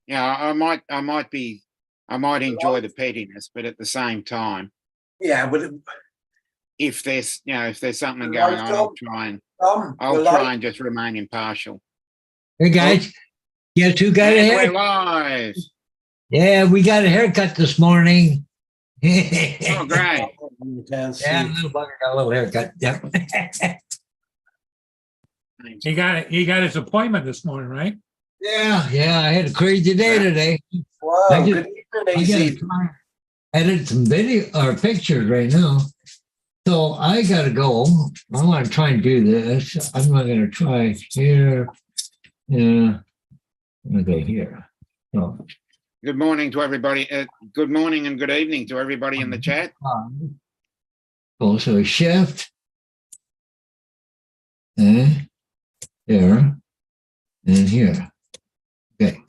Yeah, I might enjoy the pettiness, but at the same time, Yeah, but if there's something You're going right, on, Tom, I'll try and just remain impartial. Hey guys, guess who got a And we're haircut? live. Yeah, we got a haircut this morning. Oh, Yeah, great. You can't see. little bugger got a little haircut. Yep. He got his appointment this morning, right? yeah. I had a crazy day today. Wow, I just- good evening, I gotta AC. try edit some video or pictures right now. So I gotta go. I want to try and do this. I'm not gonna try here. Yeah. Okay, here. So, Good morning to everybody. Good morning and good evening to everybody in the chat. also shift. And there. And here. Okay.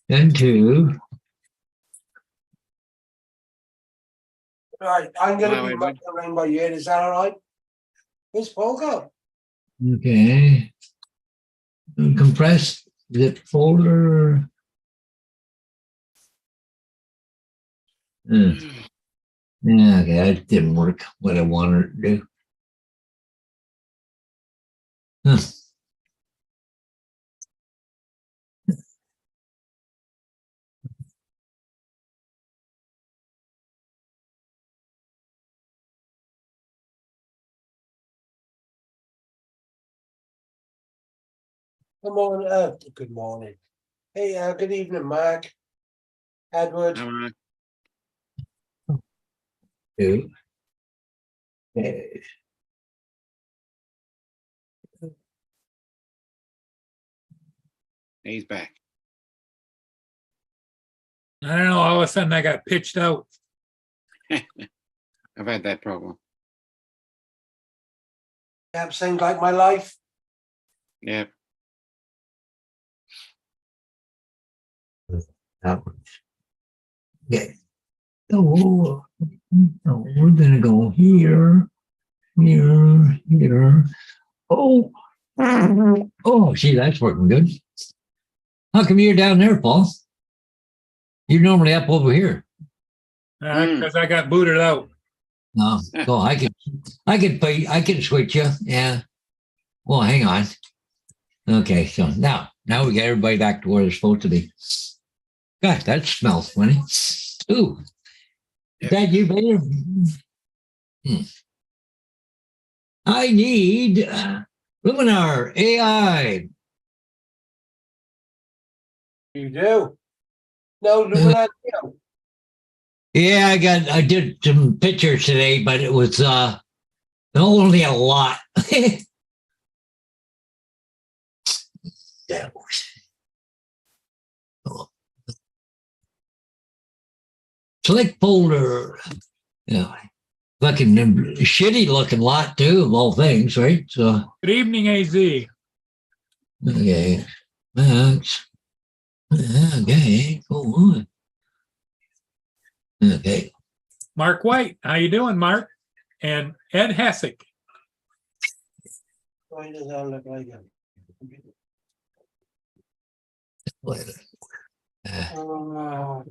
Then two. Right, I'm going Hello, to be Edward. mucking around by you. Is that all right? Where's Paul go? Okay. Compressed zip folder. Yeah, okay, that didn't work what I wanted to do. Huh. Come on, good morning. Hey, good evening, Mark. Edward. Hello. Two. Okay. He's back. I don't know. All of a sudden, I got pitched out. I've had that problem. Yep, seems like my life. Yep. That one. Okay. So, we're gonna go here, here. Oh, see, that's working good. How come you're down there, Paul? You're normally up over here. Because I got booted out. No, so I can switch you. Yeah. Well, hang on. Okay, so now we got everybody back to where they're supposed to be. Gosh, that smells funny. Ooh, is that you, Vader? I need Luminar AI. You do. No, Luminar. Yeah, I did some pictures today, but it was only a lot. Yeah. Slick folder. Yeah. Fucking shitty looking lot too, of all things, right? So Good evening, AZ. okay. Thanks. Okay, go on. Okay. Mark White. How you doing, Mark? And Ed Hessick. Why does that look like him? Oh,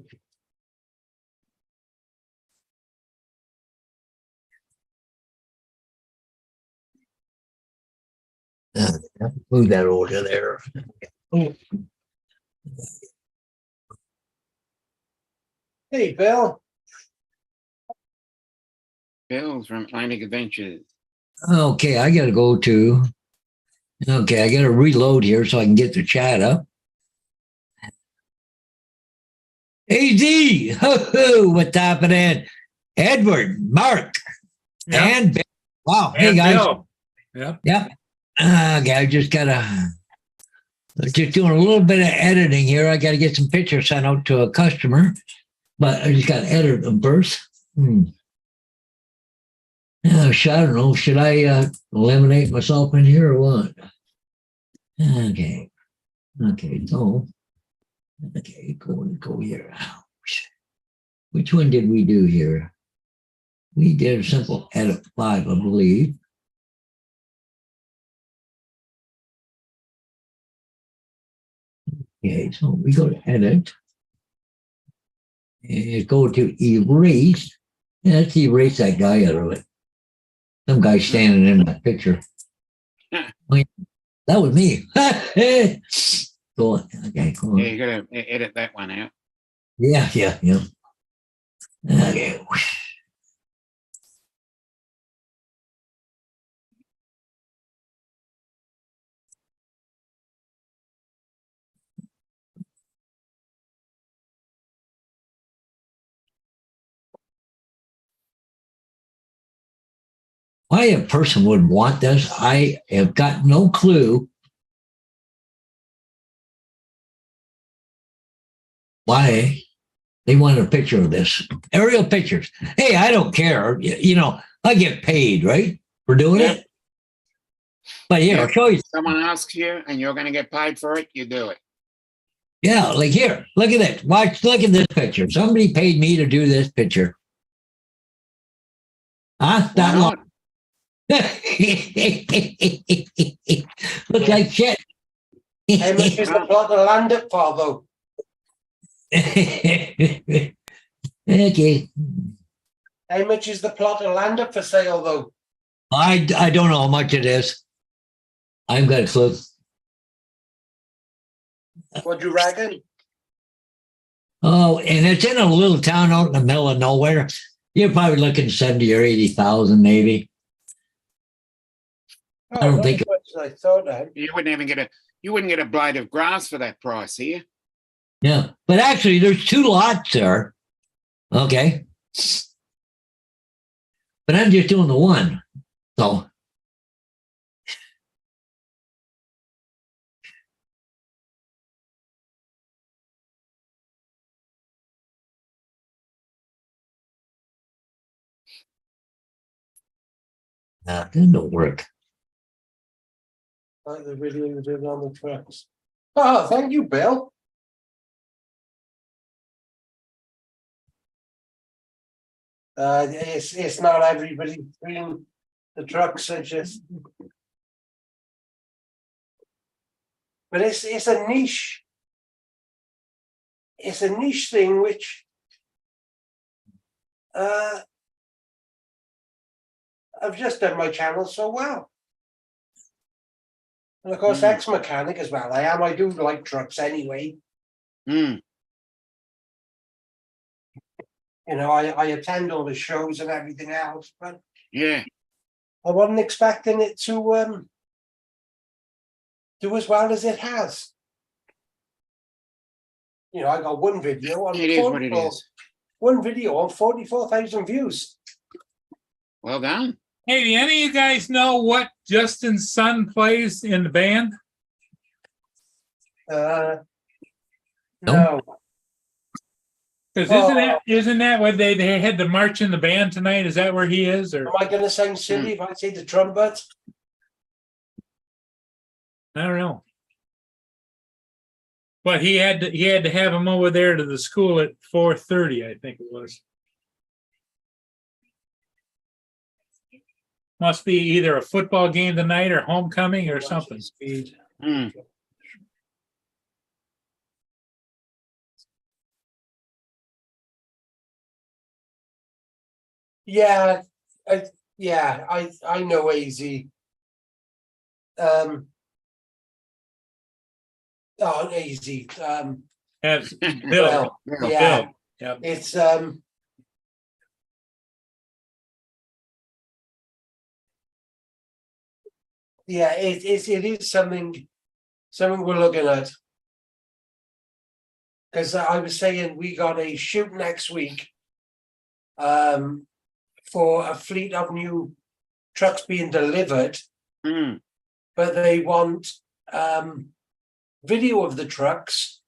Move that over there. hey, Bill. Bill's from Atlantic Adventures. Okay, I gotta go to. Okay, I gotta reload here so I can get the chat up. AZ, what's happening? Edward, Mark, and Bill. Wow, hey And guys. Bill. Yep. Yep. Okay, I just doing a little bit of editing here. I gotta get some pictures sent out to a customer, but I just gotta edit them first. Yeah, I don't know. Should I eliminate myself in here or what? Okay. Okay, so okay, go here. Which one did we do here? We did a simple edit 5, I believe. Okay, so we go to edit. And go to erase. Yeah, let's erase that guy out of it. Some guy standing in that picture. That was me. Go on. Okay, go on. Yeah, you gotta edit that one out. Yeah. Okay. Why a person would want this, I have got no clue. Why they want a picture of this. Aerial pictures. Hey, I don't care. You know, I get paid, right? For doing Yeah. it. But here, I'll show you. Someone asks you and you're gonna get paid for it, you do it. Yeah, like here, look at it. Look at this picture. Somebody paid me to do this picture. Huh? Why That long. not? Look like shit. How much is the plot of land up for, though? Okay. How much is the plot of land up for sale, though? I don't know how much it is. I've got a clue. What do you reckon? Oh, and it's in a little town out in the middle of nowhere. You're probably looking 70 or 80,000, maybe. Oh, I don't not think- as much as I thought. Eh? You wouldn't even get a blade of grass for that price here. Yeah. But actually, there's 2 lots there. Okay. But I'm just doing the one. So. That didn't work. Like the video you did on the trucks. Oh, thank you, Bill. It's not everybody between the trucks are just, but it's a niche. It's a niche thing which I've just done my channel so well. And of course, ex-mechanic as well. I do like trucks anyway. Hmm. You know, I attend all the shows and everything else, but Yeah. I wasn't expecting it to do as well as it has. You know, I got one video on It is what it is. one video on 44,000 views. Well done. Hey, do any of you guys know what Justin's son plays in the band? No. Because Oh. isn't that what they had the march in the band tonight? Is that where he is? Or Am I going to sound silly if I say the trumpet? I don't know. But he had to have him over there to the school at 4:30, I think it was. Must be either a football game tonight or homecoming or something. Hmm. Yeah, I know AZ. AZ. That's Bill. Well, Bill. yeah, Bill. Yep. it's yeah, it is something we're looking at. Because I was saying we got a shoot next week for a fleet of new trucks being delivered, Hmm. but they want video of the trucks,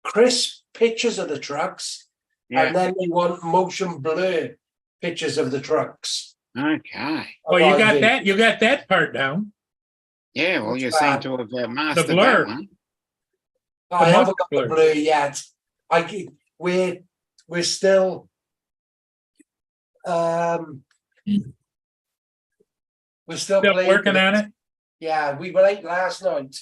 crisp pictures of the trucks, Yeah. and then they want motion blur pictures of the trucks. Okay. Well, you got that. You got that part down. Yeah. Well, you What's seem that? to have mastered blur. that one. I haven't got the blur. blur yet. We're still we're still Still playing working with on it. Yeah, we were late last night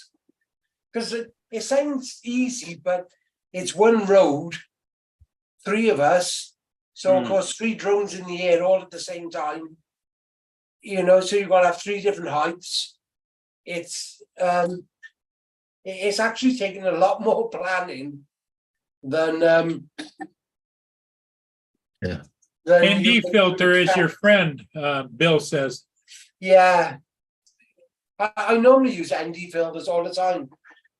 because it sounds easy, but it's one road, 3 of us. So of Mm. course, 3 drones in the air all at the same time. You know, so you've got to have 3 different heights. It's actually taken a lot more planning than Yeah. than ND you- filter is your friend, Bill says. Yeah. I normally use ND filters all the time,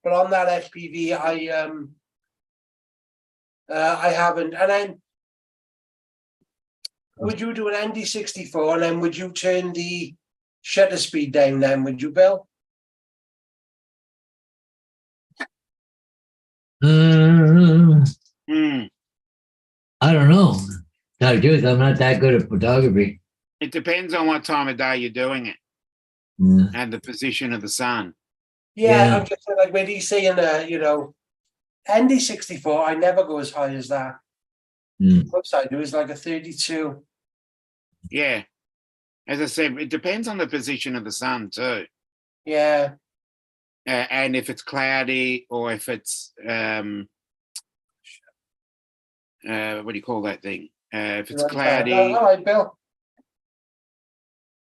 but on that FPV I haven't. And then would you do an ND64 and then would you turn the shutter speed down then, would you, Bill? Hmm. I don't know. Tell you the truth, I'm not that good at photography. It depends on what time of day you're doing it Yeah. and the position of the sun. Yeah, Yeah. I'm just saying, like when he's saying you know, ND64, I never go as high as that. Mm. Most I do is like a 32. Yeah. As I said, it depends on the position of the sun too. Yeah. And if it's cloudy or if it's what do you call that thing? If it's cloudy, All right, Bill.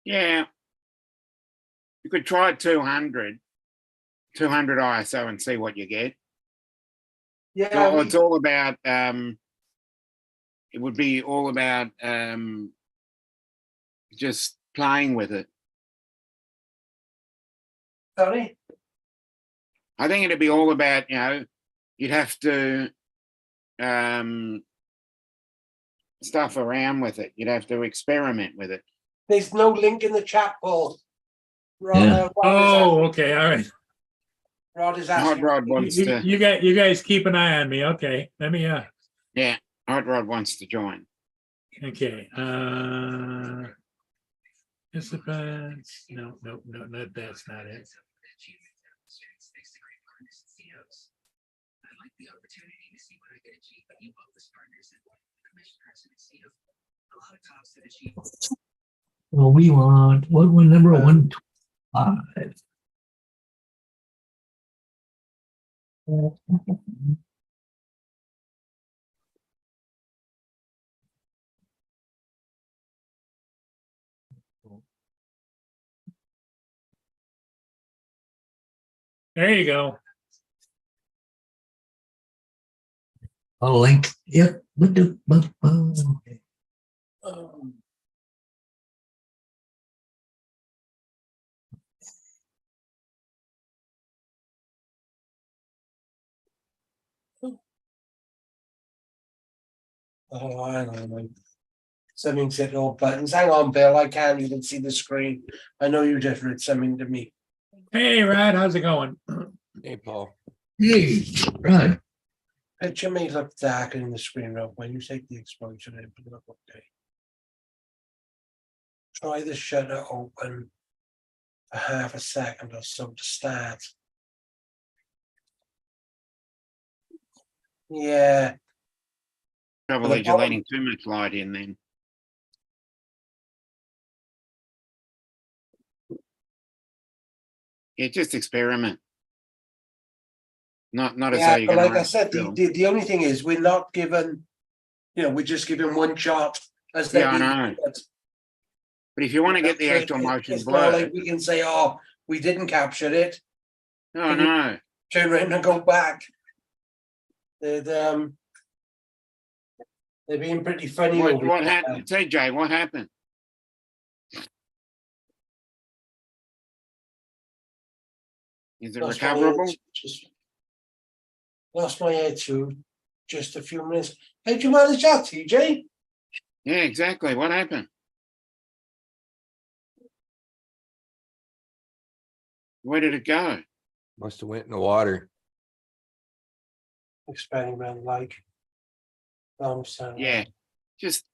yeah, you could try 200 ISO and see what you get. Yeah. So it's all about it would be all about just playing with it. Sorry. I think it'd be all about, you know, you'd have to stuff around with it. You'd have to experiment with it. There's no link in the chat, Paul. Yeah. Oh, okay, all right. Rod is Hot asking. Rod wants You, to, you guys keep an eye on me. Okay, let me, yeah, Hot Rod wants to join. okay. Participants, no, that's not it. Well, we want, what one number? 125. There you go. A link. Yep. What the? Okay. Oh, I don't know. Something's hit all buttons. Hang on, Bill. I can't even see the screen. I know you just read something to me. Hey, Rod, how's it going? Hey, Paul. Hey, right. Picture may look darker in the screen, Rob. When you take the exposure, it will look okay. Try the shutter open for half a second or so to start. Yeah. Trouble the is you're bottom- letting too much light in then. Yeah, just experiment. Not as though Yeah, you're but going like I said, the only thing is we're not given, you know, we're just given one shot as Yeah, I the- know. But if you want to get the So actual motion it's not blur, like we can say, oh, we didn't capture it, oh no. turn around and go back. They're being pretty funny. What, over what here. happened? TJ, what happened? Is it Lost my recoverable? attitude. Lost my attitude just a few minutes. How'd you manage that, TJ? Yeah, exactly. What happened? Where did it go? Must have went in the water. Experiment like. Yeah, just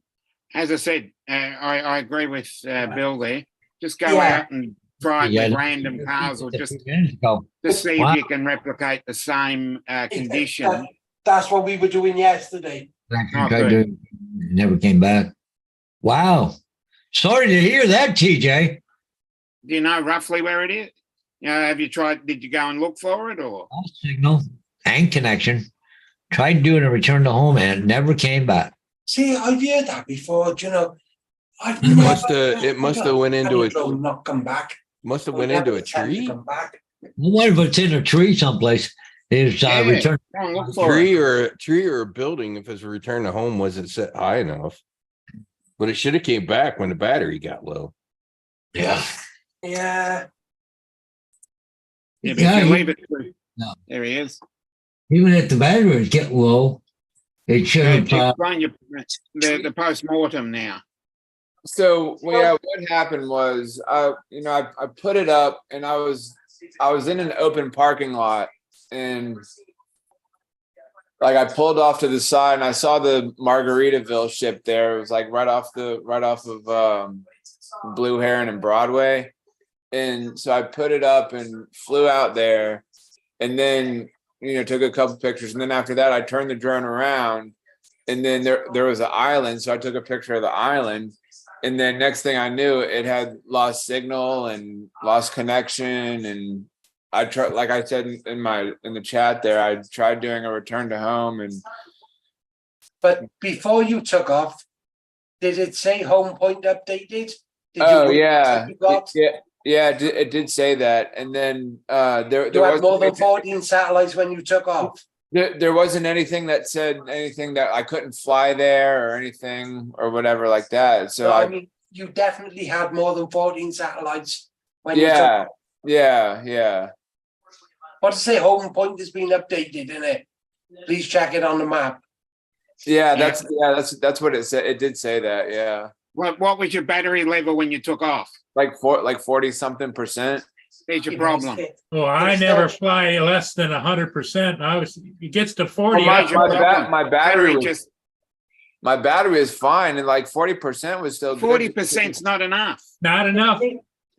as I said, I agree with Bill there. Just go Yeah. out and try it Yeah, with random cars or just see Wow. if you can replicate the same condition. That's what we were doing yesterday. Tried to, never came back. Wow. Sorry to hear that, TJ. Do you know roughly where it is? You know, have you tried, did you go and look for it or? Lost signal and connection. Tried doing a return to home and it never came back. See, I've heard that before, do you know. I've It must have went into a- drone not come back. Must have Or went never into a attempt to tree, come back. What if it's in a tree someplace? Is Yeah, return? go and look for it. tree or a building if his return to home wasn't set high enough. But it should have came back when the battery got low. Yeah. Yeah, Yeah, but Yeah, if you you- leave it to, No. there he is. Even if the batteries get low, it should have. Explain your, the post-mortem now. So what happened was, I put it up and I was in an open parking lot and like I pulled off to the side and I saw the Margaritaville ship there. It was like right off of Blue Heron and Broadway. And so I put it up and flew out there and then, took a couple pictures. And then after that, I turned the drone around and then there was an island. So I took a picture of the island. And then next thing I knew, it had lost signal and lost connection. And I tried, like I said in the chat there, I tried doing a return to home and but before you took off, did it say home point updated? Did oh you- yeah, you got- yeah, it did say that. And then there You had was more than 14 satellites when you took off. there wasn't anything that said anything that I couldn't fly there or anything or whatever like that. So So I mean, you definitely had more than 14 satellites when you took yeah, off. yeah. What to say home point has been updated in it? Please check it on the map. Yeah, that's what it said. It did say that, yeah. What was your battery level when you took off? Like 40-something%. There's your You know, problem. Well, I It's never still- fly less than 100%. It gets to 40. Well, Major problem. my battery just my battery is fine, and like 40% was still good. 40%'s not enough. Not enough.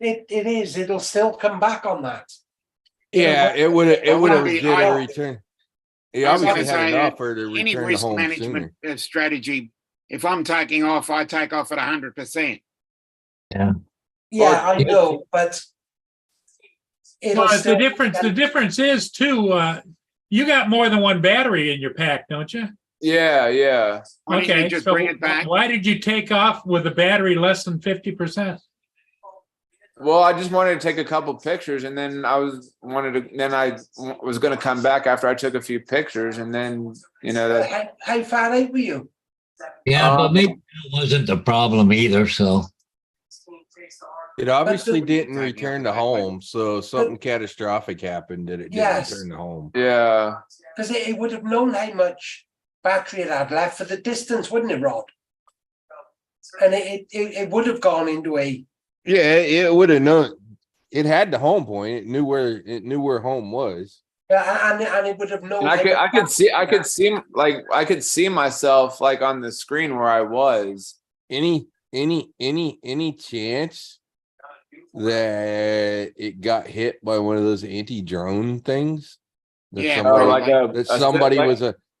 It is. It'll still come back on that. Yeah, it would have be- did I- a return. He I was obviously gonna had say, enough for the Any return to risk home management sooner. strategy, if I'm taking off, I take off at 100%. Yeah, Or- I know, but it'll Well, still the difference is too, you got more than one battery in your pack, don't you? Yeah. Why don't you Okay, just so bring it back? why did you take off with a battery less than 50%? Well, I just wanted to take a couple pictures, and then I was going to come back after I took a few pictures, and then that. How far out were you? Yeah, but maybe that wasn't the problem either. So It obviously the- didn't return to home, so something catastrophic happened that it didn't Yes. return to home. Yeah. Because it would have known how much battery it had left for the distance, wouldn't it, Rod? And it would have gone into a Yeah, it would have known. It had the home point. It knew where home was. and it would have known. And I could see myself like on the screen where I was. Any chance that it got hit by one of those anti-drone things? That Yeah, somebody, or like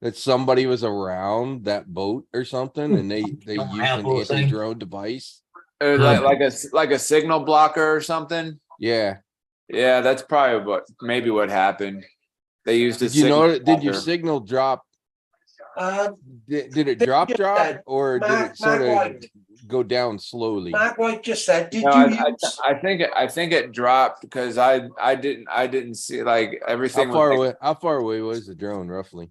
that somebody was around that boat or something, and they used an Apple thing. anti-drone device. Like a signal blocker or something. Yeah. Yeah, that's probably maybe what happened. They used a Did you know? Did your blocker. signal drop? Did it They drop, just drop, said, or did Mark it sort of White. go down slowly? Mark White just said, "Did No, you use?" I think it dropped because I didn't see like everything. How far was, away? How far away was the drone roughly?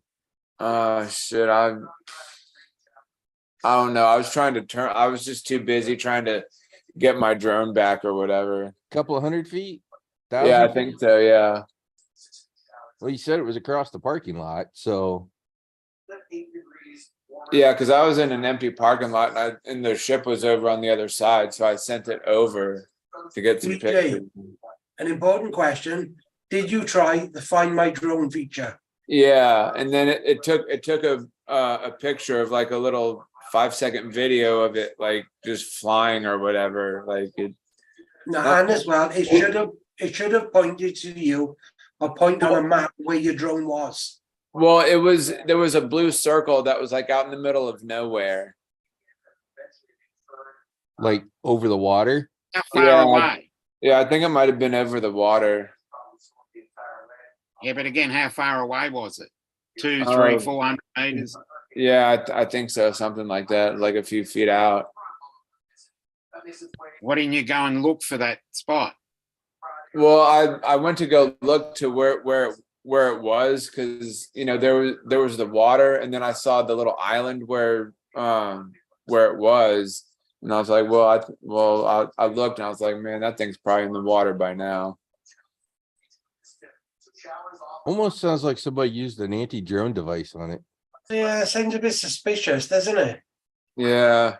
Shit, I don't know. I was trying to turn. I was just too busy trying to get my drone back or whatever. Couple of 100 feet? Yeah, 1,000 I feet? think so. Yeah. Well, you said it was across the parking lot, so Yeah, because I was in an empty parking lot and the ship was over on the other side, so I sent it over to get some DJ. pictures. An important question: did you try the Find My Drone feature? Yeah, and then it took a picture of like a little 5-second video of it like just flying or whatever. Like it. No, and as well, it should have pointed to you or point on a map where your drone was. Well, there was a blue circle that was like out in the middle of nowhere. like over the water. How far Yeah. away? Yeah, I think it might have been over the water. Yeah, but again, how far away was it? 2, 3, 400 meters? Yeah, I think so. Something like that, like a few feet out. Why didn't you go and look for that spot? Well, I went to go look to where it was, because there was the water, and then I saw the little island where it was, and I was like, I looked and I was like, man, that thing's probably in the water by now. Almost sounds like somebody used an anti-drone device on it Yeah, seems a bit suspicious, doesn't it? Yeah.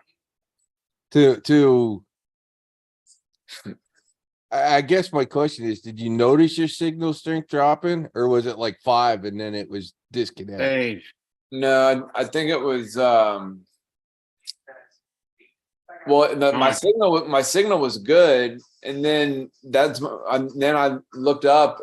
to I guess my question is, did you notice your signal strength dropping, or was it like 5 and then it was disconnected? Hey, No, I think it was my signal was good, and then then I looked up,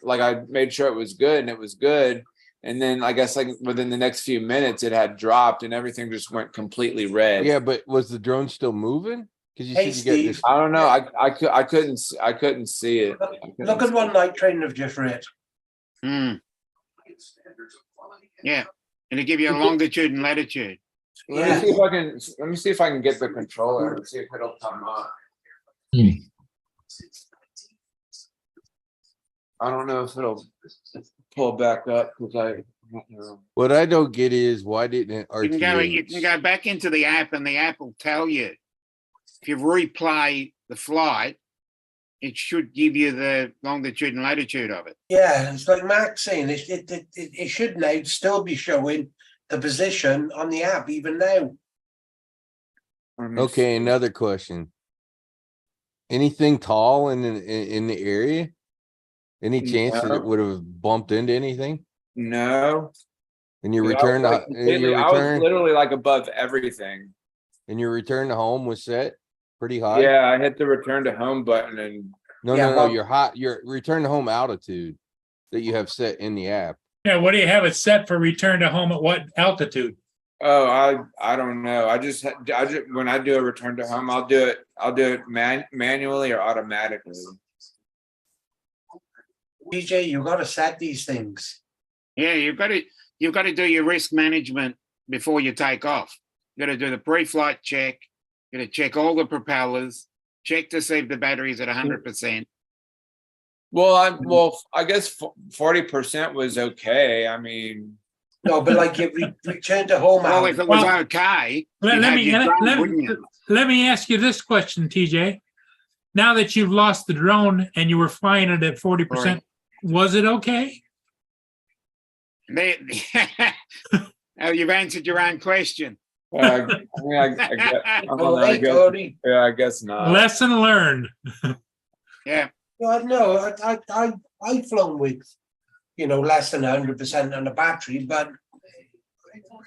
like I made sure it was good, and it was good, and then I guess like within the next few minutes it had dropped and everything just went completely red. Yeah, but was the drone still moving? Because you Hey, said you got this. Steve. I don't know. I couldn't see it. Look at what night train have just read. yeah, it'll give you a longitude and latitude. Let me see if I can get the controller and see if it'll come up. Hmm. I don't know if it'll pull back up because I don't know. What I don't get is why didn't it You can go back into the app, and the app will tell you. If you replay the flight, it should give you the longitude and latitude of it. Yeah, it's like Mark's saying, it should now still be showing the position on the app even now. Okay, another question. Anything tall in the area? Any chance that it would have bumped into anything? No. And your I return was, to your I was return literally like above everything. and your return to home was set pretty high? Yeah, I hit the return to home button and No, your return to home altitude that you have set in the app. Yeah, what do you have it set for return to home at what altitude? I don't know. I just when I do a return to home, I'll do it manually or automatically. DJ, you got to set these things. Yeah, you've got to do your risk management before you take off. You got to do the pre-flight check. You got to check all the propellers. Check to see if the battery's at 100%. Well, I guess 40% was okay. I mean, No, but like you return to home. Well, if it was Well, okay, Let wouldn't you? me ask you this question, TJ. Now that you've lost the drone and you were flying it at 40%, Right. was it okay? Oh, you've answered your own question. I mean, I guess, I don't know, Hey, Cody. yeah, I guess not. Lesson learned. Yeah, No, I've flown with, less than 100% on the battery, but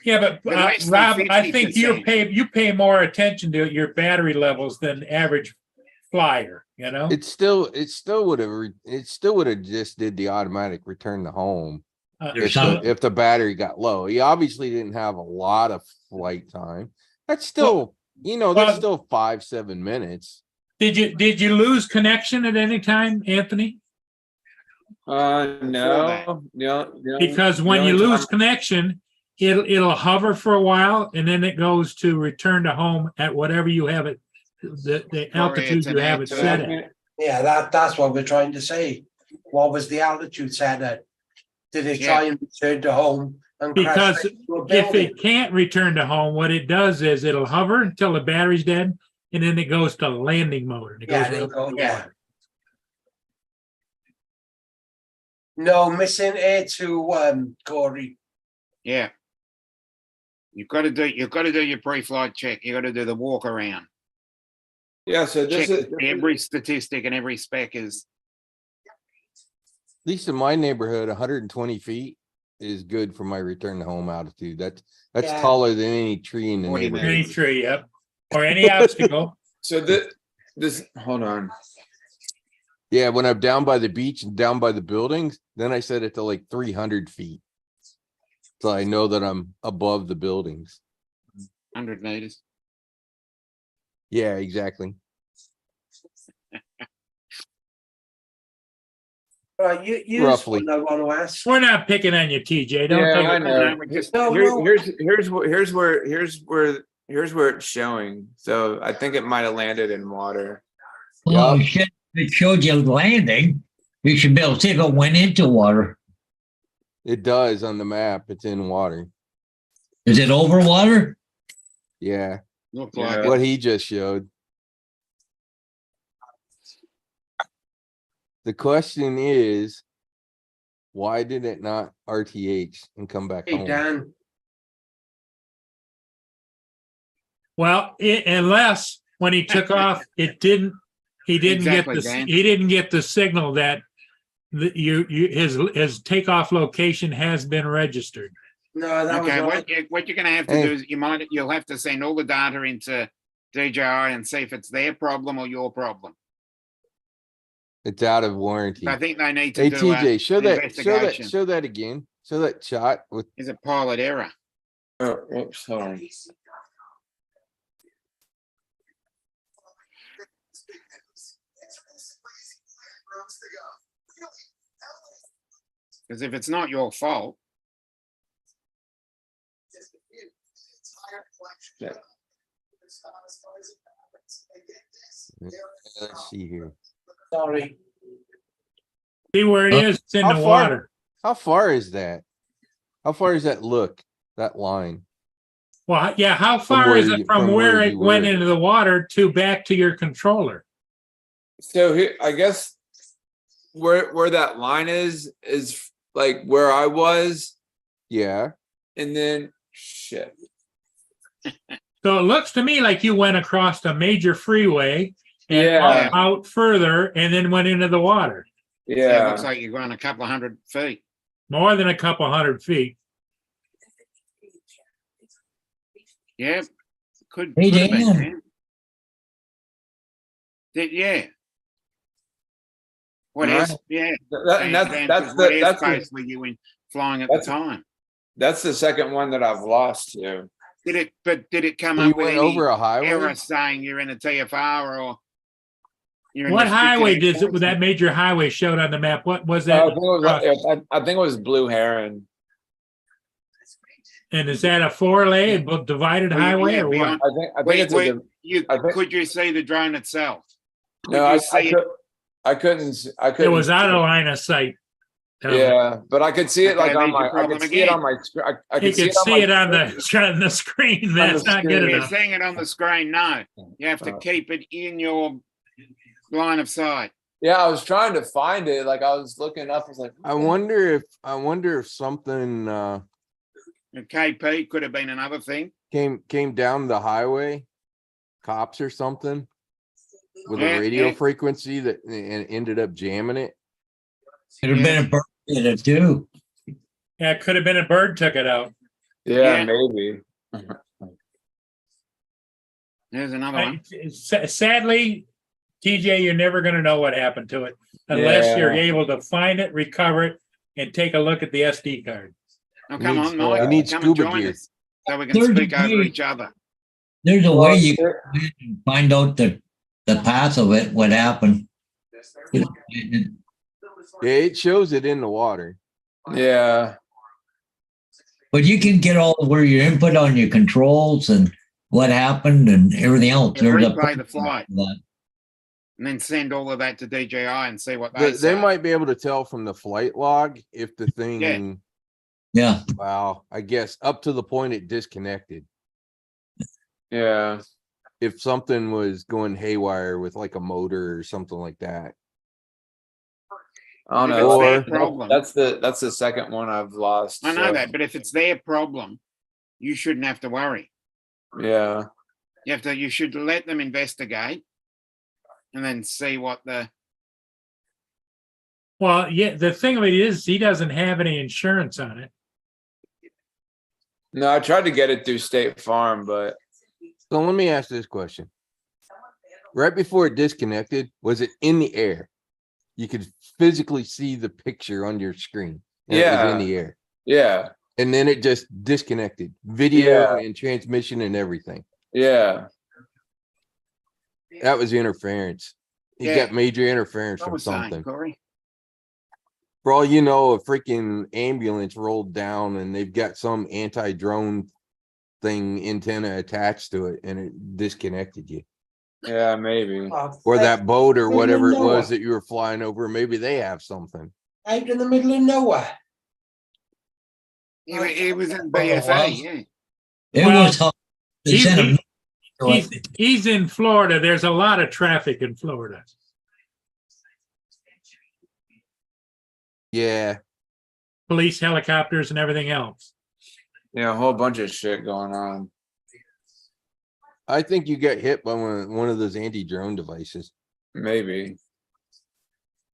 Yeah, but But less than Rob, I think 50%. you pay more attention to your battery levels than average flyer, you know? It still would have just did the automatic return to home There's some- if the battery got low. He obviously didn't have a lot of flight time. That's still, that's still 5-7 minutes. Did you lose connection at any time, Anthony? No. Because when you lose connection, it'll hover for a while and then it goes to return to home at whatever you have it, the altitude you have it set at. yeah, that's what we're trying to say. What was the altitude set at? Did it try and return to home and crash Because into a if building? it can't return to home, what it does is it'll hover until the battery's dead and then it goes to landing mode. And it Yeah, goes they'll go, yeah. No, missing A2, Corey. yeah. You've got to do your pre-flight check. You got to do the walk around. Yeah, so this Check is every statistic and every spec is. At least in my neighborhood, 120 feet is good for my return to home altitude. That's Yeah. taller than any tree in the 40 neighborhood. any tree, yep, or any obstacle. so this hold on. Yeah, when I'm down by the beach and down by the buildings, then I set it to like 300 feet. So I know that I'm above the buildings. 100 meters. Yeah, exactly. Right, you Roughly. I want to ask. We're not picking on you, TJ. Don't Yeah, take I it. know. we're just- No, Here- no. here's where it's showing. So I think it might have landed in water. Well, Yup. it showed you landing. You should be able to see if it went into water. It does on the map. It's in water. Is it over water? Yeah, Look Yeah. like what it. he just showed. The question is, why did it not RTH and come back Hey, home? Dan. Well, unless when he took off, he didn't Exactly, get Dan. he didn't get the signal that his takeoff location has been registered. No, that Okay, was what you're gonna have to Hey. do is you'll have to send all the data into DJI and see if it's their problem or your problem. It's out of warranty. I think they need to Hey, do TJ, show an that, investigation. show that again. Show that shot with, Is a pilot error. Oh, oops, hold on. Because if it's not your fault, Yeah. let's see here. sorry. See where it is? It's in How the far- water. How far is that? How far does that look, that line? Well, yeah, how From far where is it you- from from where where it you went were. into the water to back to your controller? So here, I guess where that line is like where I was, Yeah, and then shit. So it looks to me like you went across a major freeway and Yeah. out further and then went into the water. it Yeah. looks like you're going a couple of 100 feet. More than a couple hundred feet. Yeah, could Hey, have been. Dan. Yeah. What Alright. is? Yeah. And that's Dan, that's 'cause what the is that's the, basically you went flying at the that's- time. that's the second one that I've lost to. Did it come you up with went any over a highway? error saying you're in a TFR or? you're in What restricted highway did areas? that major highway showed on the map? What was I that? think I think it was Blue Heron. And is that a four-lane divided Well, highway yeah, or what? beyond- I think it's a, You I think- could you see the drone itself? no. you see it? I couldn't. I It couldn't. was out of line of sight. Yeah, but I could see it like Okay, on there's your my. I problem could see it again. on my screen. I You could see could it on see my it on screen. on the screen. That's not good screen. You're enough. seeing it on the screen. No, you have to Oh. keep it in your line of sight. Yeah, I was trying to find it. Like I was looking up. I was like, I wonder if something, A KP could have been another thing. came down the highway, cops or something, with Yeah, a radio yeah. frequency that, and ended up jamming it. Could have been a bird in it too. Yeah, it could have been a bird took it out. yeah, Yeah. maybe. There's another one. Sadly, TJ, you're never going to know what happened to it unless you're Yeah. able to find it, recover it, and take a look at the SD card. Oh, come needs- on, Mike. you need Come and scuba join gear. us so we can Third speak over degree. each other. There's a way you Well, can find out the path of it, what happened. It- Yeah, it shows it in the water. yeah. But you can get all where your input on your controls and what happened and everything else. Yeah, There's a replay the flight. for that. And then send all of that to DJI and see what They, they say. might be able to tell from the flight log if the thing, Yeah, wow, I guess up to the point it disconnected. Yeah. If something was going haywire with like a motor or something like that. I don't If know. it's their Or- problem. That's the second one I've lost. I know so, that, but if it's their problem, you shouldn't have to worry. Yeah. You should let them investigate and then see what the, Well, yeah, the thing of it is, he doesn't have any insurance on it. No, I tried to get it through State Farm, but So let me ask this question. Right before it disconnected, was it in the air? You could physically see the picture on your screen. and it was Yeah. in the air. yeah, And then it just disconnected, video Yeah. and transmission and everything. yeah. That was interference. You Yeah. got major interference I from was saying, something. Corey. For all you know, a freaking ambulance rolled down and they've got some anti-drone thing antenna attached to it and it disconnected you. Yeah, maybe. Or that boat or Middle of whatever it nowhere. was that you were flying over, maybe they have something. Out in the middle of nowhere. It was in Well, it BFA, was. yeah. It Well, was hard. They He's, sent 'em he's in Florida. There's a lot of traffic in Florida. Yeah, Police helicopters and everything else. Yeah, a whole bunch of shit going on. I think you got hit by one of those anti-drone devices. Maybe.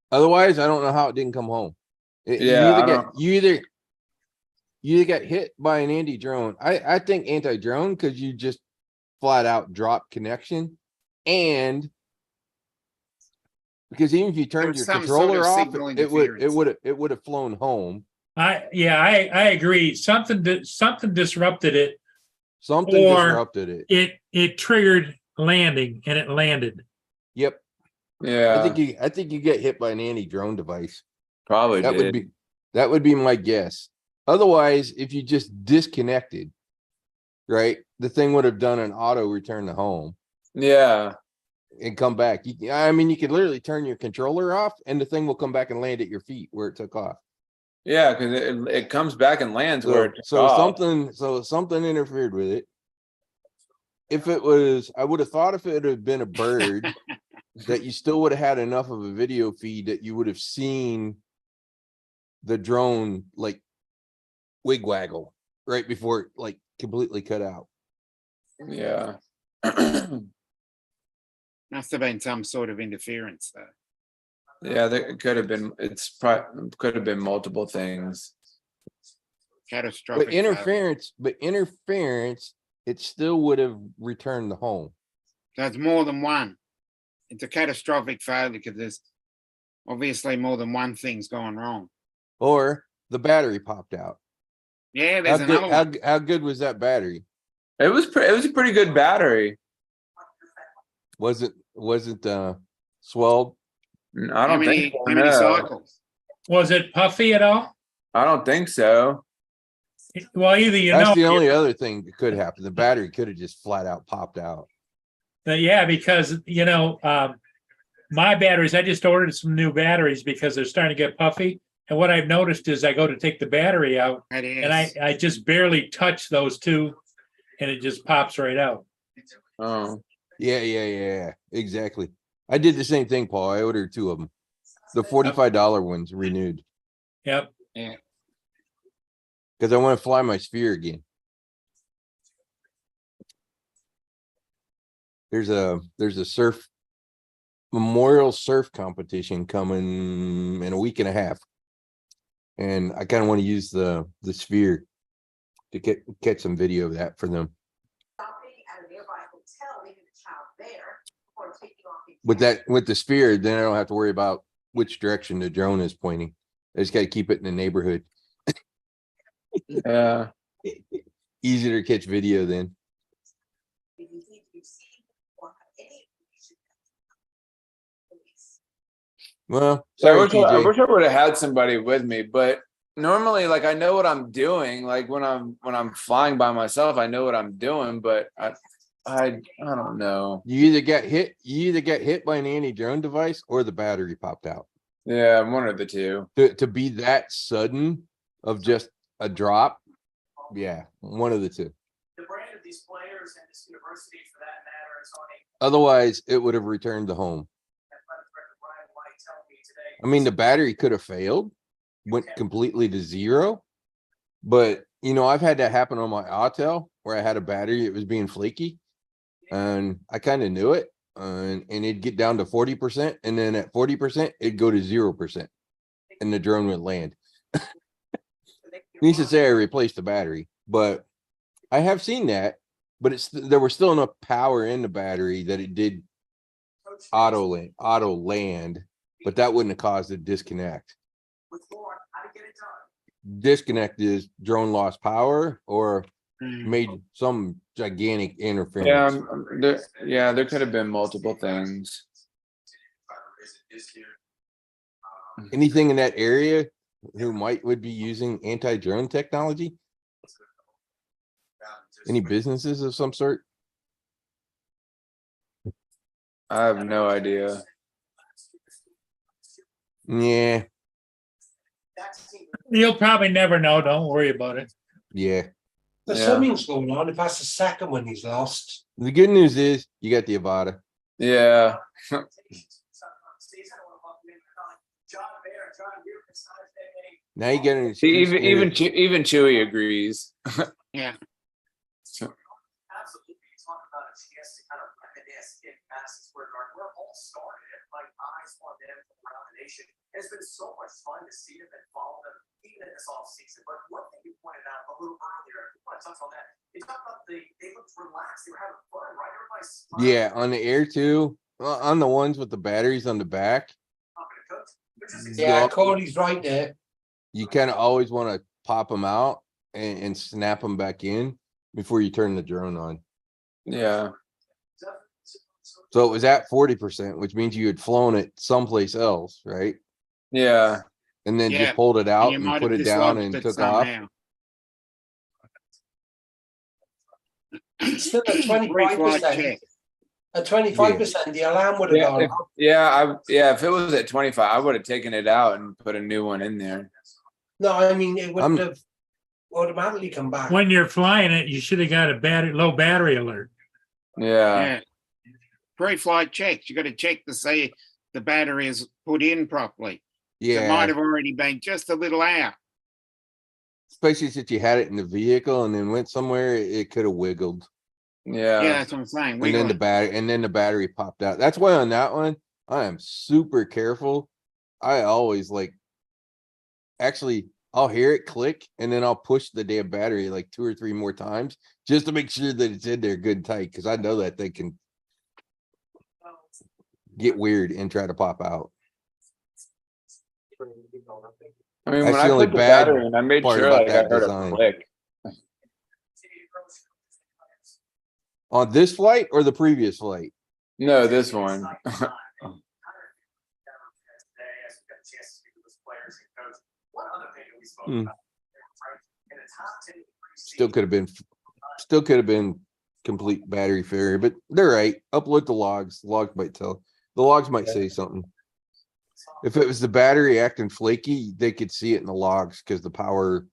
Otherwise, I don't know how it didn't come home. Yeah, I don't- You either got hit by an anti-drone. I think anti-drone because you just flat out drop connection, and because even if you turned was your some sort of controller off, signal it interference. would have flown home. I agree. Something disrupted it. Something Or- disrupted it. It triggered landing and it landed. Yep. Yeah, I think you get hit by an anti-drone device. probably That did. would be my guess. Otherwise, if you just disconnected, right, the thing would have done an auto return to home Yeah, and come back. I mean, you could literally turn your controller off and the thing will come back and land at your feet where it took off. yeah, because it comes back and lands where it took So off. something interfered with it. If it was, I would have thought if it had been a bird, that you still would have had enough of a video feed that you would have seen the drone like wigwaggle right before it like completely cut out. Yeah. Must have been some sort of interference though. Yeah, there could have been. Could have been multiple things. Catastrophic. But failure. interference, it still would have returned the home. There's more than one. It's a catastrophic failure because there's obviously more than one thing's gone wrong. Or the battery popped out. Yeah, How there's another one. good, how good was that battery? It was a pretty good battery. Wasn't swelled? I How don't many, think so. how many No. cycles? Was it puffy at all? I don't think so. Well, either That's the only other thing that could happen. The battery could have just flat out popped out. Yeah, because my batteries, I just ordered some new batteries because they're starting to get puffy. And what I've noticed is I go to take the battery out That is. and I just barely touch those two and it just pops right out. Oh, Yeah, exactly. I did the same thing, Paul. I ordered two of them. The $45 ones renewed Yep. because I want to fly my sphere again. There's a memorial surf competition coming in a week and a half. And I kind of want to use the sphere to catch some video of that for them. With the sphere, then I don't have to worry about which direction the drone is pointing. I just got to keep it in the neighborhood. yeah. Easier to catch video then. Well, So I sorry, wish I TJ. would have had somebody with me, but normally, like, I know what I'm doing. Like when I'm flying by myself, I know what I'm doing, but I don't know. You either get hit by an anti-drone device or the battery popped out. Yeah, one or the two. To be that sudden of just a drop, yeah, one of the two. The brand of these players and this university, for that matter, is on a Otherwise, it would have returned to home. athletic director Brian White telling me today. I mean, the battery could have failed, went completely to zero. But I've had that happen on my Autel where I had a battery, it was being flaky, and I kind of knew it. And it'd get down to 40%, and then at 40%, it'd go to 0%, and the drone would land. Needs to say I replaced the battery, but I have seen that. But there was still enough power in the battery that it did auto land, but that wouldn't have caused a disconnect. With Lord, how to get it done. Disconnect is drone lost power or Mm. made some gigantic interference. There could have been multiple things. Anything in that area who would be using anti-drone technology? Any businesses of some sort? I have no idea. Yeah, You'll probably never know. Don't worry about it. yeah. There's Yeah. something's going on. If that's the second one he's lost. The good news is you got the Avada. Yeah. Now you get an See, excuse to- even Chewy agrees. Yeah. Absolutely, you talk about a chance to kind of reminisce in Madison Square Garden, where it all started, and like eyes on them from around the nation. It's been so much fun to see them and follow them, even in this offseason. But one thing you pointed out a little earlier, I want to touch on that. You talked about they looked relaxed, they were having fun, right? Everybody's smiling. Yeah, on the Air 2, on the ones with the batteries on the back, talking to Coach. They're just Yeah, Yeah. Cody's right there. you kind of always want to pop them out and snap them back in before you turn the drone on. Yeah. So it was at 40%, which means you had flown it someplace else, right? Yeah. And then Yeah, just pulled it out You and might put have it down dislodged and it took off. somehow. Still at Pre-flight 25%. check. At 25%, the alarm would have Yeah, gone if, off. if it was at 25, I would have taken it out and put a new one in there. No, I mean, it I'm- would have automatically come back. When you're flying it, you should have got a low battery alert. Yeah. Yeah. Pre-flight checks. You got to check to see the battery is put in properly. It might Yeah, have already been just a little out. especially since you had it in the vehicle and then went somewhere, it could have wiggled. Yeah, Yeah. that's what I'm saying. And then the battery popped out. That's why on that one, I am super careful. I always actually, I'll hear it click and then I'll push the damn battery like 2 or 3 more times just to make sure that it's in there good and tight. Cause I know that they can get weird and try to pop out. I mean, That's when I the only put the bad battery in, I made part sure about like I that heard design. a click. On this flight or the previous flight? No, this one. Hmm. Still could have been complete battery failure, but they're right. Upload the logs. The logs might tell. The logs might say something. If it was the battery acting flaky, they could see it in the logs because the power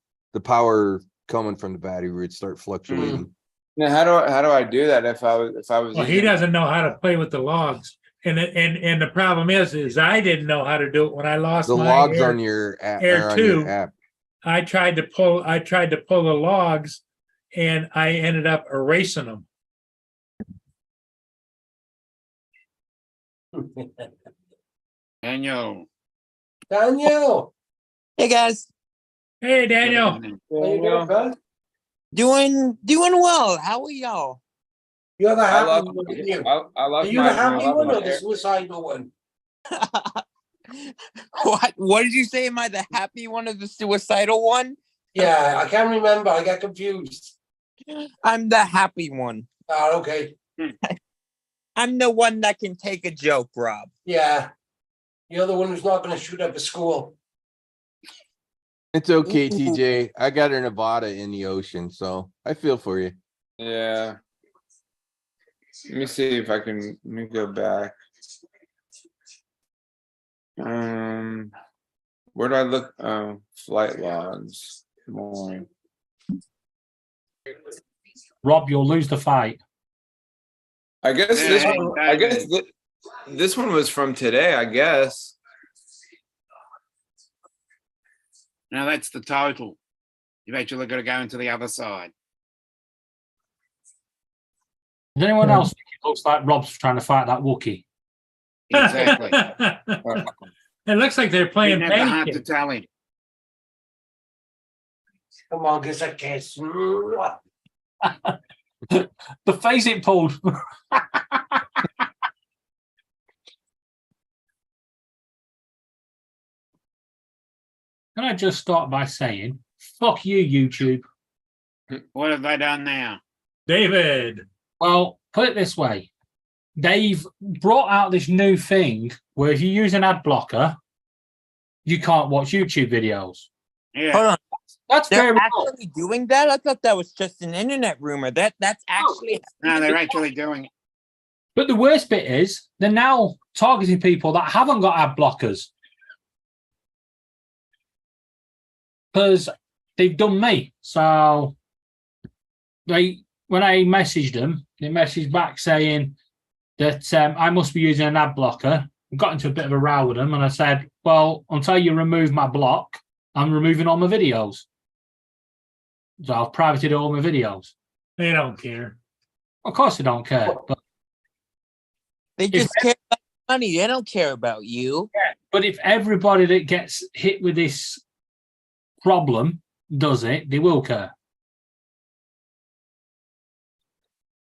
coming from the battery would start fluctuating. Now, how do I do that if I was Well, he using- doesn't know how to play with the logs. And the problem is I didn't know how to do it when I lost The my logs Air. on your app. Air or on 2. your app. I tried to pull the logs and I ended up erasing them. Daniel. Daniel, Hey guys, Hey, Daniel. how you doing, bud? doing well. How are y'all? You're the I happy lost, one, aren't you? I Are lost you the my, happy one or the hair. suicidal one? What did you say? Am I the happy one or the suicidal one? Yeah, I can't remember. I get confused. I'm the happy one. Oh, okay. I'm the one that can take a joke, Rob. Yeah. You're the one who's not going to shoot up a school. It's okay, Ooh. TJ. I got an Nevada in the ocean, so I feel for you. Yeah. Let me see if I can. Let me go back. Where do I look? Flight logs. More. Rob, you'll lose the fight. I guess this Yeah, one. I guess this one was from today. I guess. Now that's the total. You've actually got to go into the other side. Does anyone else think it looks like Rob's trying to fight that Wookiee? Exactly. It looks like they're playing Didn't have the patty heart to cake. tell him. Come on, give us a kiss. The face it pulled. Can I just start by saying, fuck you, YouTube. What have they done now? David. Well, put it this way. They've brought out this new thing where if you use an ad blocker, you can't watch YouTube videos. Yeah. Hold on. That's They're very actually doing that? I thought that was just an internet rumor. That's actually No, they're actually doing it. But the worst bit is they're now targeting people that haven't got ad blockers. Because they've done me. So when I messaged them, they messaged back saying that I must be using an ad blocker. I got into a bit of a row with them and I said, well, until you remove my block, I'm removing all my videos. So I've privated all my videos. They don't care. Of course they don't care. But they just care about money. They don't care about you. But if everybody that gets hit with this problem does it, they will care.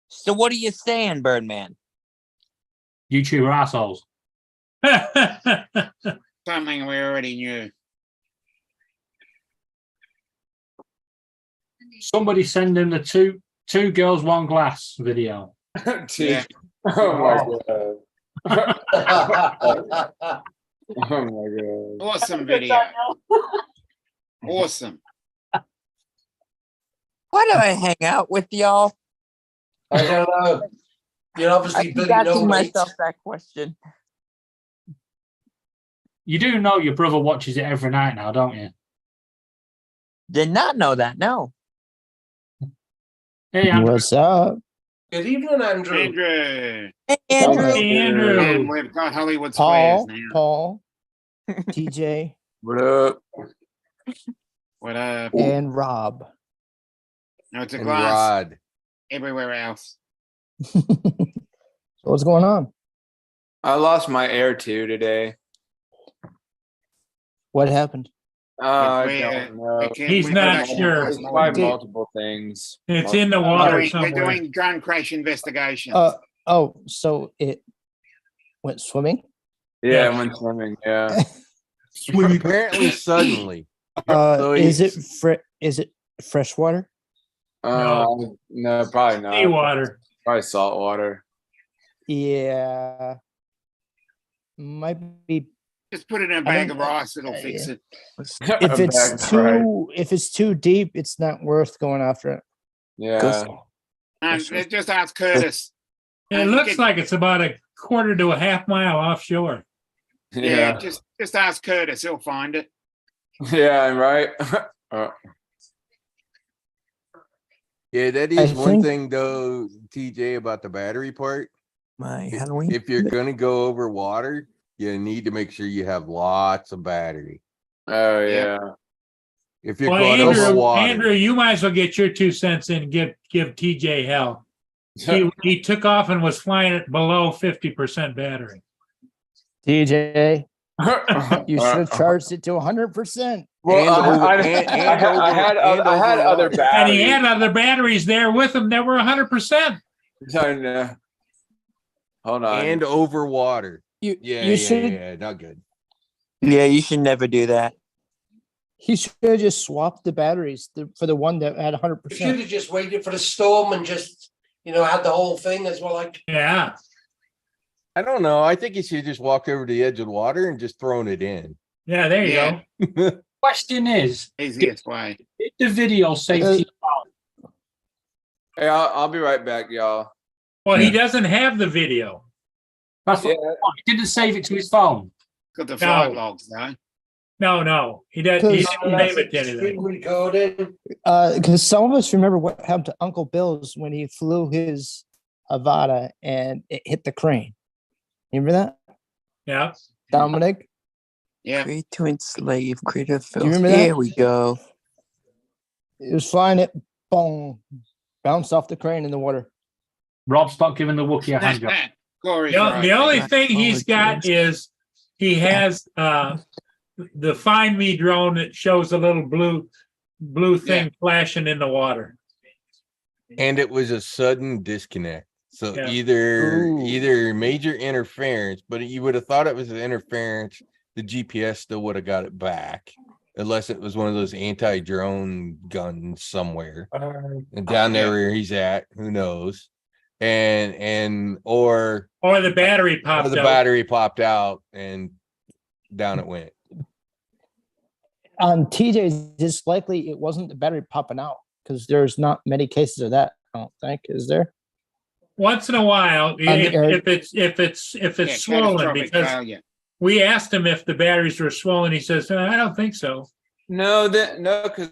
So what are you saying, Birdman? YouTube are assholes. Something we already knew. Somebody send them the two girls, one glass video. Yeah. Oh my god. Oh my god. Awesome video. Awesome. Why do I hang out with y'all? I don't know. You're I obviously keep Billy No asking Mate. myself that question. You do know your brother watches it every night now, don't you? Did not know that. No. Hey, Andrew. What's up? Good evening, Andrew. Andrew. Hey, Andrew. Andrew. And we've got Hollywood Squares Paul, now. Paul, TJ, What up? What up? and Rob. No, it's a And glass Rod. everywhere else. So what's going on? I lost my air too today. What happened? I we, don't know. we can't- He's we've not got sure. It's multiple- by Did- multiple things. It's in the We're water doing- We're somewhere. doing gun crash investigations. Oh, so it went swimming? Yeah, Yeah. I went swimming. Yeah. Apparently suddenly. So Is it he's- freshwater? No, probably not. Seawater. Probably salt water. Yeah. Might be Just put it in a bag of rice, it'll fix it. if it's too deep, it's not worth going after it. Yeah. And just ask Curtis. It looks like it's about a quarter to a half mile offshore. Yeah, Yeah. just ask Curtis, he'll find it. Yeah, right. Yeah, that I is one think- thing though, TJ, about the battery part. My I- Halloween. If you're gonna go over water, you need to make sure you have lots of battery. Oh Yeah. yeah. If you're Well, going over Andrew, water, Andrew, you might as well get your 2 cents in and give TJ hell. He took off and was flying at below 50% battery. DJ, you should have charged it to 100%. Well, And over- I and had over other water. batteries. And he had other batteries there with him that were 100%. Hold on. and over water. You Yeah, should not good. Yeah, you should never do that. he should have just swapped the batteries for the one that had You should 100%. have just waited for the storm and just, had the whole thing as well. Like, Yeah. I don't know. I think you should just walk over to the edge of the water and just thrown it in. Yeah, there you Yeah. go. Question is, Easiest way. did the video safety? Hey, I'll be right back, y'all. Well, he doesn't have the video. That's Yeah. what, he didn't save it to his phone. Got the flight No. logs though. No. He didn't save it to screen anything. recording. Because some of us remember what happened to Uncle Bill's when he flew his Avata and it hit the crane. Remember that, Yeah. Dominic? Yeah. Create to enslave, creative filth. remember that? Here we go. It was flying it, boom, bounced off the crane in the water. Rob's not giving the Wookiee a hand job. Corey's The right. only thing he's got is he has the Find Me drone that shows a little blue thing flashing in the water. And it was a sudden disconnect. So Yeah. Ooh. either major interference, but you would have thought it was an interference. The GPS still would have got it back, unless it was one of those anti-drone guns somewhere. And down there where he's at, who knows? Or Or the battery popped the out. battery popped out and down it went. On TJ's, it's likely it wasn't the battery popping out because there's not many cases of that. I don't think, is there? Once in a while, the air- if it's Yeah, swollen, catastrophic because failure. we asked him if the batteries were swollen. He says, I don't think so. No, because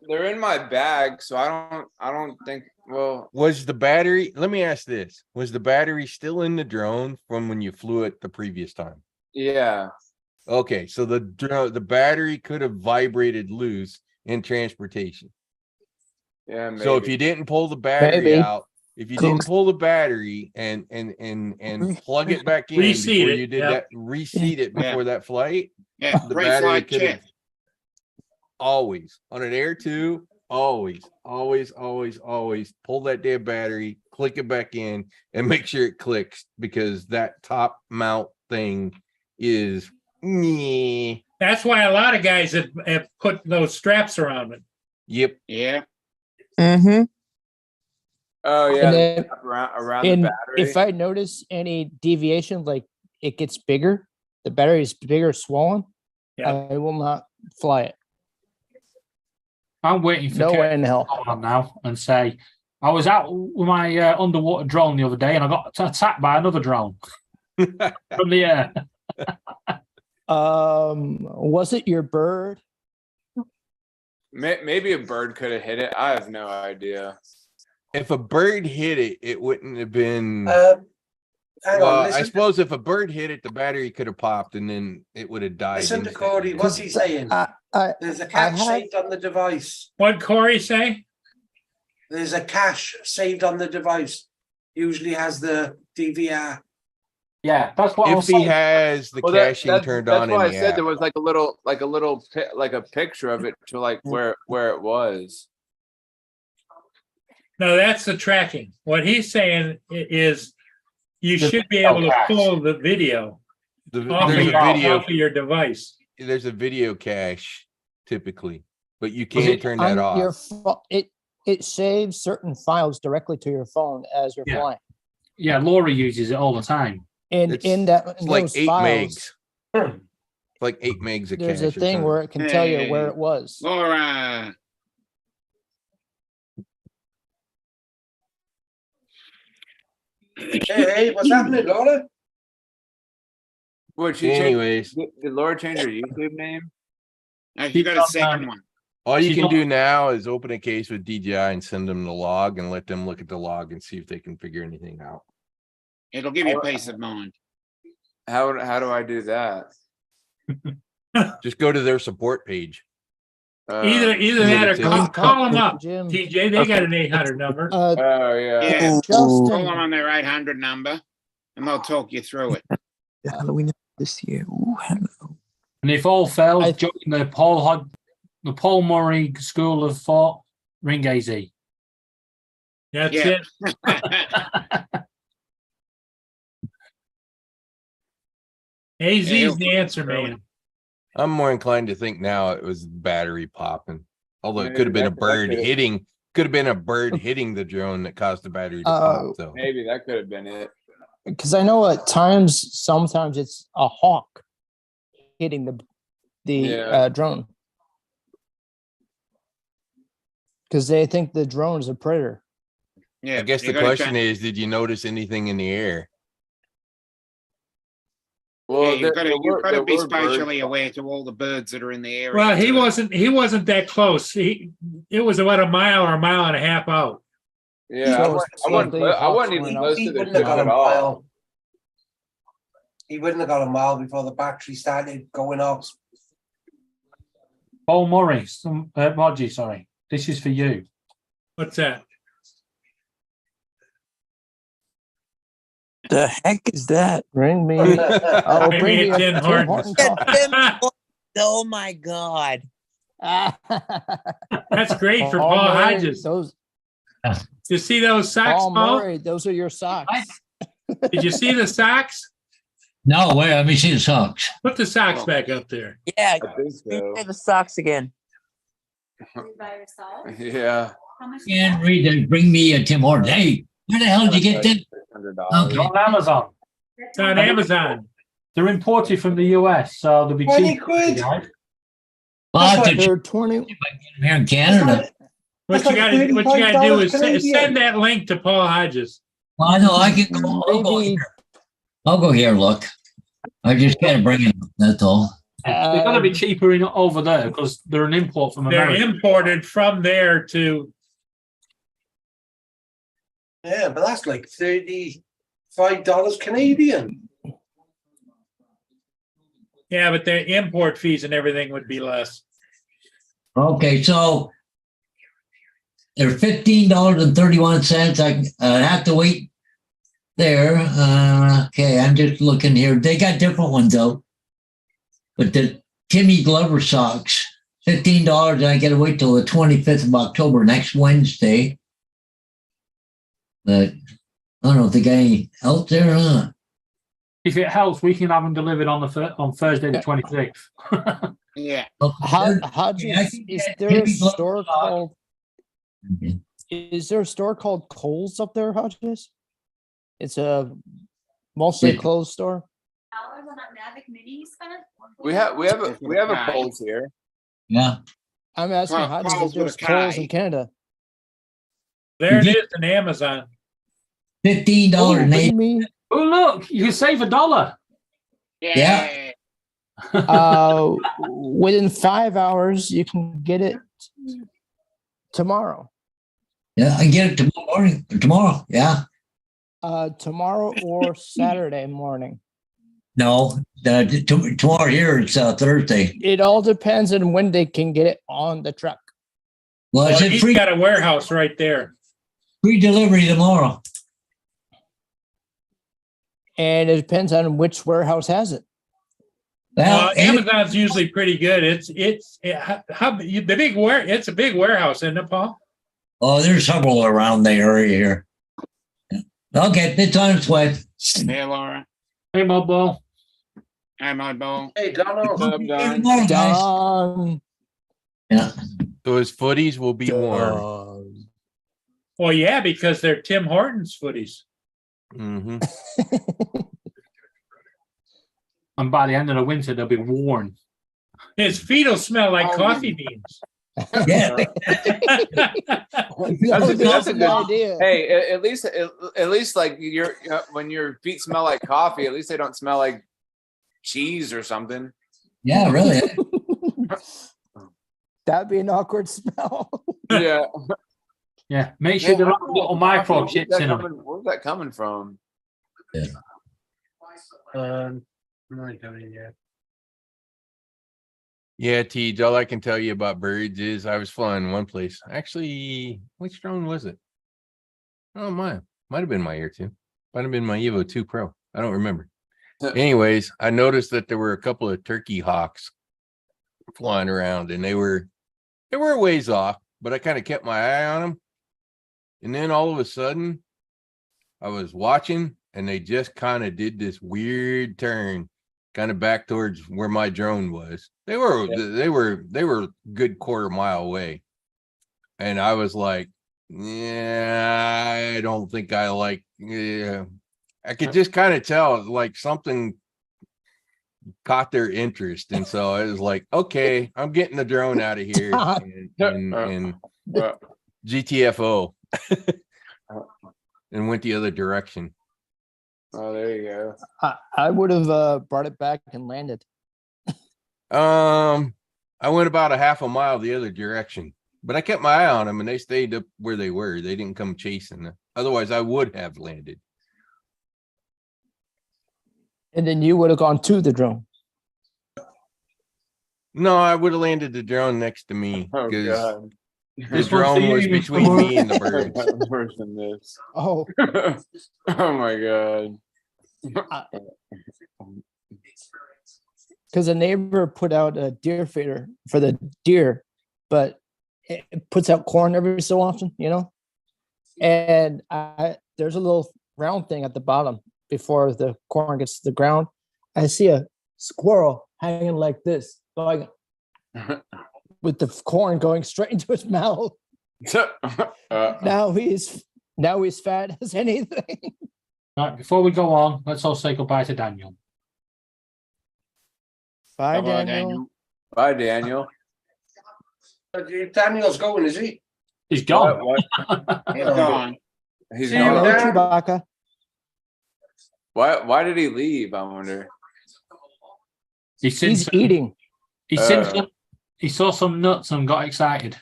they're in my bag, so I don't think. Well, Was the battery, let me ask this, was the battery still in the drone from when you flew it the previous time? yeah, Okay, so the battery could have vibrated loose in transportation. yeah. Maybe. So if you didn't pull the battery Maybe. out, if you didn't pull the battery and plug it back in Reseat before it, you did yep. that, reseat it before that flight, Yeah, the brief battery light could have check. always on an Air 2, always pull that damn battery, click it back in, and make sure it clicks, because that top mount thing is meh. That's why a lot of guys have put those straps around it. Yep. Yeah, Mm-hmm. Oh yeah, And then around the And battery. if I notice any deviation, like it gets bigger, the battery is bigger, swollen, Yeah. I will not fly it. I'm waiting for No Kurt way in hell. to come on now and say, I was out with my underwater drone the other day and I got attacked by another drone from the air. Was it your bird? Maybe a bird could have hit it. I have no idea. If a bird hit it, it wouldn't have been. Hang Well, on, I listen, suppose if a bird hit it, the battery could have popped and then it would have died. listen to instantly. Cody. What's he saying? There's a cache had- saved on the device. What'd Corey say? There's a cache saved on the device. Usually has the DVR. Yeah, that's what I was If he saying. has the Well, caching turned that's on why in I the said app. there was like a picture of it to like where it was. No, that's the tracking. What he's saying is you The should be video able to cache. pull the video The- off there's of a video. off of your device. There's a video cache typically, but you Was can't it turn that On your off. it saves certain files directly to your phone as you're Yeah. flying. Yeah, Laura uses it all the time. And It's- in that It's in like those 8 files, megs. It's like 8 megs of there's cache. a or thing something. where it can tell you where Hey. it was. Laura. Hey, what's happening, Laura? What she changed? Anyways, Did Laura change her YouTube name? You got a second one. all you She's can not- do now is open a case with DJI and send them the log and let them look at the log and see if they can figure anything out. It'll give you peace of mind. How do I do that? Just go to their support page. Either Yeah, that or that's it. call them up. Jim. TJ, they got an 800 number. Oh yeah. Yeah, Justin. call them on their 800 number and they'll talk you through it. The Halloween this year. Ooh, hello. And if all fails, I- join the Paul Murray School of Thought, Ring AZ. That's Yeah. it. AZ's the answer, man. I'm more inclined to think now it was battery popping. Although it Maybe could have been a that bird could've- hitting, could have been a bird hitting the drone that caused the battery to Oh. pop. So Maybe that could have been it. Because I know at times, sometimes it's a hawk hitting the Yeah. drone. Because they think the drone is a predator. Yeah, I guess you the gotta question check- is, did you notice anything in the air? Well, Yeah, you've got to there be were birds. spatially aware to all the birds that are in the area. Well, he too. wasn't that close. It was about a mile or a mile and a half out. Yeah, So I it's wasn't slightly even hawks close He to the wouldn't have drone got a at all. mile. He wouldn't have got a mile before the battery started going off. Paul Murray, Roger, sorry. This is for you. What's that? The heck is that? Bring me. I'll Bring bring me you a a Tim Tim Hortons. Hortons Yeah, coffee. Tim Hortons. Oh my God. That's great for Paul Paul Murray, Hodges. Those You see those socks, Paul Paul? Murray, those are your socks. Did you see the socks? No, wait, let me see the socks. Put the socks back up there. Yeah, I think so. say the socks again. By yourself? Yeah. How much? Can't read it. Bring me a Tim Hortons. Hey, where the hell did you get them? $600. Okay. On Amazon. It's on Amazon. They're imported from the US, so they'll be 20 cheap. quid. Well, I have to check They're 20. here in Canada. What you gotta do is send that link to Paul Hodges. Well, I know I can go. I'll go Maybe here. I'll go here. Look, I just gotta bring it up. That's all. They're going to be cheaper over there because they're an import from They're America. imported from there to, Yeah, but that's like $35 Canadian. yeah, but their import fees and everything would be less. Okay, so they're $15.31. I have to wait there. Okay, I'm just looking here. They got different ones though. But the Timmy Glover socks, $15. And I got to wait till the 25th of October, next Wednesday. But I don't know if they got any out there, huh? If it helps, we can have them delivered on Thursday the 26th. Yeah. Hodges, is there a store called? Is there a store called Kohl's up there, Hodges? It's a mostly Yeah. clothes store. Dollars on that Mavic Mini you spent? We have a Kohl's here. Yeah. I'm asking Well, Hodges Kohl's if there's with a Kohl's K. in Canada. There it is in Amazon. $15 Oh, and what do you mean? Oh, look, you can save $1. Yeah. Within 5 hours, you can get it tomorrow. Yeah, I can get it tomorrow morning. Tomorrow. Yeah. Tomorrow or Saturday morning. No, tomorrow here it's Thursday. It all depends on when they can get it on the truck. Well, Well, it's he's free got a warehouse right there. delivery tomorrow. And it depends on which warehouse has it. Well, Amazon's usually pretty good. It's a big warehouse, isn't it, Paul? oh, there's several around the area here. Yeah. Okay, it's on its way. Hey, Laura. Hey, Mobile. Hi, my ball. Hey, Donald. Hey, tomorrow, guys. Done. Yeah. So his footies will be warm. Done. Well, yeah, because they're Tim Hortons footies. Hmm. And by the end of the winter, they'll be worn. His feet will smell like Oh, coffee beans. Yeah. That's a good idea. Hey, at least like when your feet smell like coffee, at least they don't smell like cheese or something. Yeah, really. That'd be an awkward smell. Yeah. Yeah, make sure there are little microchips in them. Where's that coming from? Yeah, Tej, all I can tell you about birds is I was flying one place. Actually, which drone was it? Oh, might have been my Air 2. Might have been my Evo 2 Pro. I don't remember. Anyways, I noticed that there were a couple of turkey hawks flying around, and they were a ways off, but I kind of kept my eye on them. And then all of a sudden, I was watching, and they just kind of did this weird turn, kind of back towards where my drone was. They were a good quarter mile away, and I was like, yeah, I don't think I like. Yeah, I could just kind of tell like something caught their interest, and so I was like, okay, I'm getting the drone out of here and GTFO. And went the other direction. Oh, there you go. I would have brought it back and landed. I went about a half a mile the other direction, but I kept my eye on them and they stayed up where they were. They didn't come chasing. Otherwise, I would have landed. And then you would have gone to the drone. No, I would have landed the drone next to me Oh because God. the drone was between me and the birds. Worse than this. Oh, Oh my God. because a neighbor put out a deer feeder for the deer, but it puts out corn every so often, you know? And there's a little round thing at the bottom before the corn gets to the ground. I see a squirrel hanging like this, going with the corn going straight into his mouth. Now he's fat as anything. Right, before we go on, let's all say goodbye to Daniel. Bye, Bye-bye, Daniel. Bye, Daniel. Daniel's going, is he? He's gone. What? He's gone. He's See you, gone. Hello, Dan. Chewbacca. Why did he leave? I wonder. He's seen He's some, eating. he's seen some, he saw some nuts and got excited.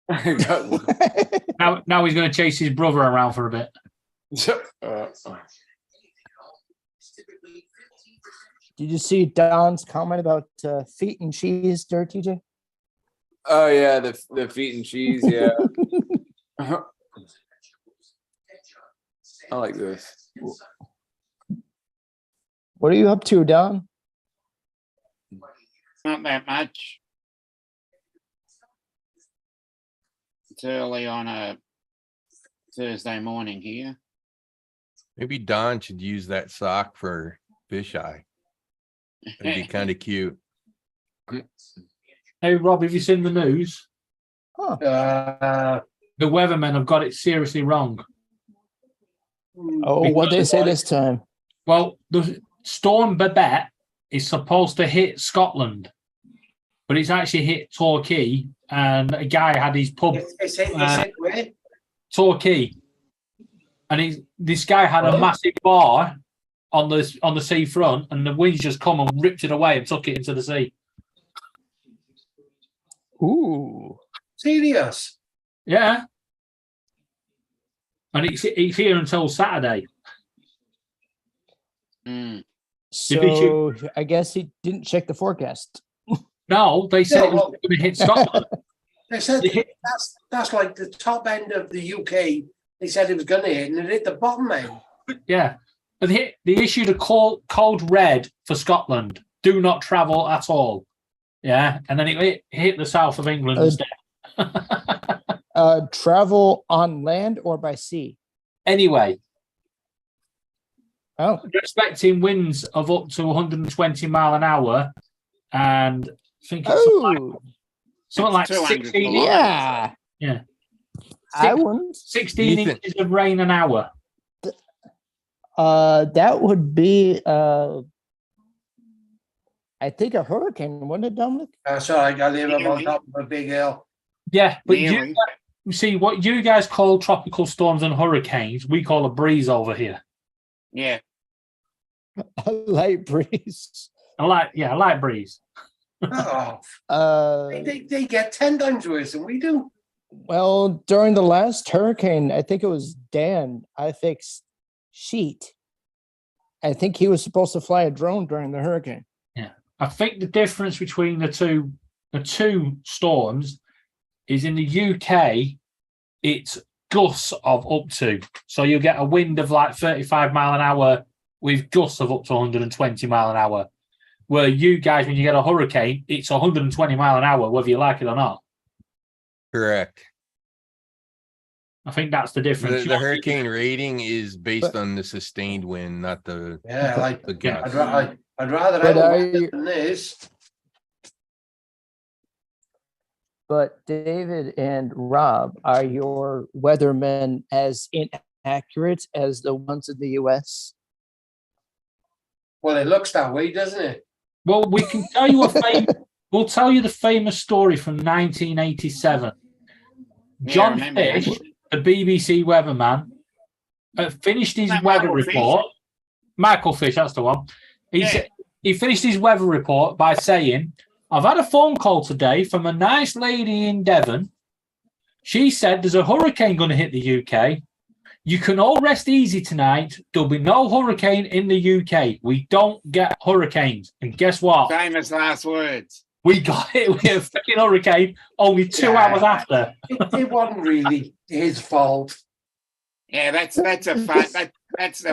Now he's going to chase his brother around for a bit. Did you see Don's comment about feet and cheese there, TJ? Oh yeah, the feet and cheese. Yeah, I like this. What are you up to, Don? Not that much. It's early on a Thursday morning here. Maybe Don should use that sock for fisheye. That'd be kind of cute. Hey Rob, have you seen the news? Uh, The weathermen have got it seriously wrong. Oh, what they say this time? Well, the storm Babette is supposed to hit Scotland, but it's actually hit Torquay, and a guy had his pub it's hit where? Torquay, and this guy had a massive bar on the seafront, and the winds just come and ripped it away and took it into the sea. Ooh. Serious? Yeah, and it's here until Saturday. Mm. So I guess he didn't check the forecast. No, they said Yeah, it was well- going to hit Scotland. They said that's like the top end of the UK. They said it was going to hit, and it hit the bottom end. Yeah, but they issued a code red for Scotland. Do not travel at all. Yeah, and then it hit the south of England instead. Travel on land or by sea? Anyway, Oh, they're expecting winds of up to 120 mile an hour, and I think it's something like That's 200 16. kilometers. yeah. Yeah, I wouldn't. 16 Ethan. inches of rain an hour. That would be I think a hurricane, wouldn't it, Dominic? Sorry, I live up on top of a big hill. Yeah, but Nearly. you see what you guys call tropical storms and hurricanes, we call a breeze over here. Yeah. A light breeze. A light breeze. Oh, they get 10 times worse than we do. Well, during the last hurricane, I think it was Dan, I fixed Sheet. I think he was supposed to fly a drone during the hurricane. Yeah, I think the difference between the two storms is in the UK, it's gusts of up to. So you get a wind of like 35 mile an hour with gusts of up to 120 mile an hour. Where you guys, when you get a hurricane, it's 120 mile an hour, whether you like it or not. Correct. I think that's the difference. The hurricane rating is based on the sustained wind, not the Yeah, like the gusts. I'd rather But have are a you- than this. But David and Rob, are your weathermen as inaccurate as the ones in the US? Well, it looks that way, doesn't it? Well, we can tell you we'll tell you the famous story from 1987. Yeah, I John remember that. Fish, the BBC weatherman, finished his That weather Michael Fish? report. Michael Fish, that's the one. He finished his weather report by saying, I've had a phone call today from a nice lady in Devon. She said there's a hurricane going to hit the UK. You can all rest easy tonight. There'll be no hurricane in the UK. We don't get hurricanes. And guess what? Famous last words. We got hit with a freaking hurricane only 2 Yeah. hours after. It wasn't really his fault. Yeah, that's a that's a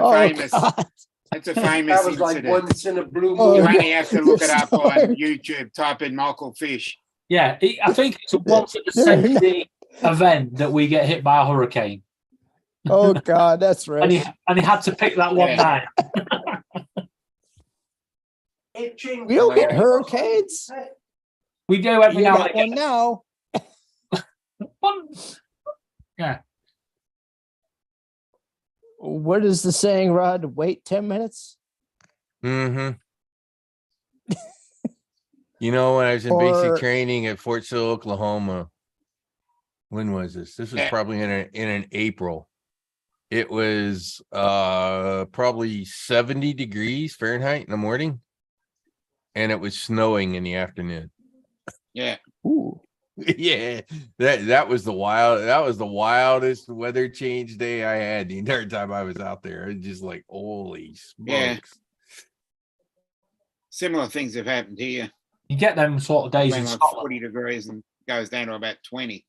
Oh, famous God. that's a famous That was like incident. once in a blue Oh, You moon. only have to look it up on Sorry. YouTube. Type in Michael Fish. Yeah, I think it's a once in a century event that we get hit by a hurricane. Oh God, that's And he right. had to pick that one Yeah. night. It changed. We don't get hurricanes. We do every You now got and one again. now. One- Yeah. What is the saying, Rod? Wait 10 minutes? Mm-hmm. You know, when I was in Or- basic training at Fort Sill, Oklahoma, when was this? This was Yeah. probably in an April. It was probably 70 degrees Fahrenheit in the morning. And it was snowing in the afternoon. Yeah. Ooh. Yeah, that was the wildest weather change day I had the entire time I was out there. It's just like, holy smokes. Yeah. Similar things have happened here. You get them sort of days Been in like Scotland. 40 degrees and goes down to about 20.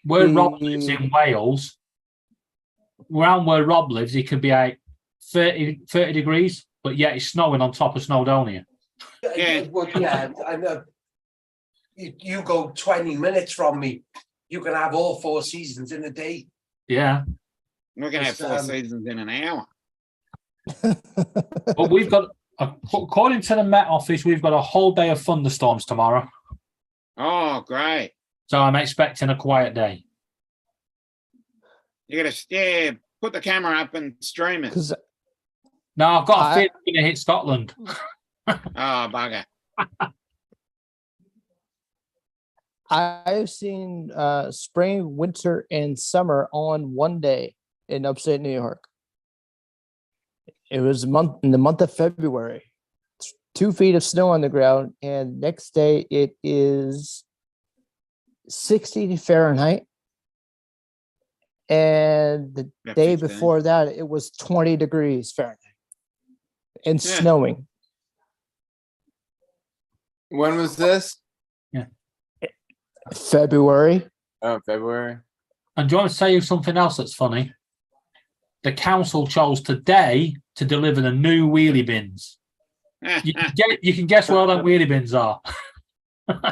Where Rob lives in Wales, around where Rob lives, it could be like 30 degrees, but yet it's snowing on top of Snowdonia. Yeah. Well, yeah, I know. You go 20 minutes from me, you can have all 4 seasons in a day. Yeah. We're going to have It's, 4 seasons in an hour. But we've got, according to the Met Office, we've got a whole day of thunderstorms tomorrow. Oh, great. So I'm expecting a quiet day. You got to, put the camera up and stream it. Because Now I've got a feeling it's going to hit Scotland. Oh, bugger. I've seen spring, winter, and summer on one day in upstate New York. It was in the month of February. 2 feet of snow on the ground, and next day it is 60 Fahrenheit. And the Yeah, day 15. before that, it was 20 degrees Fahrenheit and Yeah. snowing. When was this? February. Oh, February. And do you want to tell you something else that's funny? The council chose today to deliver the new wheelie bins. You can guess where all them wheelie bins are.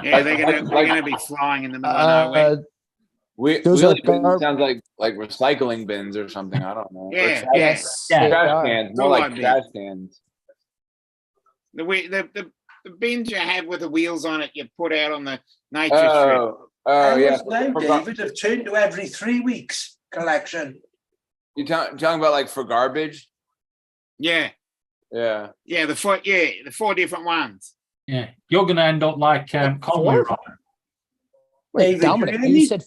Yeah, they're gonna be flying in the middle of nowhere. Those are Wheelie bins gar- sounds like recycling bins or something. I don't know. Or Yeah, trash- Yes. Yeah. they Trash are. cans, more Well, I like mean- trash cans. The bins you have with the wheels on it, you put out on the nature strip. Oh, yeah. Now, David, have turned to every 3 weeks collection. You talking about like for garbage? Yeah, Yeah. yeah, the 4 different ones. Yeah, you're going to end up like Conway. Rob. Wait, David, Dominic, really? you said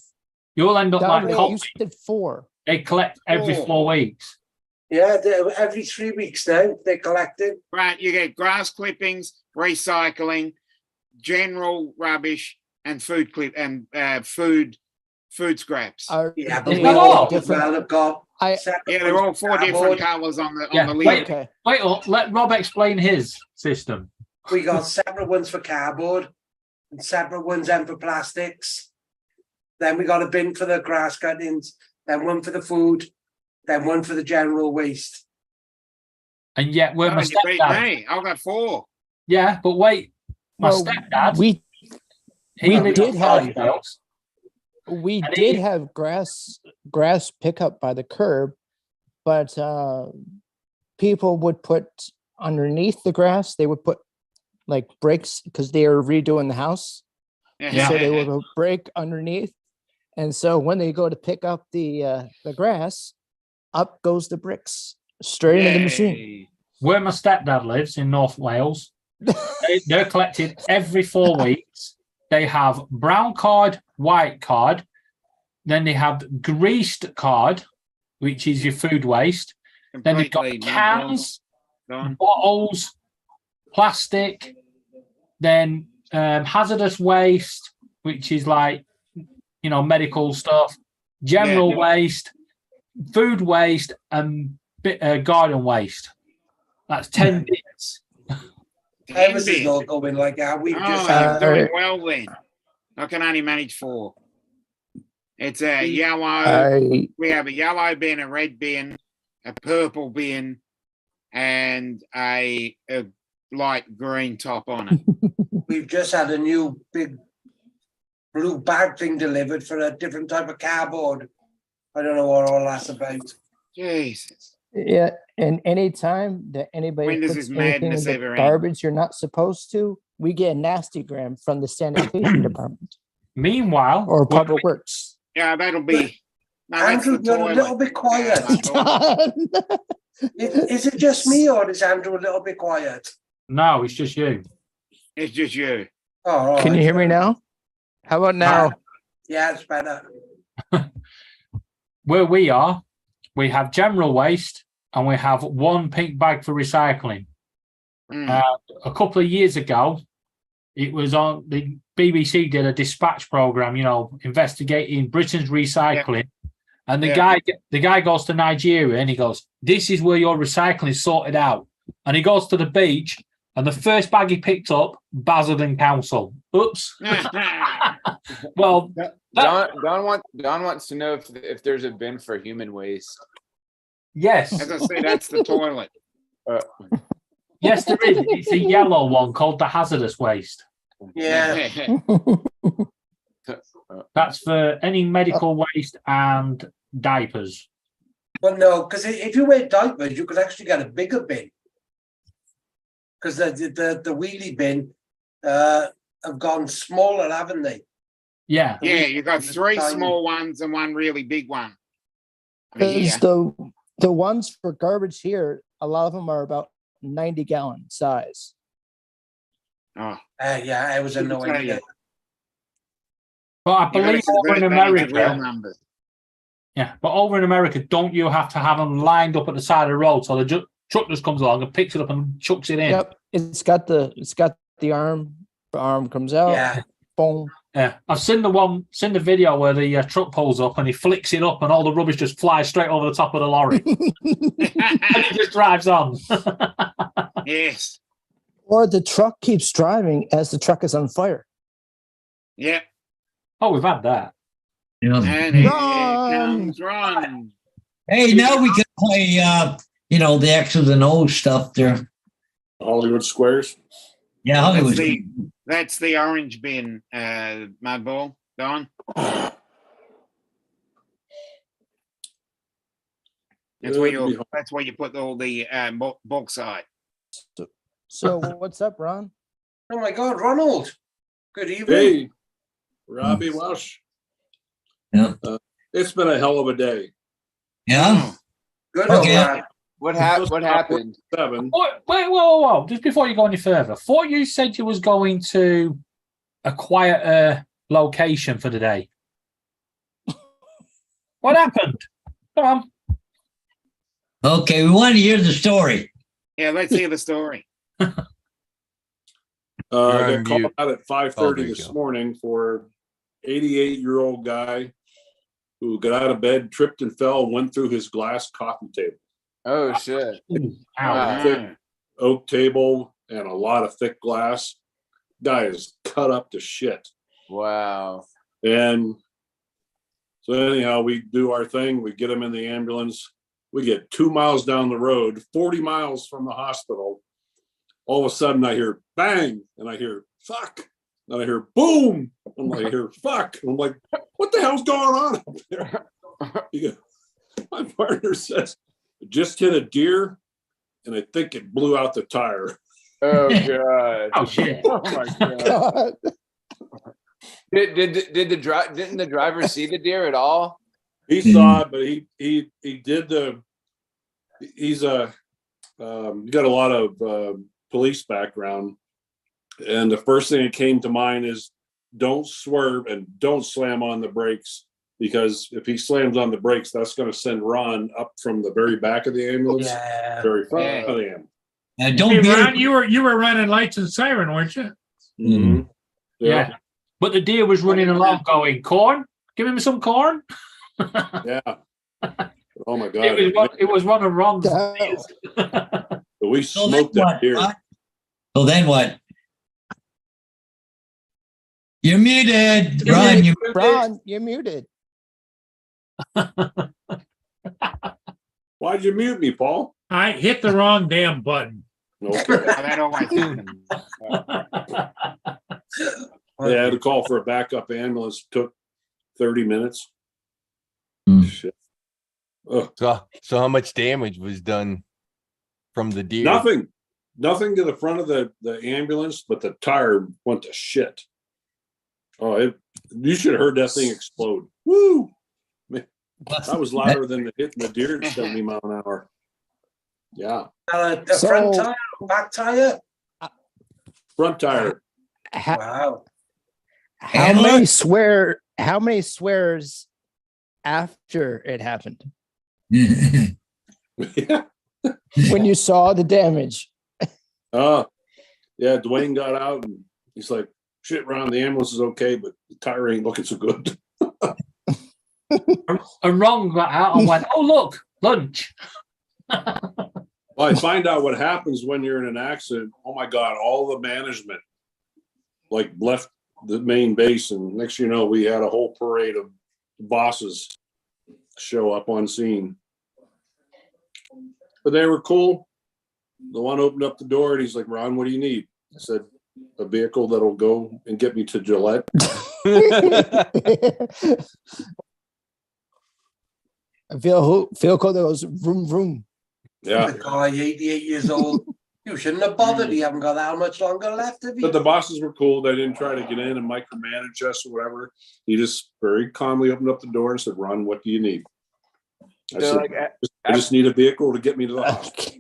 You'll end up like Dominic, Conway. you said 4. They collect every 4 weeks. Yeah, every 3 weeks now they're collecting. Right, you get grass clippings, recycling, general rubbish, and food food scraps. Yeah, but It's we not all all. different. Have got I separate Yeah, they're all ones for 4 different cardboard. colours on the Yeah, lid. okay. Wait, let Rob explain his system. We got separate ones for cardboard and separate ones then for plastics. Then we got a bin for the grass cuttings, then one for the food, then one for the general waste. And yet, where Oh, my you beat stepdad. me. I've got 4. Yeah, but wait, my Well, stepdad. we he we lives did on have- Clydesdales. we And did he- have grass pickup by the curb, but people would put underneath the grass. They would put like breaks because they were redoing the house. So they would put break underneath, and so when they go to pick up the grass, up goes the bricks straight into the machine. Yay. Where my stepdad lives in North Wales, they're collected every 4 weeks. They have brown card, white card. Then they have greased card, which is your food waste. Then they've got Completely cans, gone. bottles, plastic, then hazardous waste, which is like, medical stuff, general Yeah. waste, food waste, and garden waste. That's 10 bits. Ours is big. all going like that. We've Oh, just you're doing Uh, well then. I can only manage 4. It's a We- yellow. We have a yellow bin, a red bin, a purple bin, and a light green top on it. we've just had a new big blue bag thing delivered for a different type of cardboard. I don't know what all that's about. Jesus. Yeah, and anytime that anybody When does puts this anything in madness the ever end? garbage you're not supposed to, we get a nasty gram from the sanitation department Meanwhile, or public works. Yeah, that'll be. No, that's Andrew, the you're a toilet. little bit quiet. Is it just me or is Andrew a little bit quiet? no, it's just you. It's just you. Oh, all Can you right. hear me now? How about now? Yeah, it's better. Where we are, we have general waste and we have one pink bag for recycling. Mm. A couple of years ago, it was on the BBC did a dispatch program, investigating Britain's recycling. And the guy goes to Nigeria and he goes, "This is where your recycling is sorted out." And he goes to the beach, and the first bag he picked up, Basildon Council. Oops. Well, Don wants to know if there's a bin for human waste. yes. As I say, that's the toilet. Yes, there is. It's a yellow one called the hazardous waste. Yeah. That's for any medical waste and diapers. Well, no, because if you wear diapers, you could actually get a bigger bin. Because the wheelie bin have gone smaller, haven't they? Yeah. Yeah, you got three Tiny. small ones and one really big one. I mean, Because the ones for garbage here, a lot of them are about 90-gallon size. Oh, Yeah, I was Couldn't annoying. tell you. But I you gotta believe over convert in that into real America, numbers. yeah, but over in America, don't you have to have them lined up at the side of the road so the truck just comes along and picks it up and chucks it in? Yep, it's got the arm. The arm comes out. Yeah. Boom. Yeah, I've seen the video where the truck pulls up and he flicks it up and all the rubbish just flies straight over the top of the lorry and it just drives on. Yes. Or the truck keeps driving as the truck is on fire. Yeah. Oh, we've had that. Yeah. And here Run! comes Ron. Hey, now we can play, the X's and O's stuff there. Hollywood Squares. Yeah, Hollywood. That's the orange bin, Mudball. Don. That's where you put all the bauxite. So what's up, Ron? Oh my God, Ronald. Good evening. Hey, Robbie Welsh. Yeah. It's been a hell of a day. Yeah. Good Okay. old man. What happened? 7. Wait, whoa. Just before you go any further, thought you said you was going to a quieter location for the day. What happened? Come on. Okay, we want to hear the story. Yeah, let's hear the story. I got on called mute. out at Oh, 5:30 there you this go. morning for 88-year-old guy who got out of bed, tripped and fell, and went through his glass coffee table. Oh shit! Ow. Ah, Oak table and a lot of thick glass. Guy is cut up to shit. Wow. And so anyhow, we do our thing. We get him in the ambulance. We get 2 miles down the road, 40 miles from the hospital. All of a sudden I hear bang and I hear fuck. And I hear boom. And I hear fuck. And I'm like, what the hell's going on up there? My partner says, just hit a deer and I think it blew out the tire. Oh god. Oh shit. Oh my god. Didn't the driver see the deer at all? He saw it, but he did he's got a lot of police background. And the first thing that came to mind is don't swerve and don't slam on the brakes, because if he slams on the brakes, that's going to send Ron up from the very back of the ambulance, Yeah. very front of the ambulance. Don't Hey, be Ron, you were running lights and siren, weren't you? Mhm. Yeah. But the deer was running along going, corn? Give him some corn? Yeah. Oh my God. It was one of Ron's Damn. deers. We So then smoked that what? deer. What? So then what? You're muted, Ron. You Ron, you're muted. Why'd you mute me, Paul? I hit the wrong damn button. Okay. that always happens. They had to call for a backup ambulance. Took 30 minutes. Hmm. Shit. Ugh. So how much damage was done from the deer? Nothing to the front of the ambulance, but the tire went to shit. Oh, you should have heard that thing explode. Woo! Man, that was louder than the hitting the deer at 70 mile an hour. Yeah. The So- front tire, back tire. Front tire. Ha- Wow. How many swears after it happened Yeah. when you saw the damage? Yeah, Dwayne got out and he's like, shit, Ron, the ambulance is okay, but the tire ain't looking so good. And Ron got out and went, "Oh look, lunch." Well, I find out what happens when you're in an accident. Oh my God, all the management like left the main base, and next you know, we had a whole parade of bosses show up on scene. But they were cool. The one opened up the door and he's like, Ron, what do you need? I said, a vehicle that'll go and get me to Gillette. A vehicle that goes vroom vroom. Yeah. The guy, 88 years old. You shouldn't have bothered. You haven't got that much longer left of you. But the bosses were cool. They didn't try to get in and micromanage us or whatever. He just very calmly opened up the door and said, Ron, what do you need? I So, said, like, I just need a vehicle to get me to the hospital.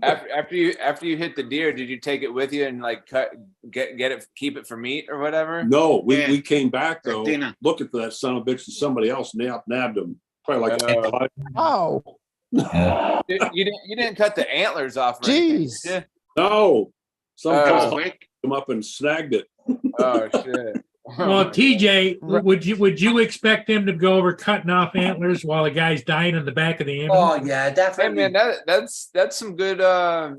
after you hit the deer, did you take it with you and like get it, keep it for meat or whatever? No, Yeah. we came back though, Dinner. looking for that son of a bitch, and somebody else nabbed him. Probably like five. Oh, You didn't cut the antlers off. Or anything, jeez. did No, some Oh. fellow Quick. come up and snagged it. you? Oh shit. Well, TJ, would you expect them to go over cutting off antlers while the guy's dying in the back of the ambulance? Oh yeah, Hey definitely. man, that's some good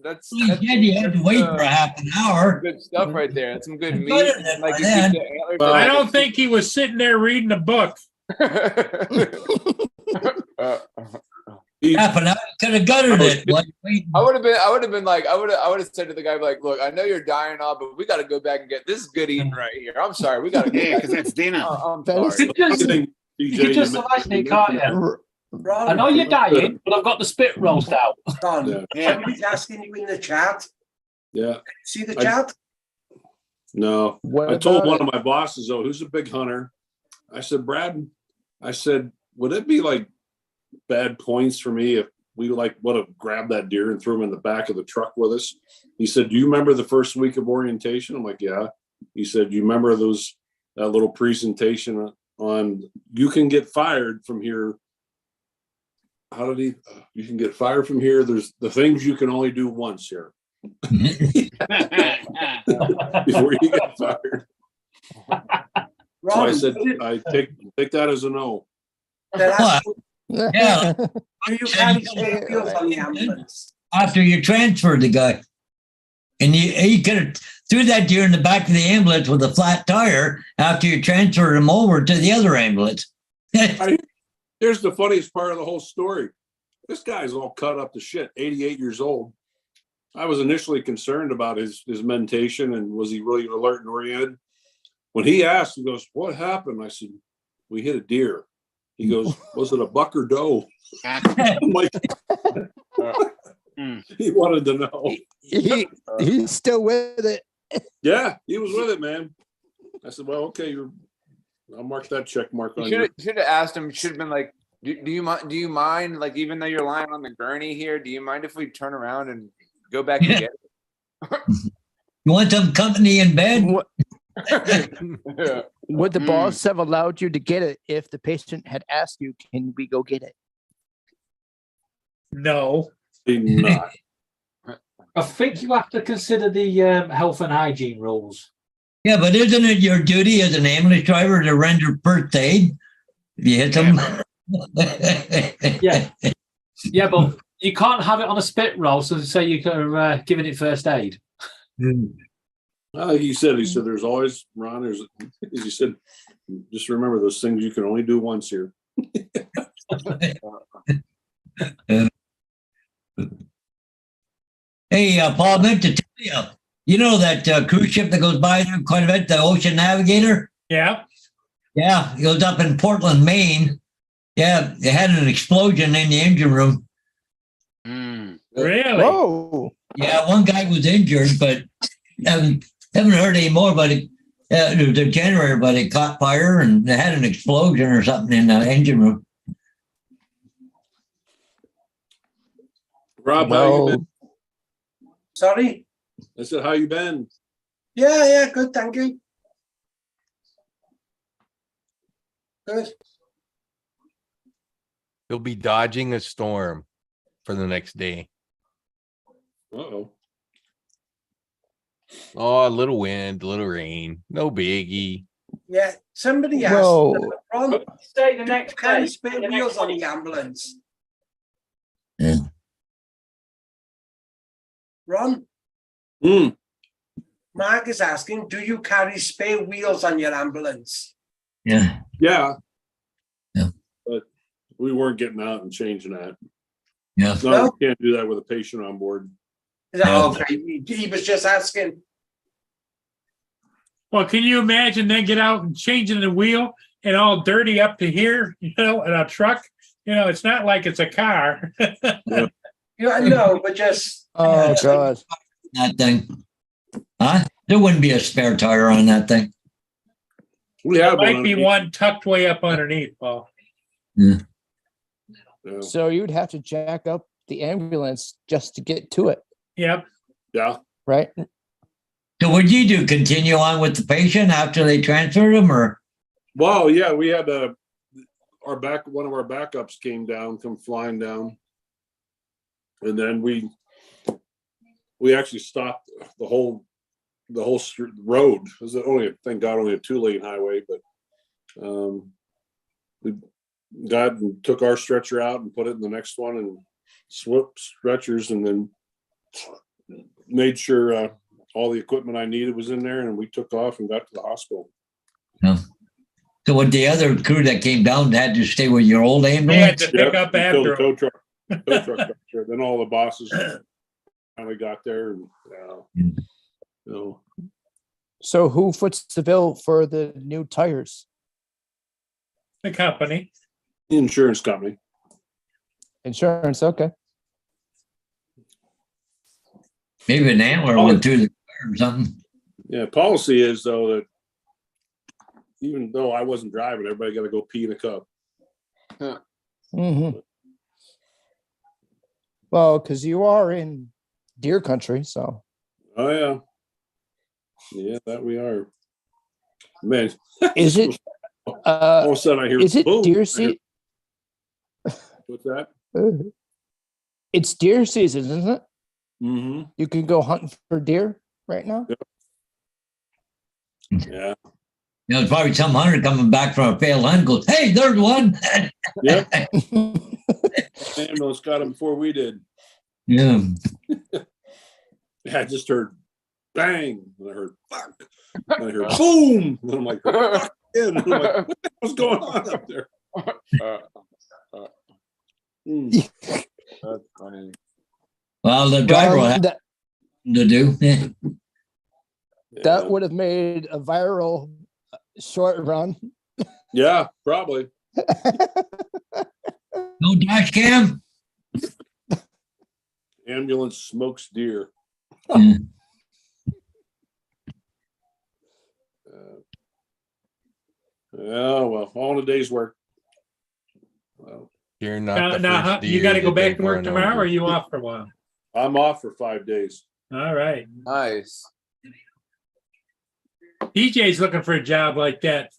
that's Well, he said you had to wait for half an hour. good stuff right there. That's some good I'm meat. good at it Like by you then. keep the antlers Well, I don't think he was sitting there reading a book. He- Half an hour, could have gutted it. Like, wait, I would have been like, I would have said to the guy, like, look, I know you're dying and all, but we got to go back and get this is good eating right here. I'm sorry, we got to go. Yeah, because that's dinner. I'm That is- sorry. You just, Everything, you TJ, can just you imagine it, mentioned- can't you? Ron, I know you're dying, but I've got the spit roast out. Ron, Yeah. Yeah. somebody's asking you in the chat. Yeah, See the I- chat? no. What I told about one it? of my bosses, though, who's a big hunter. I said, Brad, I said, would it be like bad points for me if we like would have grabbed that deer and threw him in the back of the truck with us? He said, do you remember the first week of orientation? I'm like, yeah. He said, you remember that little presentation on you can get fired from here? How did he? You can get fired from here. There's the things you can only do once here before you get fired. So I Ron, said, I take that as a no. they're asking, Yeah. do you carry spare wheels on the ambulance? After you transferred the guy. And he could have threw that deer in the back of the ambulance with a flat tire after you transferred him over to the other ambulance. Here's the funniest part of the whole story. This guy's all cut up to shit, 88 years old. I was initially concerned about his mentation and was he really alert and oriented? When he asked, he goes, what happened? I said, we hit a deer. He goes, was it a buck or doe? I'm like, he wanted to know. He's still with it. Yeah, he was with it, man. I said, well, okay, I'll mark that check mark on you. Should have asked him. Should have been like, do you mind? Like, even though you're lying on the gurney here, do you mind if we turn around and go back and get You want some company in bed? it? Would the boss have allowed you to get it if the patient had asked you, can we go get it? No. Not. I think you have to consider the health and hygiene rules. Yeah, but isn't it your duty as an ambulance driver to render first aid if you hit them? Yeah. Yeah, but you can't have it on a spit roll, so say you could have given it first aid. He said there's always, Ron, he said, just remember those things you can only do once here. Hey, Paul, I meant to tell you, you know that cruise ship that goes by there quite a bit, the Ocean Navigator? Yeah. Yeah, it goes up in Portland, Maine. Yeah, they had an explosion in the engine room. Really? Whoa. Yeah, one guy was injured, but haven't heard any more. But it was a generator, but it caught fire and they had an explosion or something in the engine room. Rob, how you Well, been? Sorry? I said, how you been? Yeah, good, thank you. Good. He'll be dodging a storm for the next day. Uh-oh. Oh, a little wind, a little rain, no biggie. Yeah, somebody asked, Whoa. Ron, Stay the do you next carry day. spare wheels on the ambulance? Yeah. Ron, Hmm. Mark is asking, do you carry spare wheels on your ambulance? Yeah. Yeah. Yeah. But we weren't getting out and changing that. Yeah. No, we can't do that with a patient on board. Is that Yeah. okay? He was just asking. Well, can you imagine then get out and changing the wheel and all dirty up to here, in a truck? It's not like it's a car. Yeah, I know, but just. Oh, God. That thing. Huh? There wouldn't be a spare tire on that thing. We There have might be on- one tucked way up underneath, Paul. Yeah. So you'd have to jack up the ambulance just to get to it, Yep. Yeah. right? So what'd you do? Continue on with the patient after they transferred him, or? Well, yeah, we had one of our backups come flying down. And then we actually stopped the whole road. It was thank God, only a 2-lane highway, but we got and took our stretcher out and put it in the next one and swapped stretchers, and then made sure all the equipment I needed was in there, and we took off and got to the hospital. No. So what the other crew that came down had to stay with your old They had ambulance? to pick up Until the after. tow truck got there. Then all the bosses finally got there, and So who foots the bill for the new tires? The company. the insurance company. Insurance, okay. Maybe an antler went through the car or something. Yeah, policy is though that even though I wasn't driving, everybody got to go pee in a cup. Mm-hmm. Well, because you are in deer country, so. Oh yeah, yeah, that we are. Man, Is it? all of a sudden I hear. Is it boom. deer I hear- season? What's that? It's deer season, isn't it? Mm-hmm. You can go hunting for deer right now. Yeah. There's probably some hunter coming back from a failed hunt goes, hey, there's one. Yep. Ambulance got him before we did. Yeah. I just heard bang, and I heard fuck, and I heard boom, and I'm like, fuck, and I'm like, what's going on up there? Hmm. That's funny. Well, the driver will have that, to do. Yeah. that would have made a viral short run. Yeah, probably. No dash cam? Ambulance smokes deer. Yeah. Yeah, well, all in a day's work. Well, You're not Now, the first you got to deer go that back they've to work run tomorrow, over. or are you off for a while? I'm off for 5 days. All right. Nice. DJ's looking for a job like that.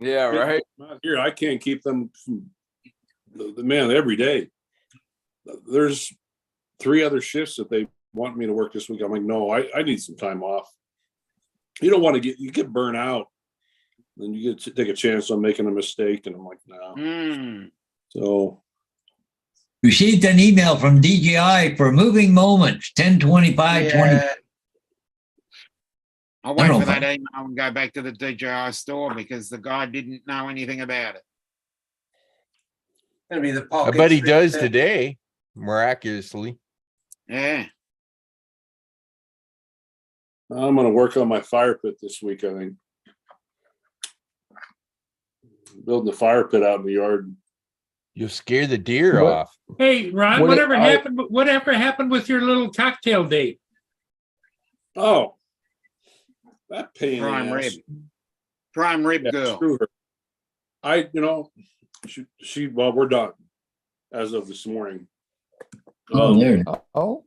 Yeah, right. Not here, I can't keep them from the man every day. There's 3 other shifts that they want me to work this week. I'm like, no, I need some time off. You don't want to you get burnt out. Then you get to take a chance on making a mistake. And I'm like, no. Mm. So Received an email from DJI for moving moments, 10/25/20. Yeah. I'll I wait don't for know. that email and go back to the DJI store because the guy didn't know anything about it. Gonna be the I pocket. bet he does today, miraculously. Yeah. I'm going to work on my fire pit this week, I think. Building the fire pit out in the yard. You'll scare the deer What- off. Hey, Ron, What whatever it- happened? Whatever happened with your little cocktail date? Oh, that pain. in the Prime ass. rib. Prime rib Yeah, girl. screw her. She well, we're done as of this morning. Oh, there. Oh,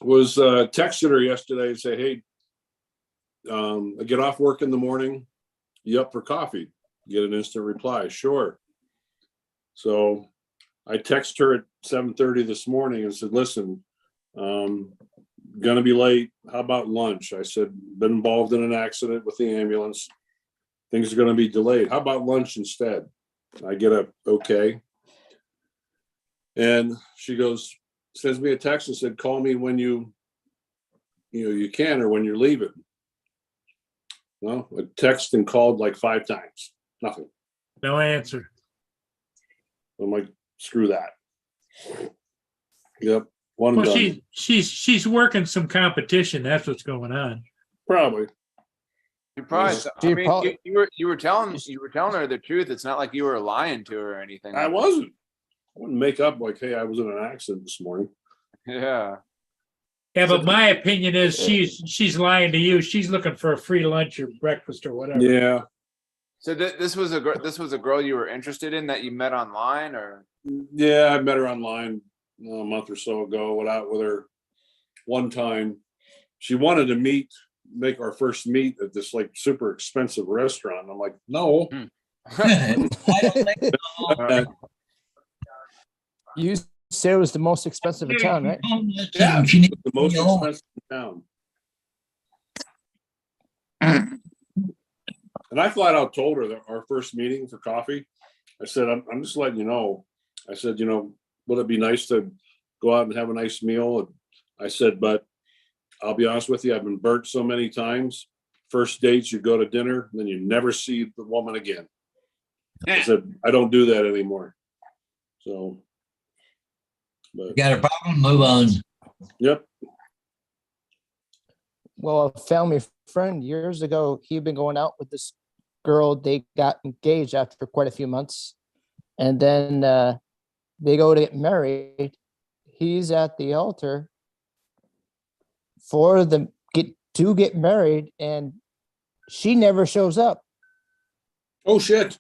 Was texted her yesterday and say, hey, I get off work in the morning. You up for coffee? Get an instant reply, sure. So I texted her at 7:30 this morning and said, listen, gonna be late. How about lunch? I said, been involved in an accident with the ambulance. Things are gonna be delayed. How about lunch instead? I get a okay. And she sends me a text and said, call me when you can, or when you're leaving. Well, I texted and called like 5 times, nothing. No answer. I'm like, screw that. Yep, one Well, done. she's working some competition. That's what's going on. Probably. You probably, She I mean, probably- you were telling her the truth. It's not like you were lying to her or anything. I wasn't. I wouldn't make up like, hey, I was in an accident this morning. Yeah. Yeah, but my opinion is she's lying to you. She's looking for a free lunch or breakfast or whatever. Yeah. So this was a girl you were interested in that you met online, or? Yeah, I met her online a month or so ago. Went out with her one time. She wanted to make our first meet at this like super expensive restaurant. I'm like, no. I don't think Uh, You said it was the most expensive in town, right? yeah, She needs the most to know. expensive in town. And I flat out told her that our first meeting for coffee, I said, I'm just letting you know. I said, would it be nice to go out and have a nice meal? And I said, but I'll be honest with you, I've been burnt so many times. First dates, you go to dinner, then you never see the woman again. I said, I don't do that anymore. So, but Got a problem? Move on. yep. Well, a family friend years ago, he'd been going out with this girl. They got engaged after quite a few months. And then they go to get married. He's at the altar for them get married, and she never shows up. Oh shit.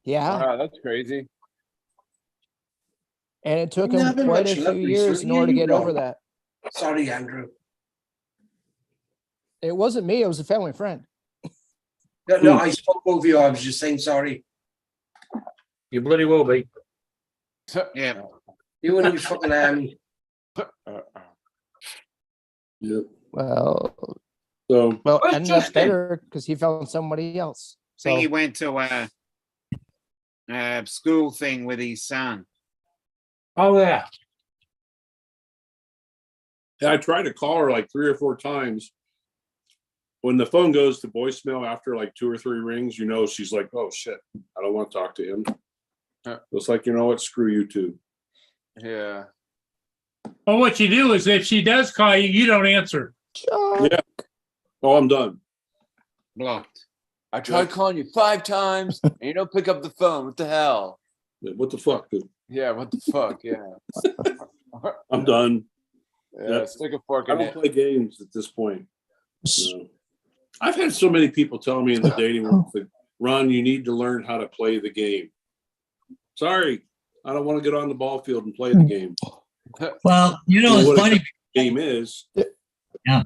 Yeah. Wow, that's crazy. And it took You him haven't quite much a luck few years in recently, order to you get know. over that. Sorry, Andrew. It wasn't me, it was a family friend. No, I spoke over you. I was just saying sorry. You bloody will be. Yeah. You and your fucking army. Yep. Well, So well, Well, and that's Justin. better because he found somebody else. I think he So went to a school thing with his son. Oh, yeah. I tried to call her like 3 or 4 times. When the phone goes to voicemail after like 2 or 3 rings, she's like, oh shit, I don't want to talk to him. It's like, you know what? Screw you too. Yeah. Well, what you do is if she does call you, you don't answer. Yeah. Oh, I'm done. Blocked. I tried calling you 5 times and you don't pick up the phone. What the hell? What the fuck, dude? Yeah, what the fuck? Yeah. I'm done. Yeah, Yep. stick a fork I in don't it. play games at this point. No. I've had so many people tell me in the dating world that, Ron, you need to learn how to play the game. Sorry, I don't want to get on the ball field and play the game. Well, What it's a funny. game is. Yeah.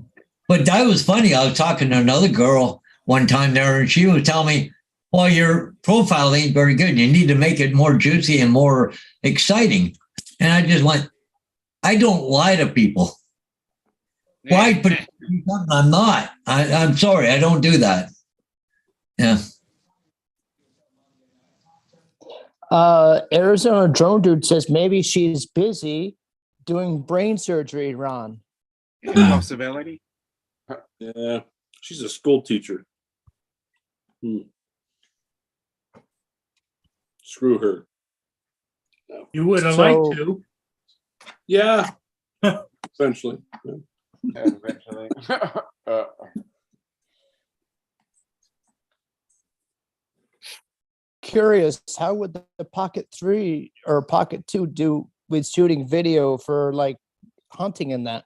But that was funny. I was talking to another girl one time there, and she was telling me, well, your profile ain't very good. You need to make it more juicy and more exciting. And I just went, I don't lie to people. Why put something I'm not? I'm sorry, I don't do that. Yeah. Arizona Drone Dude says maybe she's busy doing brain surgery, Ron. Possibility. Yeah, she's a school teacher. Screw her. No. You would have So- liked to. Yeah, essentially. Yeah. Yeah, eventually. Curious, how would the Pocket 3 or Pocket 2 do with shooting video for like hunting and that?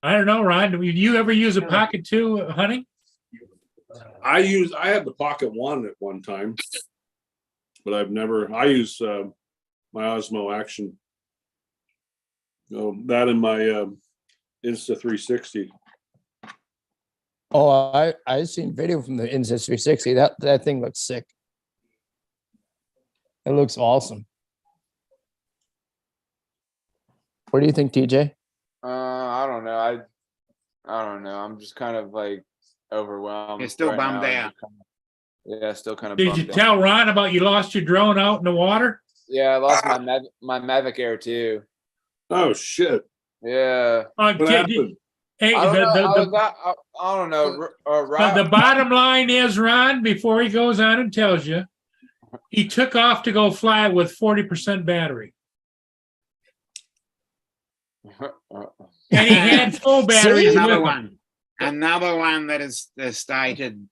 I don't know, Ron. Did you ever use a Pocket 2 hunting? I had the Pocket 1 at one time, but I use my Osmo Action. That and my Insta 360. Oh, I seen video from the Insys 360. That thing looks sick. It looks awesome. What do you think, TJ? I don't know. I don't know. I'm just kind of like overwhelmed. You're still right bummed now. out. Yeah, still kind of. Did you bummed out. tell Ron about you lost your drone out in the water? Yeah, I lost my Mavic Air too. Oh, shit. Yeah. What happened? Hey, I don't know. the I don't know. Right. the bottom line is, Ron, before he goes on and tells you, he took off to go fly with 40% battery. And he had full batteries with Another him. one. Another one that is stated.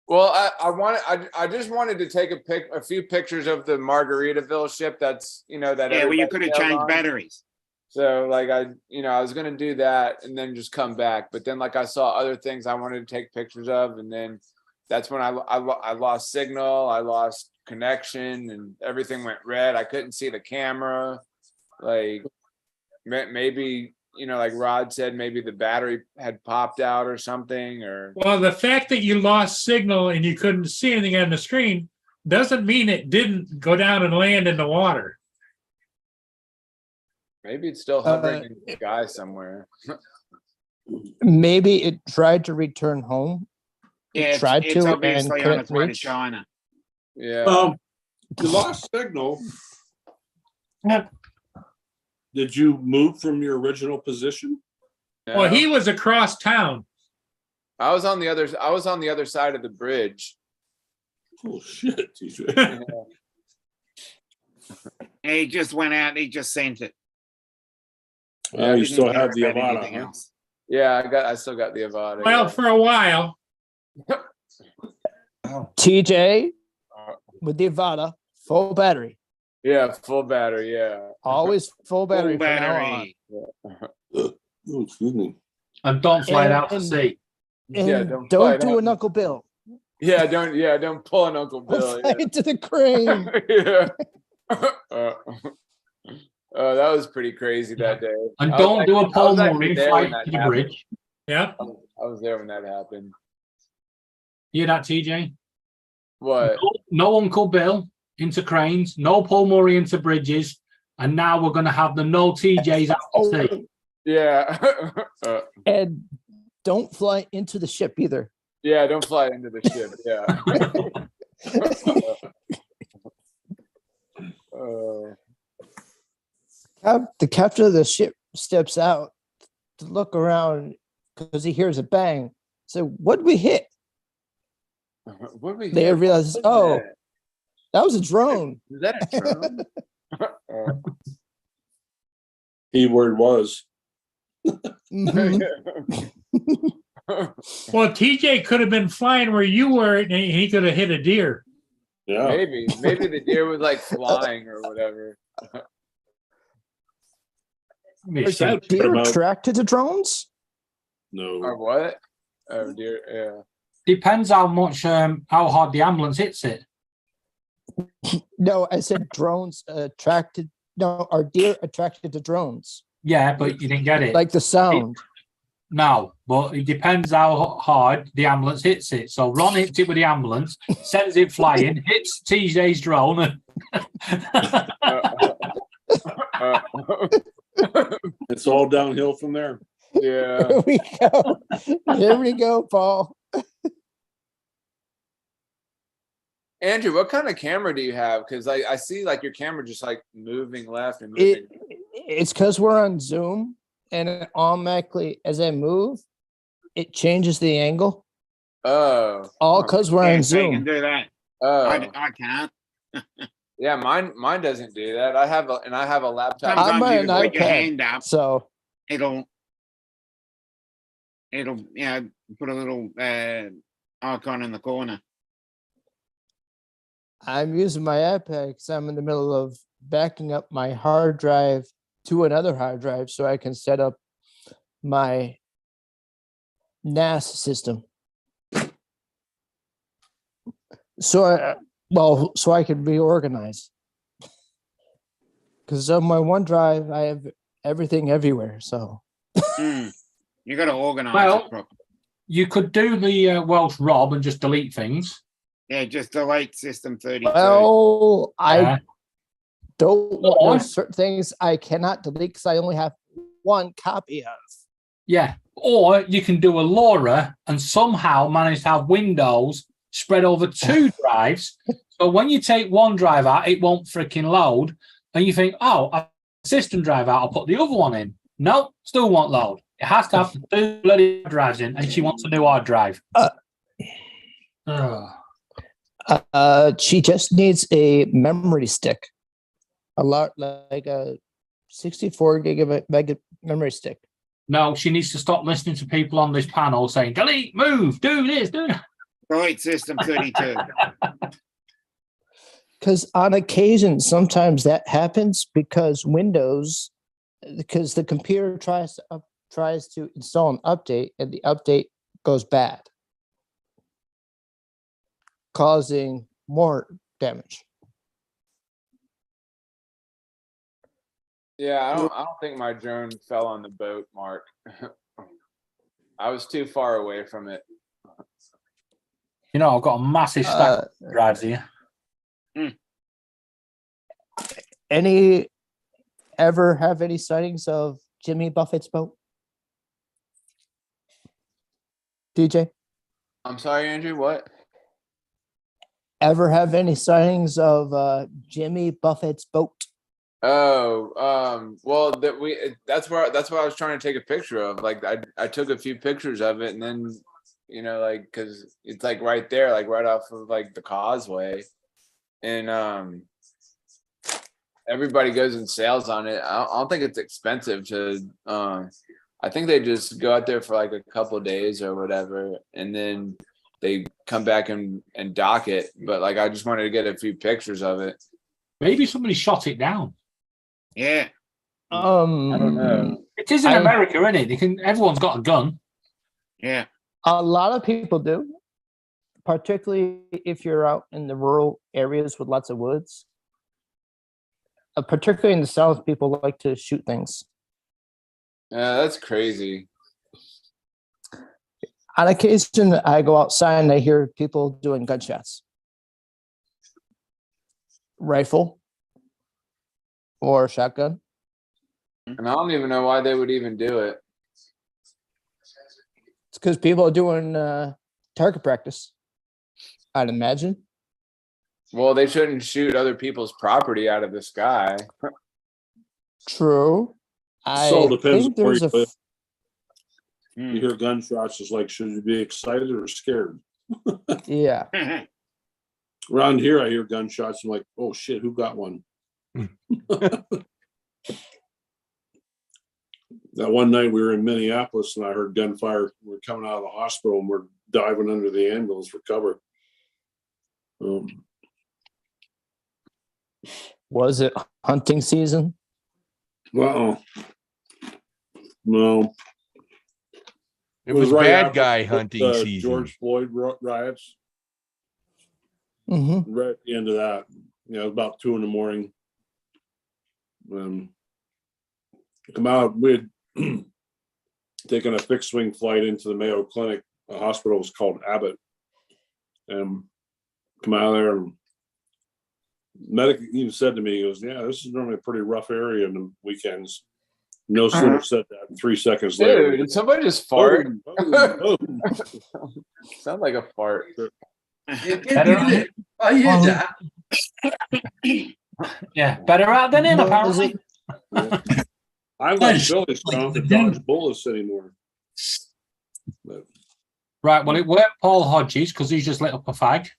Well, I just wanted to take a few pictures of the Margaritaville ship. That's that. Yeah, well, you everybody could have sailed changed on. batteries. So like I was gonna do that and then just come back, but then like I saw other things I wanted to take pictures of, and then that's when I lost signal, I lost connection, and everything went red. I couldn't see the camera. Like maybe like Rod said, maybe the battery had popped out or something. Or Well, the fact that you lost signal and you couldn't see anything on the screen doesn't mean it didn't go down and land in the water. maybe it's still hovering in the sky somewhere. Maybe it tried to return home. Yeah, tried it's to and obviously on couldn't its way to reach. China. Yeah. You lost signal. Did you move from your original position? Well, he was across town. I was on the other side of the bridge. Oh shit, TJ. And he just went out and he just sent it. Well, you Didn't still care have the about Avada, anything huh? else. Yeah, I still got the Avada. Well, yeah. for a while. TJ with the Avada, full battery. Yeah, full battery. Yeah. Always full battery. Full from now on. battery. Oh, excuse me. And don't fly it out to And- sea. And Yeah, don't, fly it do out. an Uncle Bill. Don't pull an Uncle Don't Bill. fly into the crane. Yeah. That was pretty crazy that day. And I was don't do a actually- I Paul was actually Murray there flight when that to the happened. bridge. Yeah. I was there when that happened. You hear that, TJ? What? No Uncle Bill into cranes, no Paul Murray into bridges, and now we're going to have the no TJs out to sea. Yeah. And don't fly into the ship either. Yeah, don't fly into the ship. Yeah. The captain of the ship steps out to look around because he hears a bang. So what did we hit? What we They hit? realize, What was oh, that was a drone. Is that a drone? Keyword was. Mhm. Well, TJ could have been flying where you were and he could have hit a deer. Yeah. Maybe the deer was like flying or whatever. Is that deer about- attracted to drones? No. Or what? Oh dear. Yeah. Depends how much, how hard the ambulance hits it. No, I said drones attracted. No, are deer attracted to drones? Yeah, but you didn't get it. Like the sound. No, but it depends how hard the ambulance hits it. So Ron hits it with the ambulance, sends it flying, hits TJ's drone. It's all downhill from there. Yeah. Here we go. Here we go, Paul. Andrew, what kind of camera do you have? Because I see like your camera just like moving left and moving. It's because we're on Zoom, and it automatically, as I move, it changes the angle. Oh. All because we're Yeah, on so you can Zoom. do that. Oh. I can't. Yeah, mine doesn't do that. I have a laptop. I'm Sometimes on you an can put your iPad. hand up. So It'll put a little icon in the corner. I'm using my iPad because I'm in the middle of backing up my hard drive to another hard drive so I can set up my NAS system. So, so I can reorganize. Because on my OneDrive, I have everything everywhere. So Hmm. You got to organize Well- it properly. You could do the Welsh Rob and just delete things. Yeah, just delete system 32. Well, I Yeah. don't. Or- There's certain things I cannot delete because I only have one copy of. Yeah. Or you can do a LoRa and somehow manage to have Windows spread over 2 drives. So when you take one drive out, it won't freaking load. And you think, oh, a system drive out, I'll put the other one in. No, still won't load. It has to have 2 bloody drives in, and she wants a new hard drive. Ugh. She just needs a memory stick, a lot like a 64 gigabyte mega memory stick. No, she needs to stop listening to people on this panel saying, delete, move, do this, do that. Delete system 32. Because on occasion, sometimes that happens because the computer tries to install an update and the update goes bad, causing more damage. Yeah, I don't think my drone fell on the boat, Mark. I was too far away from it. You know, I've got a massive stack of drives here. Any ever have any sightings of Jimmy Buffett's boat? DJ, I'm sorry, Andrew, what? ever have any sightings of Jimmy Buffett's boat? Oh, well, that's where I was trying to take a picture of. Like, I took a few pictures of it, and then, like, because it's like right there, like right off of like the causeway, and everybody goes and sails on it. I don't think it's expensive to. I think they just go out there for like a couple of days or whatever, and then they come back and dock it. But like, I just wanted to get a few pictures of it. Maybe somebody shot it down. Yeah. I don't know. It is in America, isn't it? Everyone's got a gun. Yeah. A lot of people do, particularly if you're out in the rural areas with lots of woods. Particularly in the South, people like to shoot things. Yeah, that's crazy. On occasion, I go outside and I hear people doing gunshots. Rifle or shotgun. And I don't even know why they would even do it. It's because people are doing target practice, I'd imagine. Well, they shouldn't shoot other people's property out of the sky. True. So it depends think where there's you a live. You hear gunshots, it's like, should you be excited or scared? yeah. Around here, I hear gunshots. I'm like, oh shit, who got one? That one night we were in Minneapolis and I heard gunfire. We're coming out of the hospital and we're diving under the ambulance for cover. Was it hunting season? Well, no. It was right bad after guy the hunting season. George Floyd riots. Mm-hmm. Right at the end of that, it was about 2 a.m. Come out, we had taken a fixed wing flight into the Mayo Clinic. The hospital was called Abbott. And come out of there, and medic even said to me, he goes, "Yeah, this is normally a pretty rough area in the weekends." No sooner said that, 3 seconds later. Dude, did somebody just fart? Boom, boom, boom. Sound like a fart. You did. I hear that. Yeah, better out than in, apparently. I like Philly don't dodge bullets anymore. But Right, well, it weren't Paul Hodges because he's just lit up a fag.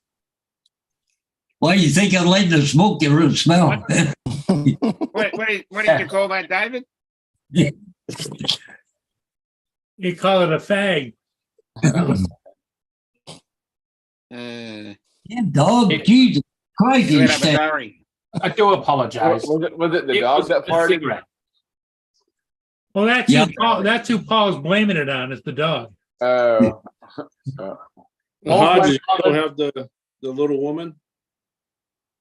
Why you think I like the smoke you really smell? What did you call that, David? You call it a fag. Yeah, dog, Jesus Christ, You you have a stink. diary. I do apologize. Was it the dog that farted? Well, that's Yeah. that's who Paul's blaming it on, is the dog. Oh. Hodges, you don't have the little woman?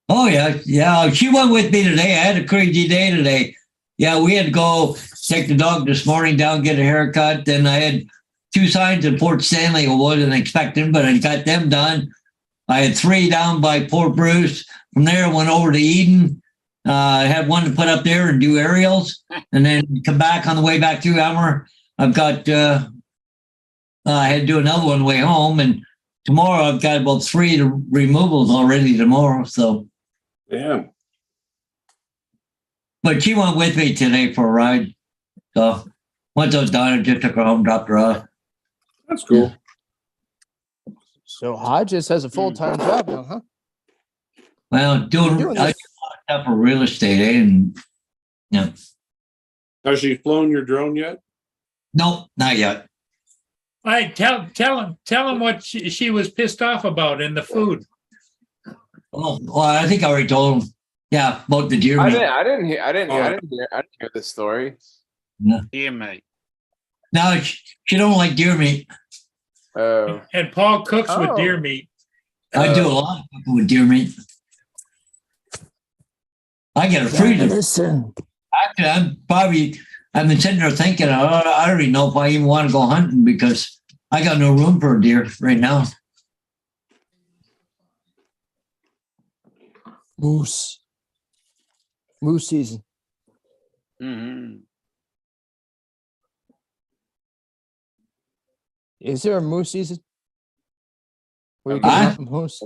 Oh yeah, she went with me today. I had a crazy day today. Yeah, we had to go take the dog this morning down, get a haircut. Then I had 2 signs in Port Stanley I wasn't expecting, but I got them done. I had 3 down by Port Bruce. From there, I went over to Eden. I had 1 to put up there and do aerials, and then come back on the way back through Elmer. I've got, I had to do another one on the way home, and tomorrow I've got about 3 removals already tomorrow. So, Yeah. but she went with me today for a ride. So once I was done, I just took her home, dropped her off. That's cool. So Hodges has a full-time job now, huh? Well, doing Doing I do this- a lot of stuff for real estate, and yeah, Has she flown your drone yet? nope, not yet. All right, tell him what she was pissed off about in the food. Oh, well, I think I already told him. Yeah, about the deer I meat. didn't Oh. hear the story. Dear mate. No, she don't like deer meat. Oh, And Paul cooks with Oh. deer meat. I do a lot of cooking with deer meat. I get a freezer. Listen, Actually, I've been sitting there thinking, I don't even know if I even want to go hunting because I got no room for a deer right now. moose season. Hmm. Is there a moose season? Where you Huh? can hunt moose? a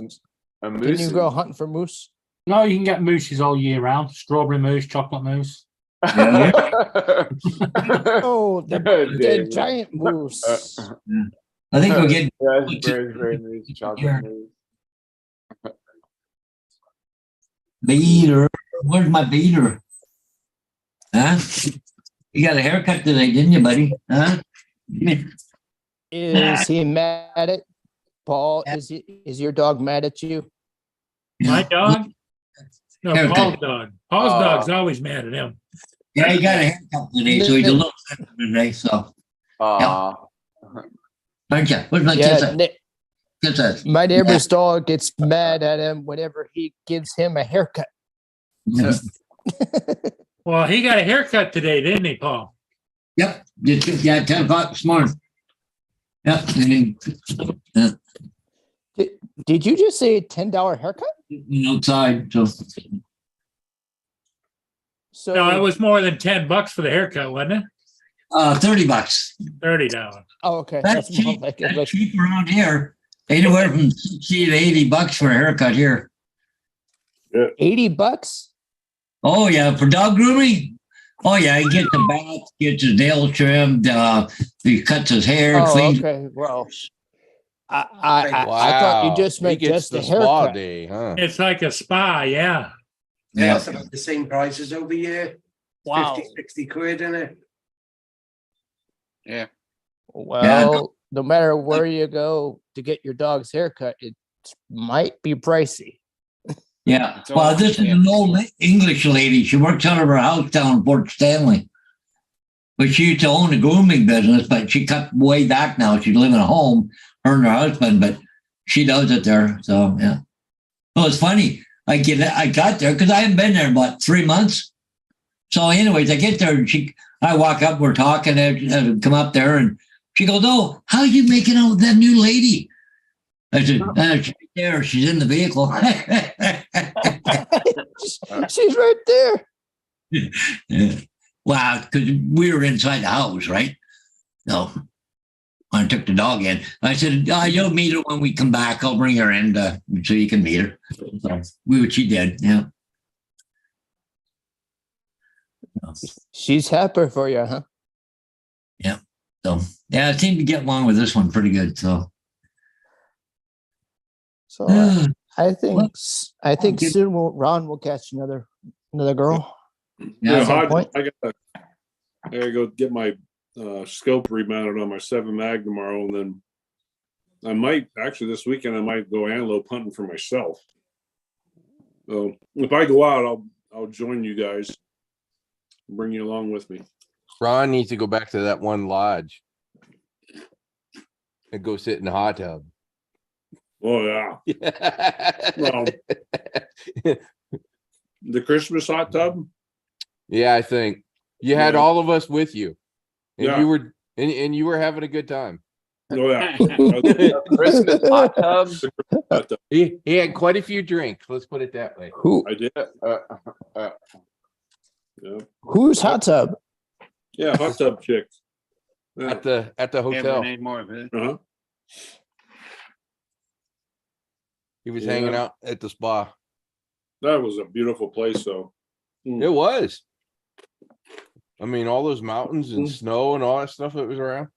Can moose. you go hunting for moose? No, you can get mooses all year round. Strawberry moose, chocolate moose. Oh, the David. giant moose. I think we're getting Raspberry moose, chocolate moose. beater. Where's my beater? Huh? You got a haircut today, didn't you, buddy? Huh? Is he mad at Paul? Is your dog mad at you? My dog? No, Haircut. Paul's dog. Paul's dog's always mad at him. Yeah, he got a haircut today, so he's a little sensitive today. So, aren't you? Where's my kiss? Yeah, Kiss us. my neighbor's dog gets mad at him whenever he gives him a haircut. Well, he got a haircut today, didn't he, Paul? Yep. Yeah, 10 o'clock this morning. Yep. Did you just say $10 haircut? Outside. So, So No, it was more than $10 for the haircut, wasn't it? $30. $30. Oh, okay. That's more cheap. like- That's cheap around here. Anywhere from 60 to $80 for a haircut here. $80? Oh yeah, for dog grooming. Oh yeah, he gets the bath, gets his nails trimmed, he cuts his hair, Oh, cleans. okay. Well, I thought you just He meant gets just the the spa haircut. day, huh? It's like a spa, yeah. Yeah, it's about the same prices over here. Wow. 50, 60 quid, isn't it? Yeah. Well, no matter where you go to get your dog's haircut, it might be pricey. Yeah. It's Well, all- this is yeah. an old English lady. She works out of her house down in Port Stanley. But she used to own a grooming business, but she cut way back now. She's living at home, her and her husband, but she does it there. So yeah. Well, it's funny. I got there because I haven't been there in about 3 months. So, anyways, I get there and I walk up, we're talking, and come up there, and she goes, "Oh, how are you making out with that new lady?" I said, "She's right there. She's in the vehicle." She's right there. Yeah. Wow, because we were inside the house, right? So I took the dog in. I said, "You'll meet her when we come back. I'll bring her in so you can meet her." So she did, yeah. She's happy for you, huh? So yeah, I seem to get along with this one pretty good. So So I think soon Ron will catch another girl. Yeah, At some Hodge, point. I gotta go get my scope remounted on my 7 mag tomorrow, and then I might actually this weekend I might go antelope hunting for myself. So if I go out, I'll join you guys, bring you along with me. Ron needs to go back to that one lodge and go sit in the hot tub. Oh yeah, well, the Christmas hot tub. Yeah, I think. You had Yeah. all of us with you. And Yeah. you were and you were having a good time. Oh, yeah. Christmas hot tub. He had quite a few drinks, let's put it that way. I did. Yeah. Who's hot tub? Yeah, hot tub chick. Yeah. At the Yeah, we hotel. need more of it. Uh-huh. He was Yeah. hanging out at the spa. That was a beautiful place, though. It was. I mean, all those mountains and Mhm. snow and all that stuff that was around.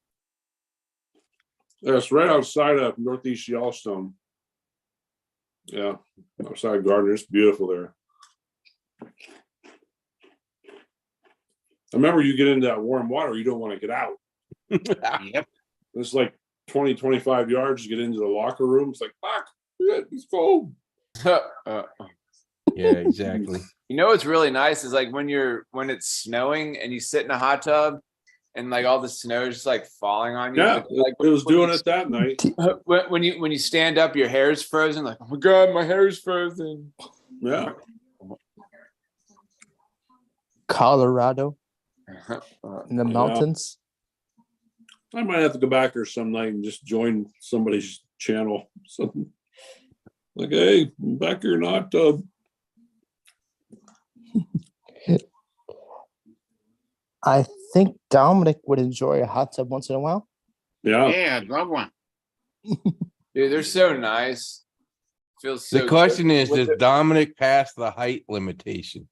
Yeah, it's right outside of Northeast Yellowstone. Yeah, outside Gardner. It's beautiful there. I remember you get into that warm water, you don't want to get out. Yep. It's like 20, 25 yards to get into the locker room. It's like, fuck, it's cold. Yeah, exactly. You know what's really nice is like when it's snowing and you sit in a hot tub and like all the snow is just like falling on you. Yeah, Like it was when doing you- it that night. when you stand up, your hair is frozen. Like, oh my god, my hair is frozen. Yeah. Colorado in the Yeah. mountains. I might have to go back there some night and just join somebody's channel. Something like, hey, I'm back here in a hot tub. I think Dominic would enjoy a hot tub once in a while. Yeah. Yeah, I'd love one. Dude, they're so nice. Feels so The question good is, with does the- Dominic pass the height limitation?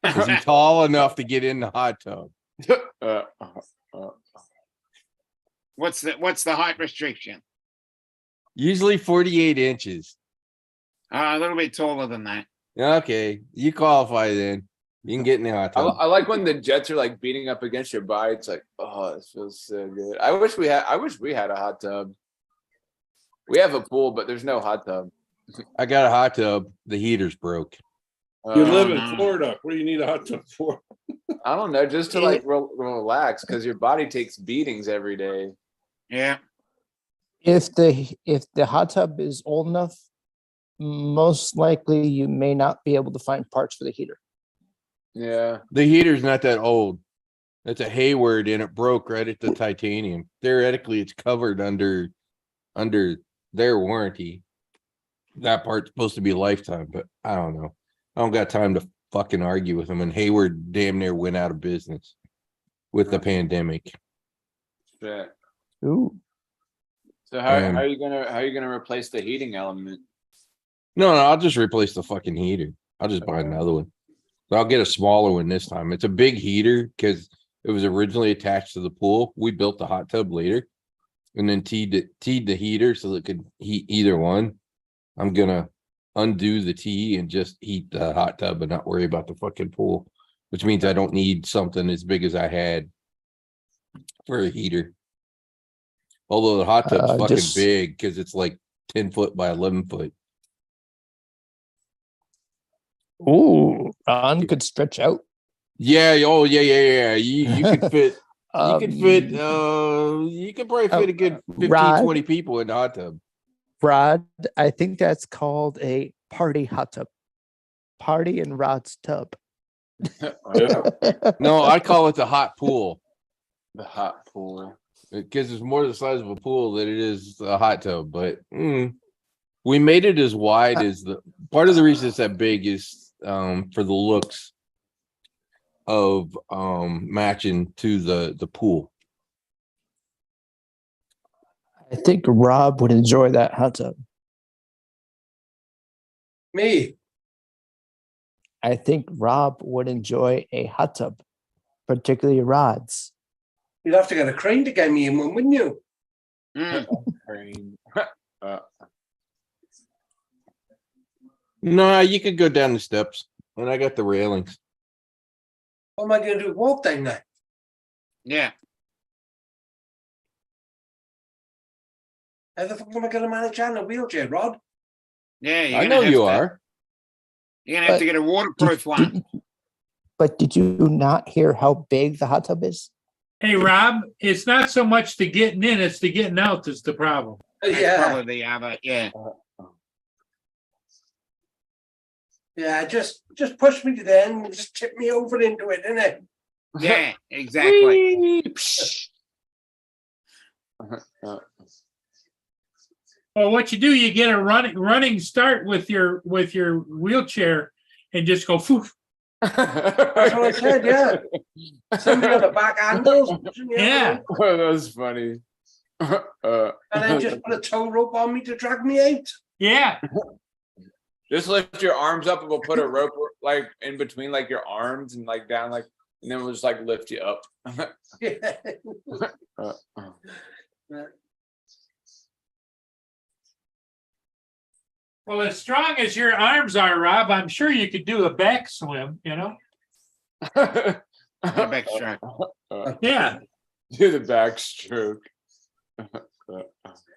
Is he tall enough to get in the hot tub? uh, What's the height restriction? Usually 48 inches. A little bit taller than that. Okay, you qualify then. You can get in the hot I, tub. I like when the jets are like beating up against your body. It's like, oh, this feels so good. I wish we had a hot tub. We have a pool, but there's no hot tub. I got a hot tub. The heater's broke. You live in no. Florida. What do you need a hot tub for? I don't know, just to like relax because your body takes beatings every day. Yeah. If the hot tub is old enough, most likely you may not be able to find parts for the heater. Yeah. The heater's not that old. It's a Hayward and it broke right at the titanium. Theoretically, it's covered under their warranty. That part's supposed to be lifetime, but I don't know. I don't got time to fucking argue with them. And Hayward damn near went out of business with the pandemic. Shit. Ooh. So how Um, are you gonna replace the heating element? No, I'll just replace the fucking heater. I'll just buy another one. But I'll get a smaller one this time. It's a big heater because it was originally attached to the pool. We built the hot tub later and then teed the heater so that it could heat either one. I'm gonna undo the tee and just heat the hot tub and not worry about the fucking pool, which means I don't need something as big as I had for a heater. Although the hot tub's fucking Just- big because it's like 10 foot by 11 foot. Ooh, Ron could stretch out. Yeah. Oh, yeah. You could fit. You could fit. Um, You could probably fit a good 15, Rod. 20 people in the hot tub. Rod, I think that's called a party hot tub. Party in Rod's tub. No, I call it the hot pool The hot pool. because it's more the size of a pool than it is a hot tub. But we made it as wide as the part of the reason it's that big is for the looks of matching to the pool. I think Rob would enjoy that hot tub. Me, I think Rob would enjoy a hot tub, particularly Rod's. you'd have to get a crane to get me in one, wouldn't you? Mm. No, you could go down the steps, and I got the railings. What am I going to do? Walk down there? Yeah. How the fuck am I going to manage that in a wheelchair, Rod? Yeah. you're I gonna know have you to- are. You're gonna have to But get a waterproof one. But did you not hear how big the hot tub is? Hey, Rob, it's not so much the getting in, it's the getting out that's the problem. That's Yeah, probably the other. Yeah. yeah. Just push me to the end and just tip me over into it, innit? Yeah, exactly. Whee! Psh. Well, what you do, you get a running start with your wheelchair and just go poof. That's what I said, yeah. Somebody on the back handles. Yeah. Oh, that was funny. And then just put a tow rope on me to drag me out. Yeah. Just lift your arms up and we'll put a rope like in between like your arms and like down like, and then we'll just like lift you up. Yeah. Well, as strong as your arms are, Rob, I'm sure you could do a back swim, you know? Backstroke. Yeah. Do the backstroke.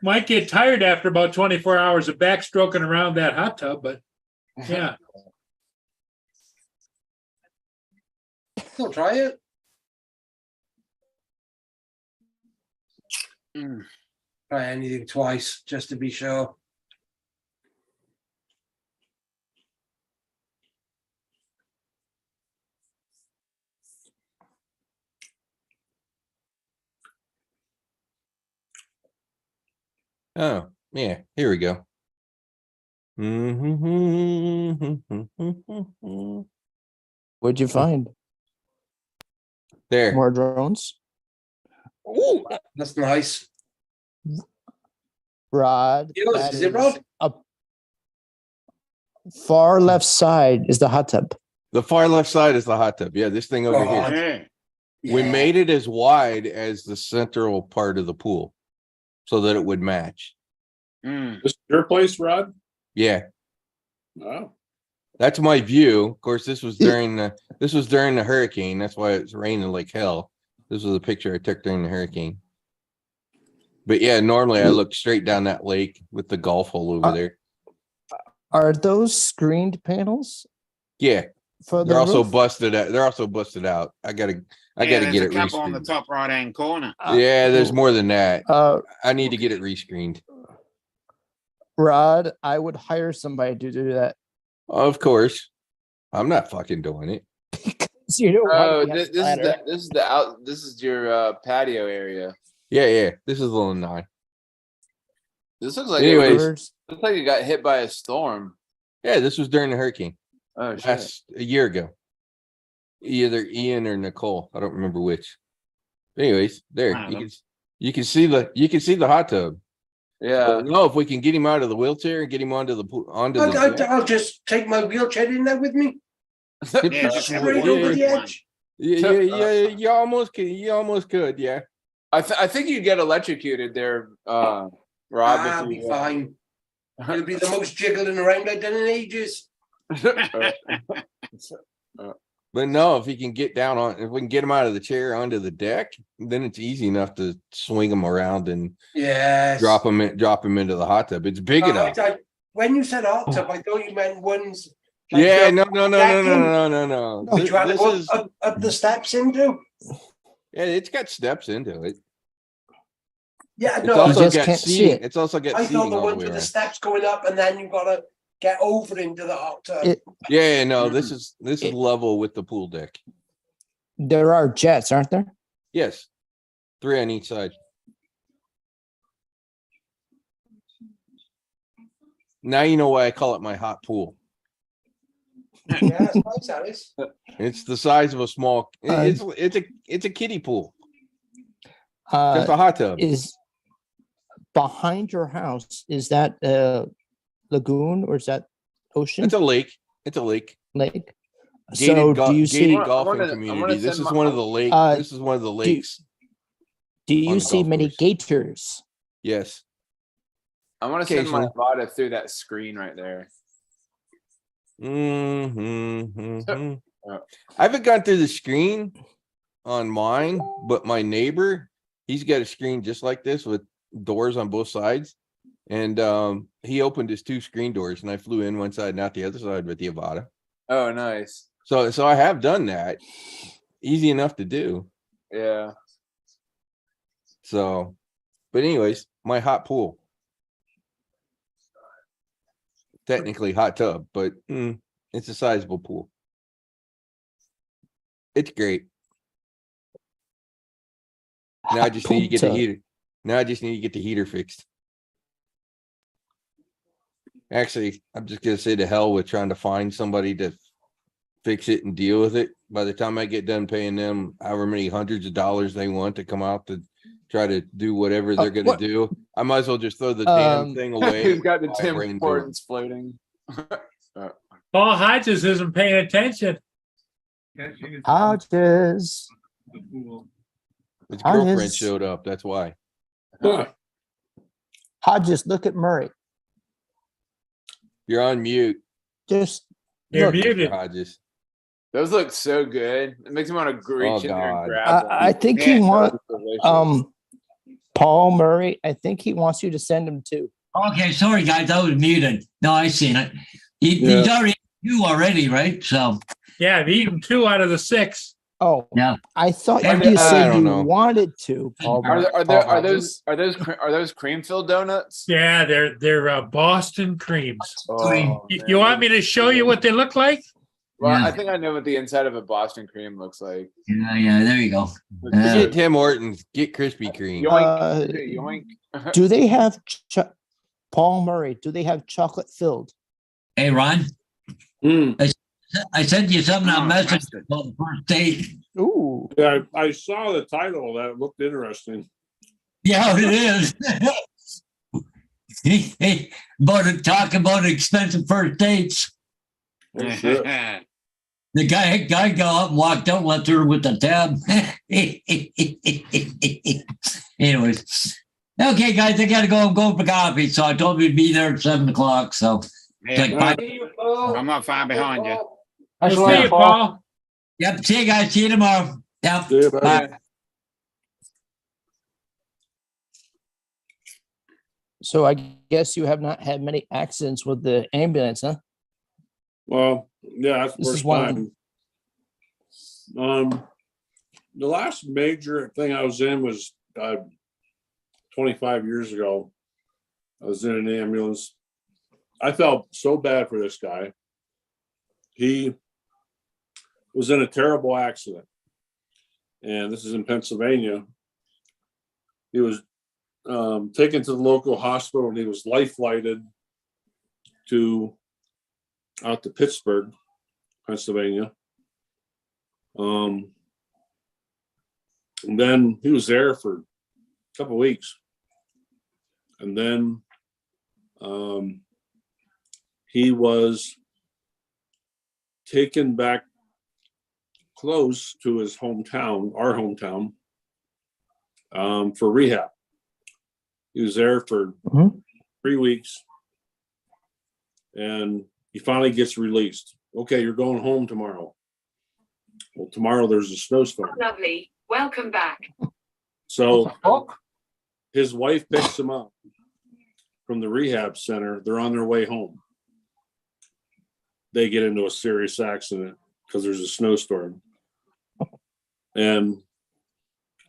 Might get tired after about 24 hours of backstroking around that hot tub, but yeah. I'll try it. Try anything twice, just to be sure. Oh, yeah, here we go. What'd you find? There. More drones? Oh, that's nice. Rod. Yours, that is it, Rod? Up far left side is the hot tub. The far left side is the hot tub. Yeah, this thing over God. here. Yeah. We made it as wide as the central part of the pool so that it would match. Mm. This is your place, Rod? Yeah, Wow. that's my view. Of course, this was during the hurricane. That's why it's raining like hell. This was a picture I took during the hurricane. But yeah, normally I look straight down that lake with the golf hole over there. Are those screened panels Yeah, for the they're also roof? busted out. They're also busted out. I gotta There's get a it couple on the rescreened. top right hand corner. Yeah, there's more than that. Uh, I need to get it rescreened. Rod, I would hire somebody to do that. Of course, I'm not fucking doing it. So you don't Oh, want to this is your patio area. Yeah. This is little 9. This looks like Anyways, looks like it got hit by a storm. yeah, this was during the hurricane. Oh shit. That's a year ago. Either Ian or Nicole. I don't remember which. Anyways, there Wow. you can see the hot tub. Yeah. No, if we can get him out of the wheelchair and get him onto the deck. I'll just take my wheelchair in there with me. Yeah, just have Straight one over big the one. edge. Yeah, you almost could, yeah. I think you get electrocuted there, Rob. I'll be fine. It'll be the most jiggling around I've done in ages. But no, if we can get him out of the chair onto the deck, then it's easy enough to swing him around and Yes. drop him into the hot tub. It's big enough. When you said hot tub, I thought you meant ones. Yeah, no. Which you had to go up the steps into. Yeah, it's got steps into it. Yeah, It's no. also just got can't see seating. it. It's also got I seating thought the all the ones way with the around. steps going up, and then you've got to get over into the hot tub. Yeah, no, this is level with the pool deck. There are jets, aren't there? Yes, 3 on each side. Now you know why I call it my hot pool. Yeah, it's nice, Alice. It's the size of a small. Uh, It's a kiddie pool. Just a Uh, hot tub. is behind your house, is that a lagoon or is that ocean It's a lake. It's a lake. lake? Gated, So do you see, gated golfing wanna- I community. wanna This send is my- one of the lake. Uh, This is one of the lakes. do on you the see golf many course. gators? Yes. I want to send my Occasionally. Vada through that screen right there. I haven't gone through the screen on mine, but my neighbor, he's got a screen just like this with doors on both sides. And he opened his 2 screen doors and I flew in one side, not the other side with the Avada. Oh, nice. So I have done that. Easy enough to do. Yeah. So, but anyways, my hot pool. Technically hot tub, but it's a sizable pool. It's great. Now I just need to get the Punta. heater. Now I just need to get the heater fixed. Actually, I'm just gonna say to hell with trying to find somebody to fix it and deal with it. By the time I get done paying them however many hundreds of dollars they want to come out to try to do whatever they're gonna what- do, I might as well just throw the damn thing away. He's got the while I Tim brain pool. Hortons floating. Paul Hodges isn't paying attention. Hodges. His girlfriend Hodges. showed up, that's why. Huh. Hodges, look at Murray. You're on mute, Just You're look. Mr. muted. Hodges. Those look so good. It makes me want to reach in there God. and grab one. I think he Yeah, wants Delicious. Paul Murray. I think he wants you to send him too. Okay, sorry, guys, I was muted. No, I seen it. He's already two already, right? So, Yeah, I've eaten 2 out of the 6. Oh, yeah. I thought I you said don't you know. wanted to. Paul Are, Murray- there, are, Paul there, are Hodges. those cream filled donuts? Yeah, they're Boston creams. Oh, You want me to show you what they look like? Well, Yeah. I think I know what the inside of a Boston cream looks like. Yeah, there you go. Yeah. Get Tim Hortons, get Krispy Kreme. Yoink, yoink. Do they have Paul Murray? Do they have chocolate filled? Hey, Ron, Hmm. I sent you something on Oh, message mustard. about the first date. Ooh, Yeah, I saw the title. That looked interesting. Yeah, it is. Hey, talk about expensive first dates. Oh, shit. The guy got up and walked out, left her with the tab. Anyways, okay, guys, I gotta go. I'm going for coffee, so I told you to be there at 7:00. So, Yeah, like, bye. I'm not far behind you. That's See right, you, Paul. Paul. Yep, see you guys. See you tomorrow. Yep. See you, buddy. Bye. so I guess you have not had many accidents with the ambulance, huh? Well, yeah, that's the This is first one- time. The last major thing I was in was 25 years ago. I was in an ambulance. I felt so bad for this guy. He was in a terrible accident. And this is in Pennsylvania. He was taken to the local hospital and he was life flighted out to Pittsburgh, Pennsylvania. And then he was there for a couple of weeks. And then he was taken back close to his hometown, our hometown, for rehab. He was there for Mhm. 3 weeks. And he finally gets released. Okay, you're going home tomorrow. Well, tomorrow there's a snowstorm. Lovely. Welcome back. So Fuck. his wife picks him up from the rehab center. They're on their way home. They get into a serious accident because there's a snowstorm. And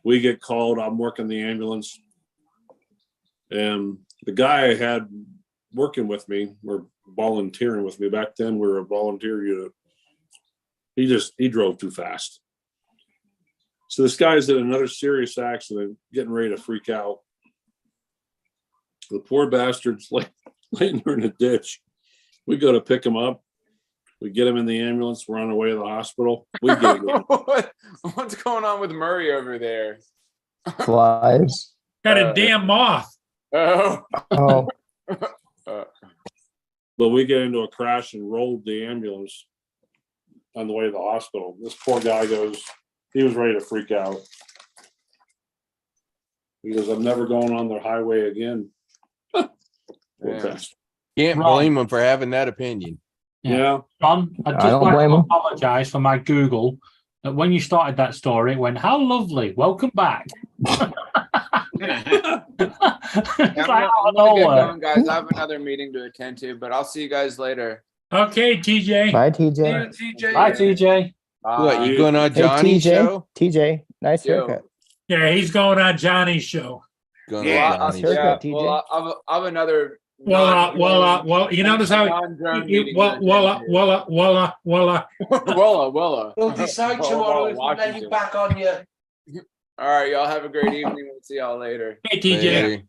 we get called. I'm working the ambulance. And the guy I had working with me, or volunteering with me back then, we were a volunteer unit. He drove too fast. So this guy's in another serious accident, getting ready to freak out. The poor bastard's laying there in a ditch. We go to pick him up. We get him in the ambulance. We're on our way to the hospital. We get him. What's going on with Murray over there? Flies. Got a damn moth. Oh, Oh, But we get into a crash and rolled the ambulance on the way to the hospital. This poor guy he was ready to freak out. He goes, I'm never going on the highway again. Poor Yeah. bastard. Can't Wrong. blame him for having that opinion. Yeah. John, I'd I just don't like blame to him. apologize for my Google. That when you started that story, it went, "How lovely! Welcome back." It's I'm like, gonna, out I'm of gonna get nowhere. going, guys. I have another meeting to attend to, but I'll see you guys later. Okay, TJ. bye, TJ. Bye, TJ. What, you Bye. going on Hey, Johnny's TJ. show? TJ, nice Yo. haircut. Yeah, he's going on Johnny's show. Going Yeah, on Johnny's sure. show. Haircut, TJ. Well, I have another. Well, you notice how non-drone you, meeting voila, to voila, voila, voila. attend to. Willa. We'll decide tomorrow if we let you back on your All right, y'all have a great evening. We'll see y'all later. Hey, TJ. Later.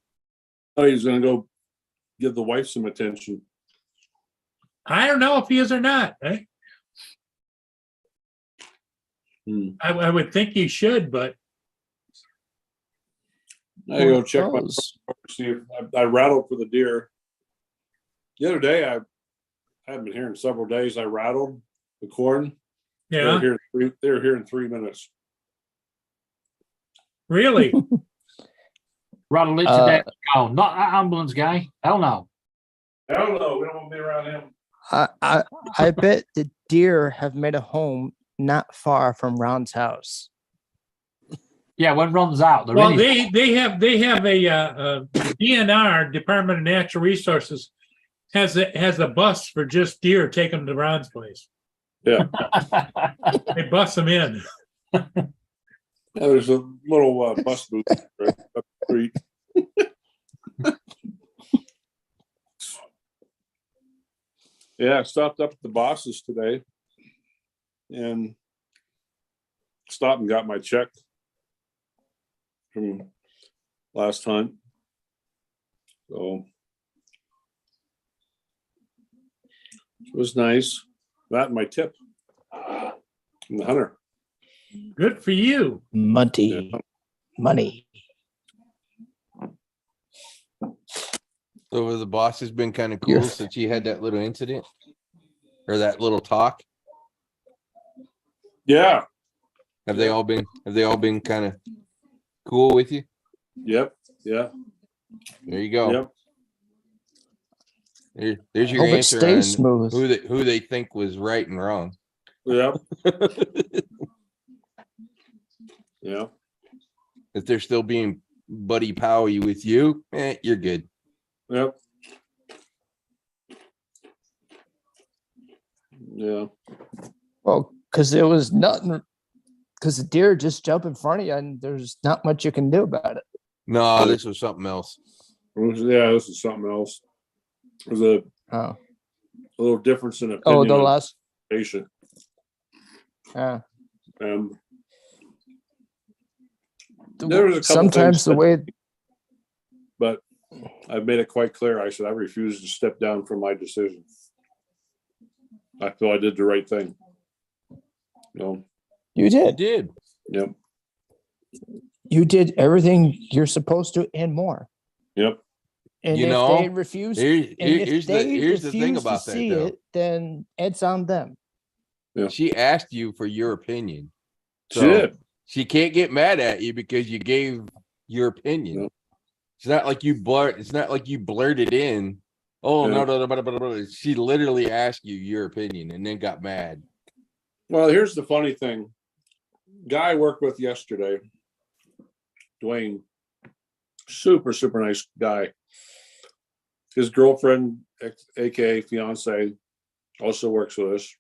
Oh, he's gonna go give the wife some attention. I don't know if he is or not. Eh? I would think he should, but I go check my, Knows? see if I rattled for the deer. The other day, I haven't been here in several days. I rattled the corn. They were yeah, here, they were here in 3 minutes. really. Rattle it to death. Oh, not that ambulance guy. Hell no. I don't know. We don't want to be around him. I bet the deer have made a home not far from Ron's house. Yeah, when Ron's out, they're Well, in his- they have a DNR, Department of Natural Resources, has a bus for just deer. Take them to Ron's place. Yeah. They bus them in. Yeah, there's a little bus booth right up the street. Yeah, I stopped up at the Bosses today and stopped and got my check from last time. So it was nice. That and my tip from the hunter. Good for you. Money. Money. So the boss has been kind of cool Yes. since you had that little incident or that little talk. Yeah. Have they all been kind of cool with you? Yep. Yeah. There you go. Yep. There's your Hope it answer stays on smooth. who they think was right and wrong. Yep. Yeah. If they're still being buddy powy with you, you're good. Yep. Yeah. Well, because there was nothing, because the deer just jump in front of you and there's not much you can do about it. No, this was something else. Yeah, this is something else. There's a Oh, little difference in opinion. oh the on last. patient. There was a couple Sometimes things the that- way, But I've made it quite clear. I said I refuse to step down from my decision. I feel I did the right thing. No. you You did. did. Yep. You did everything you're supposed to and more. Yep. And You if know, they refuse, Here's, and if here's the they here's the thing refuse to about that see though. it, then it's on them. She asked you for your opinion. She did. She can't get mad at you because you gave your opinion. Yep. It's not like you blurted in. Oh Yeah. no, blah, blah, blah, blah. She literally asked you your opinion and then got mad. Well, here's the funny thing. Guy I worked with yesterday, Dwayne, super, super nice guy. His girlfriend, aka fiance, also works with us.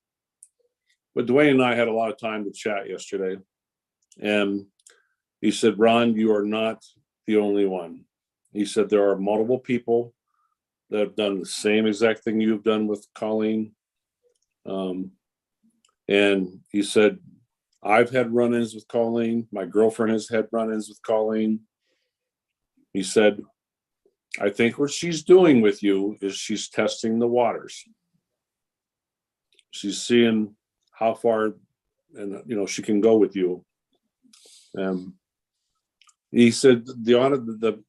But Dwayne and I had a lot of time to chat yesterday. And he said, Ron, you are not the only one. He said, there are multiple people that have done the same exact thing you've done with Colleen. And he said, I've had run-ins with Colleen. My girlfriend has had run-ins with Colleen. He said, I think what she's doing with you is she's testing the waters. She's seeing how far and she can go with you. He said the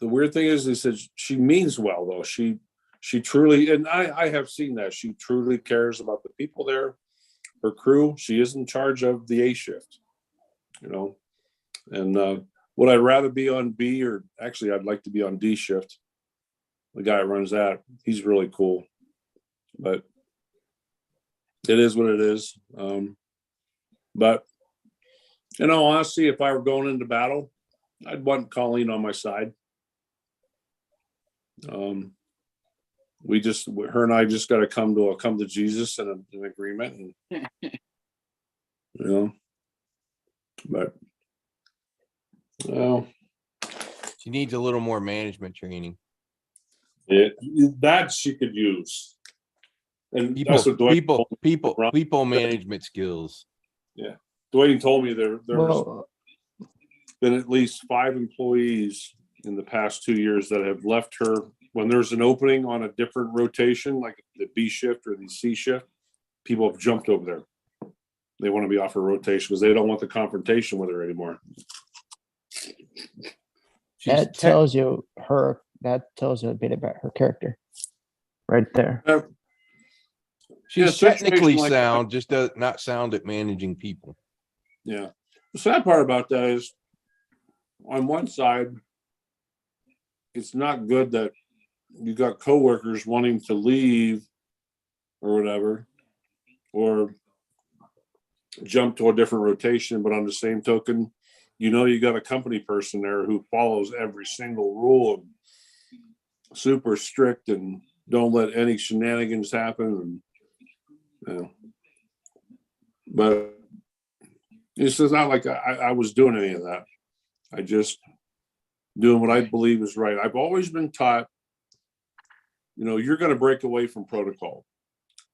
weird thing is, he said she means well though. She truly, and I have seen that, she truly cares about the people there, her crew. She is in charge of the A shift, and would I rather be on B, or actually I'd like to be on D shift. The guy who runs that, he's really cool, but it is what it is. But honestly, if I were going into battle, I'd want Colleen on my side. Her and I just got to come to Jesus and an agreement, and but She needs a little more management training. that she could use, and that's what Dwayne People management skills. Yeah, Dwayne told me there was Well, been at least 5 employees in the past 2 years that have left her when there's an opening on a different rotation, like the B shift or the C shift. People have jumped over there. They want to be off her rotation because they don't want the confrontation with her anymore. That tells you a bit about her character, right there. She's Yeah, technically situation like that. sound, just does not sound at managing people. Yeah. The sad part about that is, on one side, it's not good that you got coworkers wanting to leave or whatever, or jump to a different rotation. But on the same token, you got a company person there who follows every single rule and super strict and don't let any shenanigans happen. And, but it's just not like I was doing any of that. I just doing what I believe is right. I've always been taught, you're going to break away from protocol,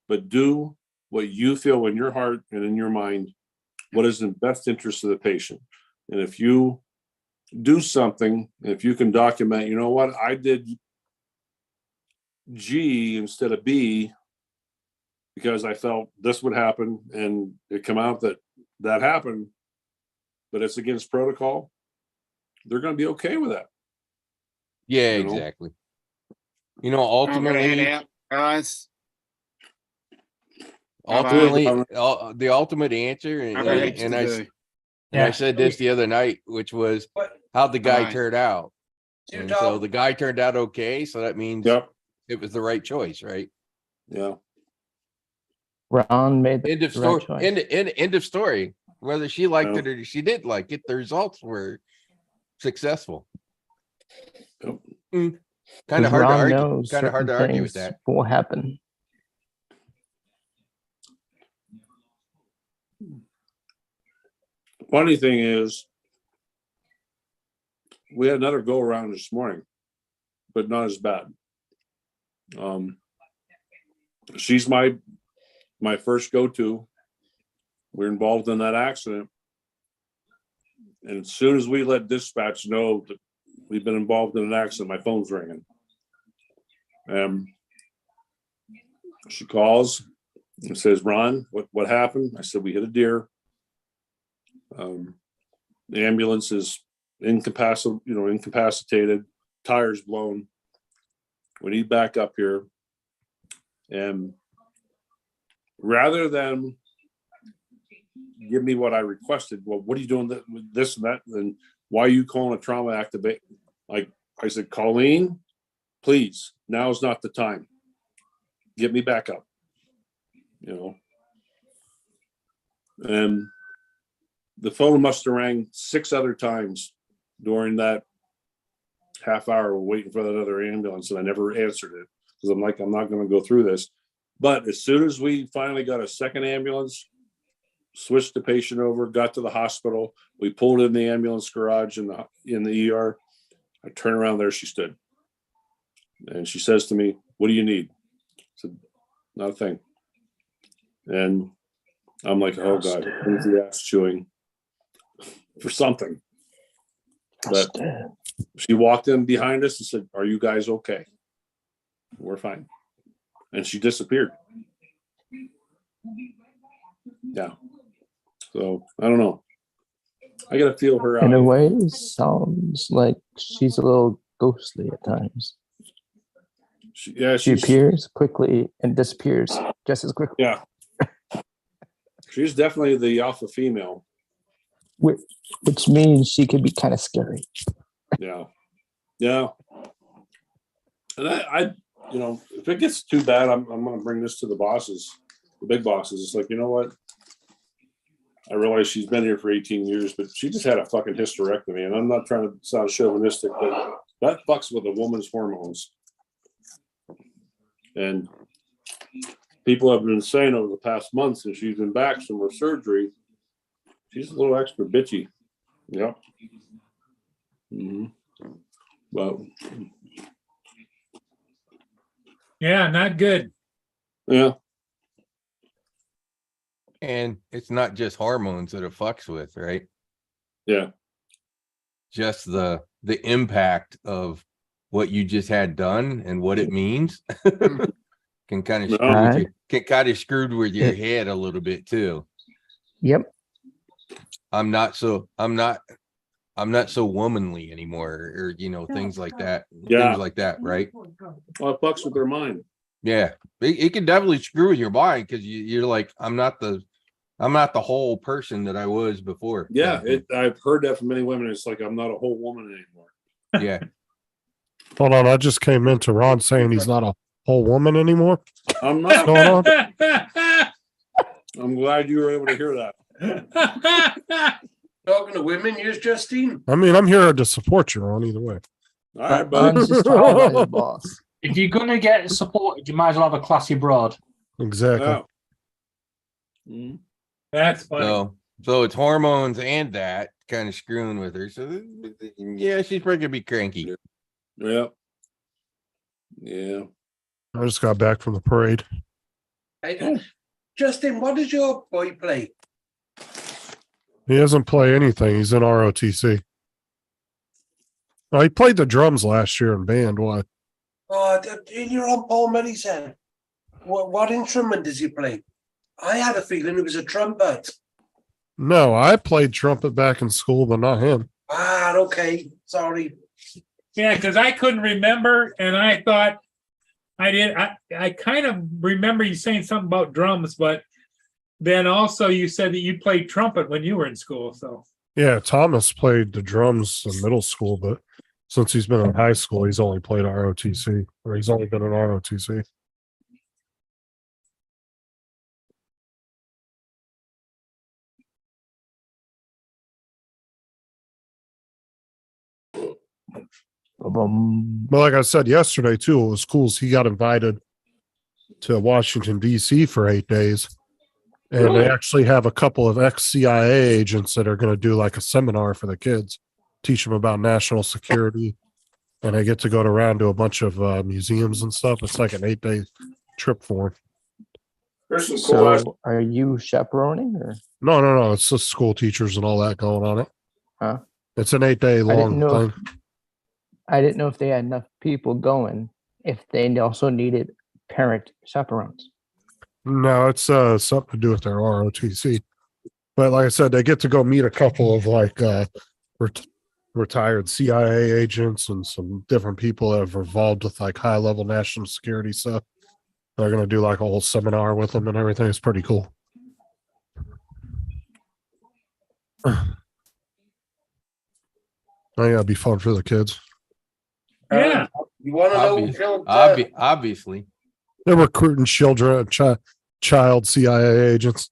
but do what you feel in your heart and in your mind, what is in best interest of the patient. And if you do something, if you can document, you know what, I did G instead of B because I felt this would happen, and it come out that happened, but it's against protocol, they're going to be okay with that. Yeah, You know? exactly. I'm gonna Ultimately, head out, guys. the ultimate answer, I got heaps and to I do. I said this the other night, which was how'd the guy Alright. turn out? You And don't- so the guy turned out okay, so that means Yep. it was the right choice, right? Yeah. Ron made End of the right story. choice. End of story. Whether she liked Yeah. it or she didn't like it, the results were successful. Yep. Kind Because of hard to Ron argue. knows Kind of hard to certain argue with things that. will happen. Funny thing is, we had another go around this morning, but not as bad. She's my first go-to. We're involved in that accident. And as soon as we let dispatch know that we've been involved in an accident, my phone's ringing. She calls and says, Ron, what happened? I said, we hit a deer. The ambulance is incapacitated, tires blown. We need back up here. And rather than give me what I requested, well, what are you doing with this and that? And why are you calling a trauma activate? Like I said, Colleen, please, now is not the time. Get me back up. And the phone must have rang 6 other times during that half hour waiting for that other ambulance, and I never answered it because I'm like, I'm not going to go through this. But as soon as we finally got a second ambulance, switched the patient over, got to the hospital, we pulled in the ambulance garage in the ER. I turn around, there she stood. And she says to me, what do you need? I said, not a thing. And I'm like, oh God, who's the ass chewing for something? But she walked in behind us and said, are you guys okay? We're fine. And she disappeared. Yeah. So I don't know. I gotta feel her out. In a way, it sounds like she's a little ghostly at times. She appears quickly and disappears just as quickly. Yeah. She's definitely the alpha female. Which means she could be kind of scary. Yeah. Yeah. And I if it gets too bad, I'm going to bring this to the bosses, the big bosses. It's like, you know what? I realize she's been here for 18 years, but she just had a fucking hysterectomy. And I'm not trying to sound chauvinistic, but that fucks with a woman's hormones. And people have been saying over the past month since she's been back from her surgery, she's a little extra bitchy. Yep. Mm-hmm. Well, Yeah, not good. yeah. And it's not just hormones that it fucks with, right? Yeah. just the impact of what you just had done and what it means can kind of No. screw with you, can kind of screwed with your head a little bit too. Yep. I'm not so womanly anymore, or things like that. Yeah. Things like that, right? Well, it fucks with their mind. Yeah, it can definitely screw with your mind because you're like, I'm not the whole person that I was before. Yeah, I've heard that from many women. It's like, I'm not a whole woman anymore. Yeah. Hold on, I just came into Ron saying he's not a whole woman anymore. I'm What's not. going on? I'm glad you were able to hear that. Talking to women, use Justine. I mean, I'm here to support you, Ron, either way. All right, buddy. Ron's just talking about his boss. If you're gonna get supported, you might as well have a classy broad. Exactly. Oh. Mhm. That's funny. So it's hormones and that kind of screwing with her. So yeah, she's probably gonna be cranky. Yeah. Yeah. I just got back from the parade. Hey, Justin, what does your boy play? He doesn't play anything. He's in ROTC. Oh, he played the drums last year in band. What? Oh, you're on Paul Millie's. What instrument does he play? I had a feeling it was a trumpet. No, I played trumpet back in school, but not him. Ah, okay. Sorry. Yeah, because I couldn't remember, and I thought I did. I kind of remember you saying something about drums, but then also you said that you played trumpet when you were in school. So Yeah, Thomas played the drums in middle school, but since he's been in high school, he's only played ROTC, or he's only been in ROTC. But like I said yesterday too, it was cool. He got invited to Washington D.C. for 8 days, and they actually have a couple of ex-CIA agents that are going to do like a seminar for the kids, teach them about national security, and they get to go around to a bunch of museums and stuff. It's like an 8-day trip for them. There's some cool. So are you chaperoning or? No. It's just school teachers and all that going on it. Huh? It's an 8-day long know. thing. I didn't know if they had enough people going, if they also needed parent chaperones. No, it's something to do with their ROTC. But like I said, they get to go meet a couple of like retired CIA agents and some different people that have involved with like high level national security stuff. They're gonna do like a whole seminar with them and everything. It's pretty cool. Oh yeah, it'd be fun for the kids. yeah, You want to know who killed? Obviously. They're recruiting children, child CIA agents.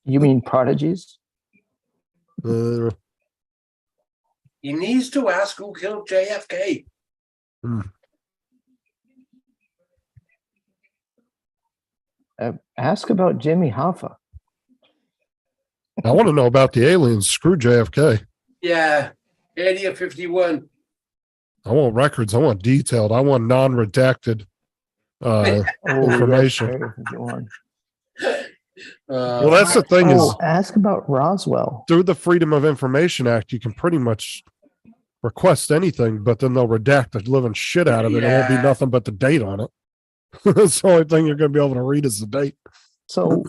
You mean prodigies? Uh, He needs to ask who killed JFK. Ask about Jimmy Hoffa. I want to know about the aliens. Screw JFK. Yeah, Area 51. I want records. I want detailed. I want non-redacted information. Well, that's the thing is, ask about Roswell. through the Freedom of Information Act, you can pretty much request anything, but then they'll redact the living shit out of it. It won't be Yeah. nothing but the date on it. That's the only thing you're going to be able to read is the date. So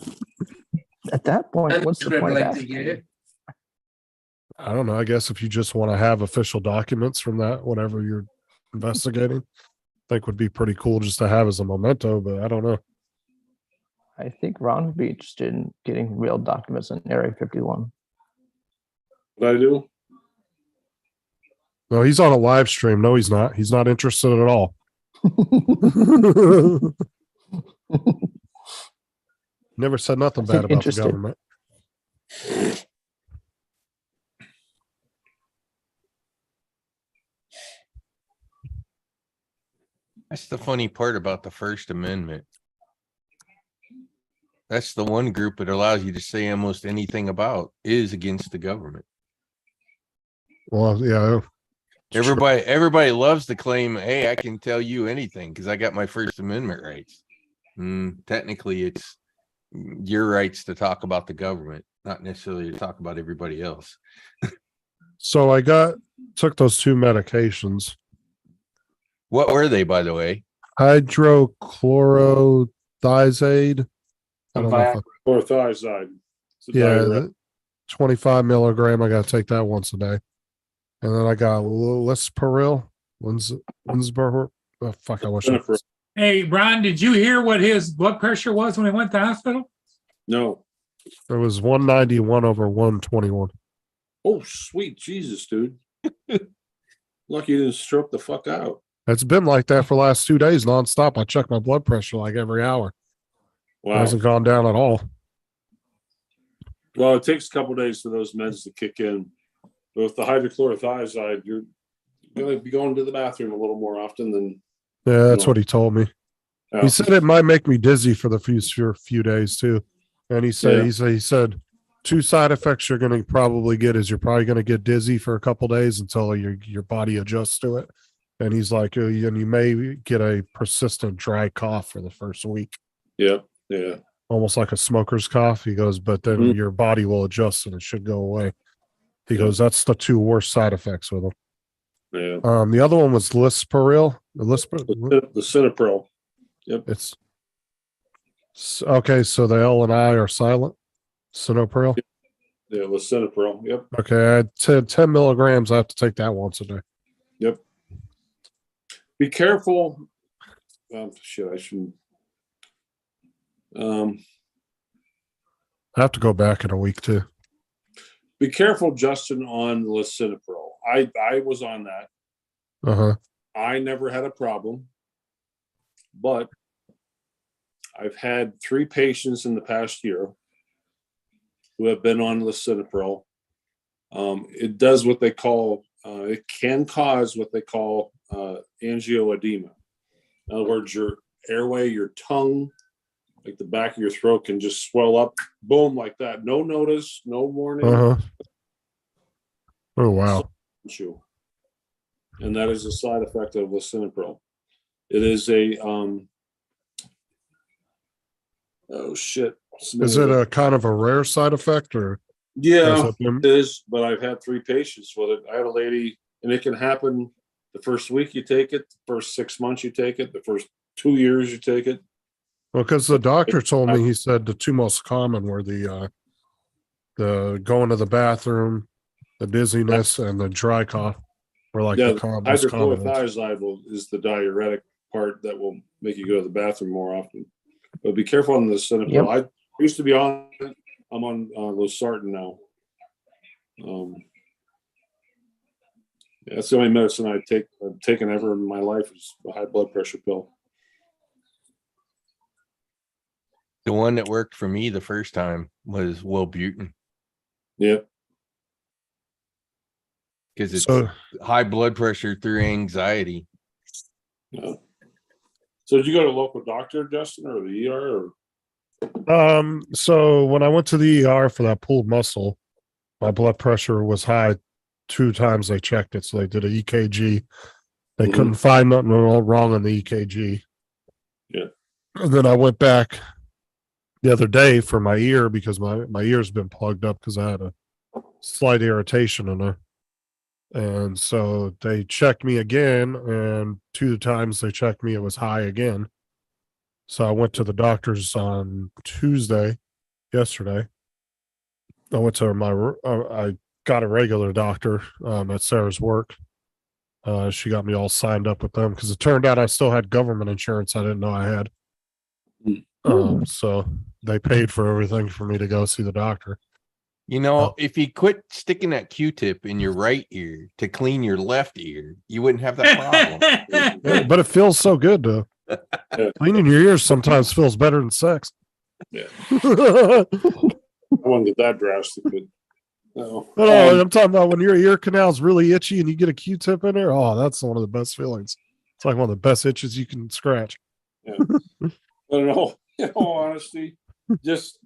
at that point, And what's the point of like the asking? year. I don't know. I guess if you just want to have official documents from that, whatever you're investigating, I think would be pretty cool just to have as a memento, but I don't know. I think Ron would be interested in getting real documents in Area 51. What I do? No, he's on a live stream. No, he's not. He's not interested at all. Never said nothing I bad think about interested. the government. That's the funny part about the First Amendment. That's the one group it allows you to say almost anything about is against the government. Well, yeah. Everybody loves to claim, hey, I can tell you anything because I got my First Amendment rights. Technically, it's your rights to talk about the government. not necessarily to talk about everybody else. So I took those 2 medications. What were they, by the way? Hydrochlorothiazide. I And don't know if Chlorothiazide. It's a yeah, diuretic. 25 milligram. I got to take that once a day. And then I got Lisperil. Linsborough. Oh, fuck, I wish I Jennifer. Hey, Ron, did you hear what his blood pressure was when he went to the hospital? No. It was 191/121. Oh, sweet Jesus, dude. Lucky you didn't stroke the fuck out. It's been like that for the last 2 days nonstop. I check my blood pressure like every hour. It Wow. hasn't gone down at all. Well, it takes a couple days for those meds to kick in. But with the hydrochlorothiazide, you're going to be going to the bathroom a little more often than. Yeah, that's No. what he told me. Yeah. He said it might make me dizzy for the few days too. And he said 2 side effects you're going to probably get is you're probably going to get dizzy for a couple days until your body adjusts to it. And he's like, and you may get a persistent dry cough for the first week, Yeah. Yeah. almost like a smoker's cough. He goes, but then Mhm. your body will adjust and it should go away. He Yeah. goes, that's the 2 worst side effects with him. Yeah. The other one was Lisperil. The Cinepril. Yep. Okay. So the L and I are silent. Sinopril. Yeah. Lisinopril. Yep. Okay. I had 10 milligrams. I have to take that once a day. Yep. Be careful. Shit, I shouldn't. I have to go back in a week too. Be careful, Justin, on lisinopril. I was on that. Uh-huh. I never had a problem, but I've had 3 patients in the past year who have been on lisinopril. It does what they call, it can cause what they call angioedema. In other words, your airway, your tongue, like the back of your throat can just swell up, boom, like that. No notice, no warning. Uh-huh. Oh wow. And that is a side effect of lisinopril. It is a oh shit. Is it a kind of a rare side effect or? Yeah, it is, but I've had 3 patients with it. I had a lady, and it can happen the first week you take it, the first 6 months you take it, the first 2 years you take it. Well, because the doctor told me, he said the 2 most common were the going to the bathroom, the dizziness, and the dry cough were like the most common ones. Hydrochlorothiazide is the diuretic part that will make you go to the bathroom more often. But be careful on the lisinopril. Yep. I used to be on it. I'm on losartan now. That's the only medicine I've taken ever in my life is a high blood pressure pill. The one that worked for me the first time was Wellbutrin. Yep. Because it's So- high blood pressure through anxiety. Yeah. So did you go to a local doctor, Justin, or the ER? Or? So when I went to the ER for that pulled muscle, my blood pressure was high 2 times they checked it. So they did a EKG. They couldn't find nothing wrong on the EKG. Yeah. And then I went back the other day for my ear because my ear's been plugged up because I had a slight irritation in there. And so they checked me again, and 2 times they checked me, it was high again. So I went to the doctor's on yesterday. I went to I got a regular doctor at Sarah's work. She got me all signed up with them because it turned out I still had government insurance I didn't know I had. So they paid for everything for me to go see the doctor. You know, if you quit sticking that Q-tip in your right ear to clean your left ear, you wouldn't have that problem. Yeah, but it feels so good though. Cleaning your ears sometimes feels better than sex. Yeah. I wouldn't get that drastic, but no. I'm talking about when your ear canal's really itchy and you get a Q-tip in there. Oh, that's one of the best feelings. It's like one of the best itches you can scratch. Yeah. I don't know. In all honesty, just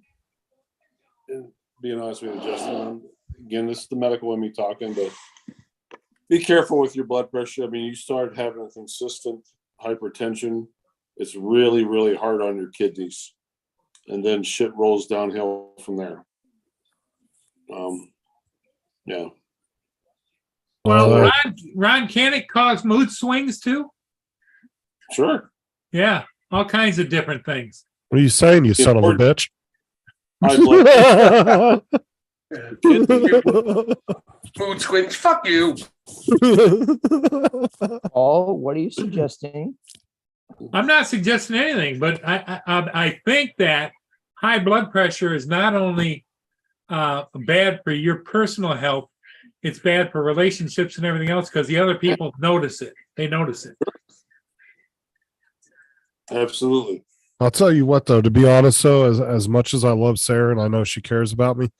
being honest with you, Justin. Again, this is the medical in me talking, but be careful with your blood pressure. I mean, you start having a consistent hypertension, it's really, really hard on your kidneys. And then shit rolls downhill from there. Yeah. Well, Uh, Ron, can it cause mood swings too? Sure. Yeah, all kinds of different things. what are you saying, you son of a bitch? High blood. Food squinch, fuck you. Oh, what are you suggesting? I'm not suggesting anything, but I think that high blood pressure is not only bad for your personal health, it's bad for relationships and everything else because the other people notice it. They notice it. Absolutely. I'll tell you what, though, to be honest, though, as much as I love Sarah and I know she cares about me,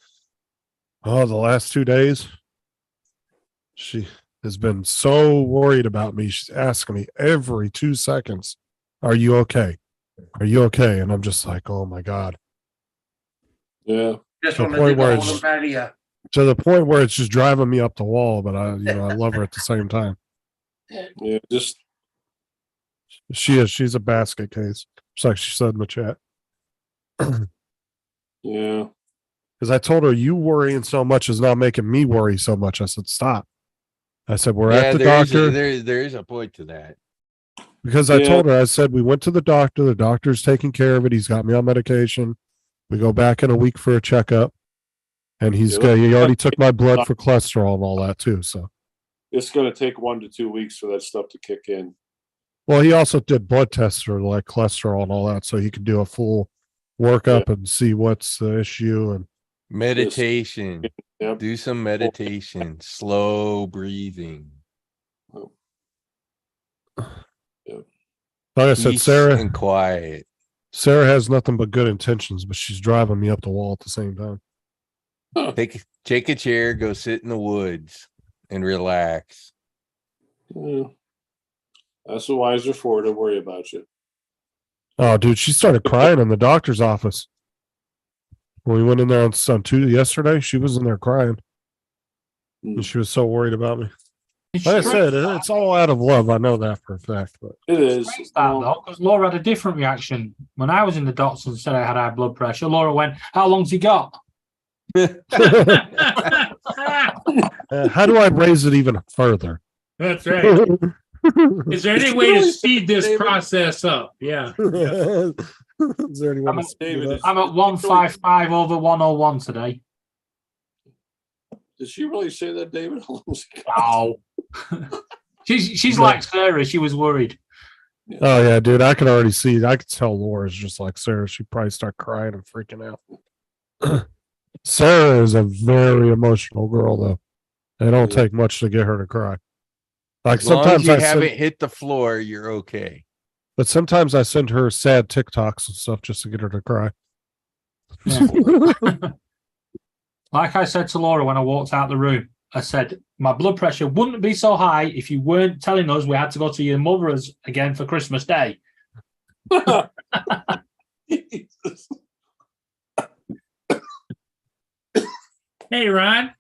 the last 2 days, she has been so worried about me. She's asking me every 2 seconds, "Are you okay? Are you okay?" And I'm just like, "Oh my God." Yeah. Just To the want to point dig a where hole it's- and bury you. To the point where it's just driving me up the wall, but I love her at the same time. Yeah. Just She's a basket case. Just like she said in the chat. yeah. Because I told her, "You worrying so much is not making me worry so much." I said, "Stop." I said, "We're at the doctor." There is a point to that. Because I Yeah. told her, I said, "We went to the doctor. The doctor's taking care of it. He's got me on medication. We go back in a week for a checkup. And he already took my blood for cholesterol and all that too. So, It's going to take 1 to 2 weeks for that stuff to kick in. well, he also did blood tests for like cholesterol and all that. So he could do a full workup and see what's the issue. And Meditation. Yep. Do some meditation. Slow breathing. like I said, Peace Sarah and quiet. Sarah has nothing but good intentions, but she's driving me up the wall at the same time. Take a chair, go sit in the woods and relax. Yeah. That's what wives are for, to worry about you. Oh, dude, she started crying in the doctor's office. When we went in there on Tuesday yesterday, she was in there crying. And she was so worried about me. Like I said, it's all out of love. I know that for a fact. But It is. Because Laura had a different reaction. When I was in the doctors and said I had high blood pressure, Laura went, "How long's he got?" how do I raise it even further? That's right. Is there any way to speed this process up? Yeah. Is there anyone to speed it up? I'm at 155 over 101 today. Did she really say that, David? How long was it got? Oh. she's like Sarah. She was worried. Oh yeah, dude, I can already see. I could tell Laura's just like Sarah. She probably start crying and freaking out. Sarah is a very emotional girl, though. It don't take much to get her to cry. Like As long sometimes as you I haven't send, hit the floor, you're okay. but sometimes I send her sad TikToks and stuff just to get her to cry. Like I said to Laura when I walked out the room, I said, my blood pressure wouldn't be so high if you weren't telling us we had to go to your mother's again for Christmas Day. Hey, Ron.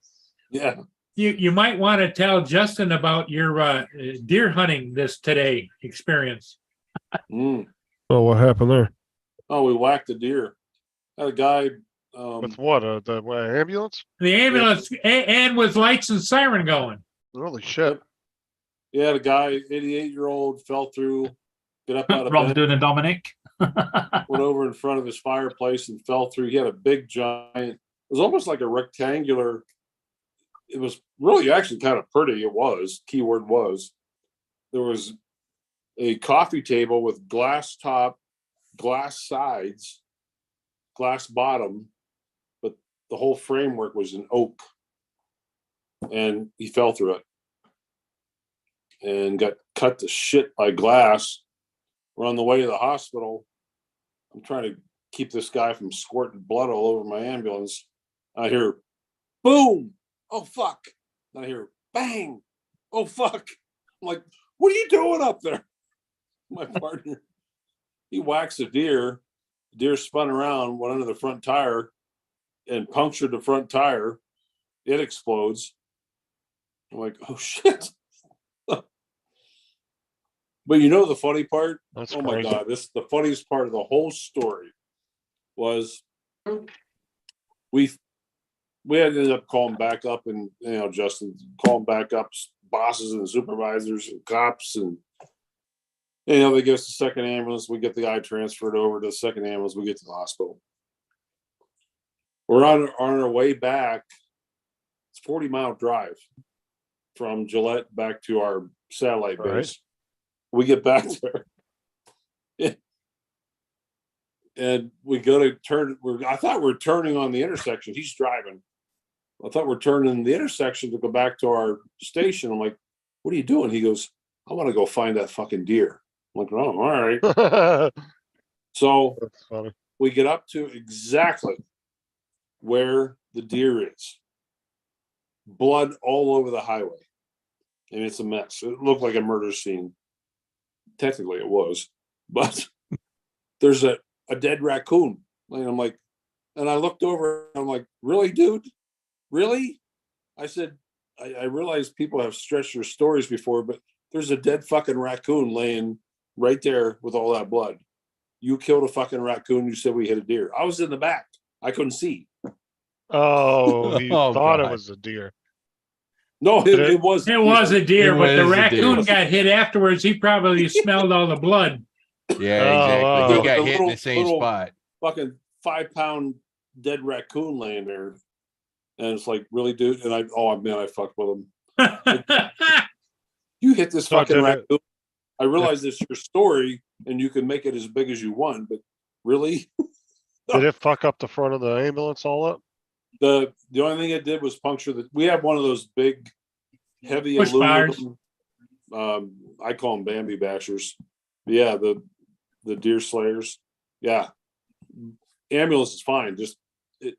Yeah. You might want to tell Justin about your deer hunting today experience. Mm. Oh, what happened there? Oh, we whacked a deer. Had a guy. With what? The ambulance? The ambulance and with lights and siren going. Holy shit. Yeah, had a guy, 88-year-old, fell through, get up out of Rob's bed, doing a Dominic. went over in front of his fireplace and fell through. He had a big giant, it was almost like a rectangular. It was really actually kind of pretty. It was, keyword was. There was a coffee table with glass top, glass sides, glass bottom, but the whole framework was in oak. And he fell through it and got cut to shit by glass. We're on the way to the hospital. I'm trying to keep this guy from squirting blood all over my ambulance. I hear boom. Oh, fuck. I hear bang. Oh, fuck. I'm like, what are you doing up there? My partner, he whacks a deer. The deer spun around, went under the front tire and punctured the front tire. It explodes. I'm like, oh, shit. But you know the funny part? That's oh my crazy. God, the funniest part of the whole story was we we had to end up calling back up and, Justin, calling back up bosses and supervisors and cops and, they give us the second ambulance. We get the guy transferred over to the second ambulance. We get to the hospital. We're on our way back. It's 40-mile drive from Gillette back to our satellite base. Right. We get back there. And we go to turn. I thought we're turning on the intersection. He's driving. I thought we're turning the intersection to go back to our station. I'm like, what are you doing? He goes, I want to go find that fucking deer. I'm like, oh, all right. So That's funny. we get up to exactly where the deer is. Blood all over the highway. And it's a mess. It looked like a murder scene. Technically it was. But there's a dead raccoon. And I'm like, and I looked over, I'm like, really, dude? Really? I said, I realize people have stretched their stories before, but there's a dead fucking raccoon laying right there with all that blood. You killed a fucking raccoon. You said we hit a deer. I was in the back. I couldn't see. Oh, he Oh, thought it God. was a deer. No, it was. It was a deer, It but the was a raccoon deer. got hit afterwards. He probably smelled all the blood. Yeah, Oh, exactly. wow. He The got hit in little- the same little- spot. Fucking 5-pound dead raccoon laying there. And it's like, really, dude? And I fucked with him. You hit this So fucking did it- raccoon. I realize it's your story and you can make it as big as you want, but really? Did it fuck up the front of the ambulance all up? The only thing it did was puncture we have one of those big, heavy Push aluminum. I call them Bambi bashers. Yeah, the deer slayers. Yeah, ambulance is fine. Just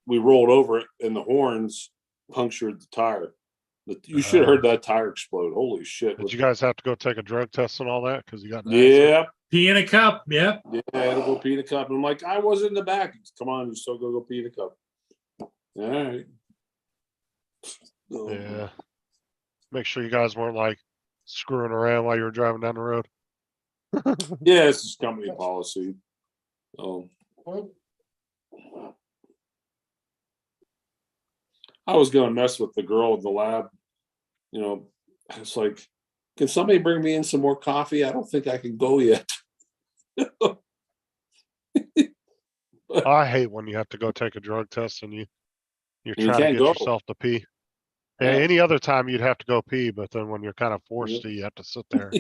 we rolled over it and the horns punctured the tire. You should have heard that tire explode. Holy shit! Did you guys have to go take a drug test and all that because you got? Yeah, Pee in a cup. Yep. yeah. I had to go pee in a cup. And I'm like, I was in the back. Come on, you still go pee in a cup. All right. Yeah. Make sure you guys weren't like screwing around while you were driving down the road. Yeah, it's just company policy. I was gonna mess with the girl in the lab. It's like, can somebody bring me in some more coffee? I don't think I can go yet. I hate when you have to go take a drug test and you're You trying to can't get go. yourself to pee. Yeah, any other time you'd have to go pee, but then when you're kind of forced Yep. to, you have to sit there.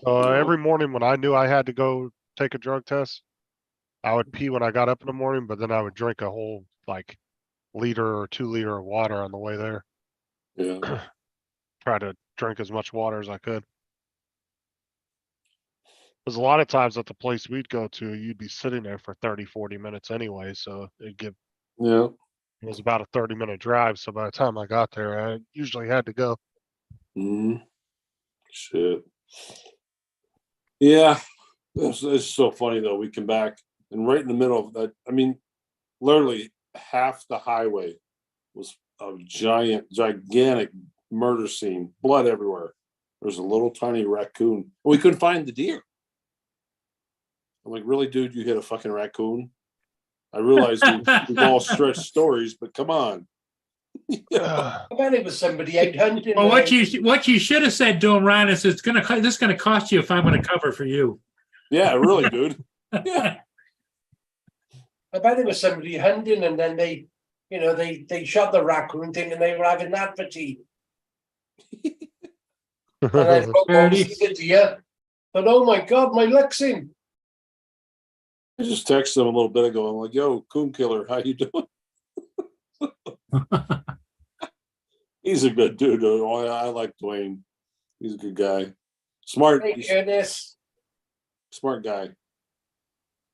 Every morning when I knew I had to go take a drug test, I would pee when I got up in the morning, but then I would drink a whole like liter or 2 liter of water on the way there. Yeah. Try to drink as much water as I could. Because a lot of times at the place we'd go to, you'd be sitting there for 30, 40 minutes anyway. So it was about a 30-minute drive. So by the time I got there, I usually had to go. Shit. Yeah. It's so funny though. We come back and right in the middle of that, I mean, literally half the highway was a gigantic murder scene, blood everywhere. There's a little tiny raccoon. We couldn't find the deer. I'm like, really, dude, you hit a fucking raccoon? I realize we've all stretched stories, but come on. I bet it was somebody out hunting. Well, what you should have said to him, Ryan, is this is gonna cost you if I'm gonna cover for you. Yeah, really, dude. Yeah. I bet it was somebody hunting, and then they shot the raccoon thinking they were having that for tea. And then obviously the deer. But oh my God, my luck's in. I just texted him a little bit ago. I'm like, yo, coon killer, how you doing? He's a good dude. Though. I like Dwayne. He's a good guy. Smart. Thank goodness. Smart guy.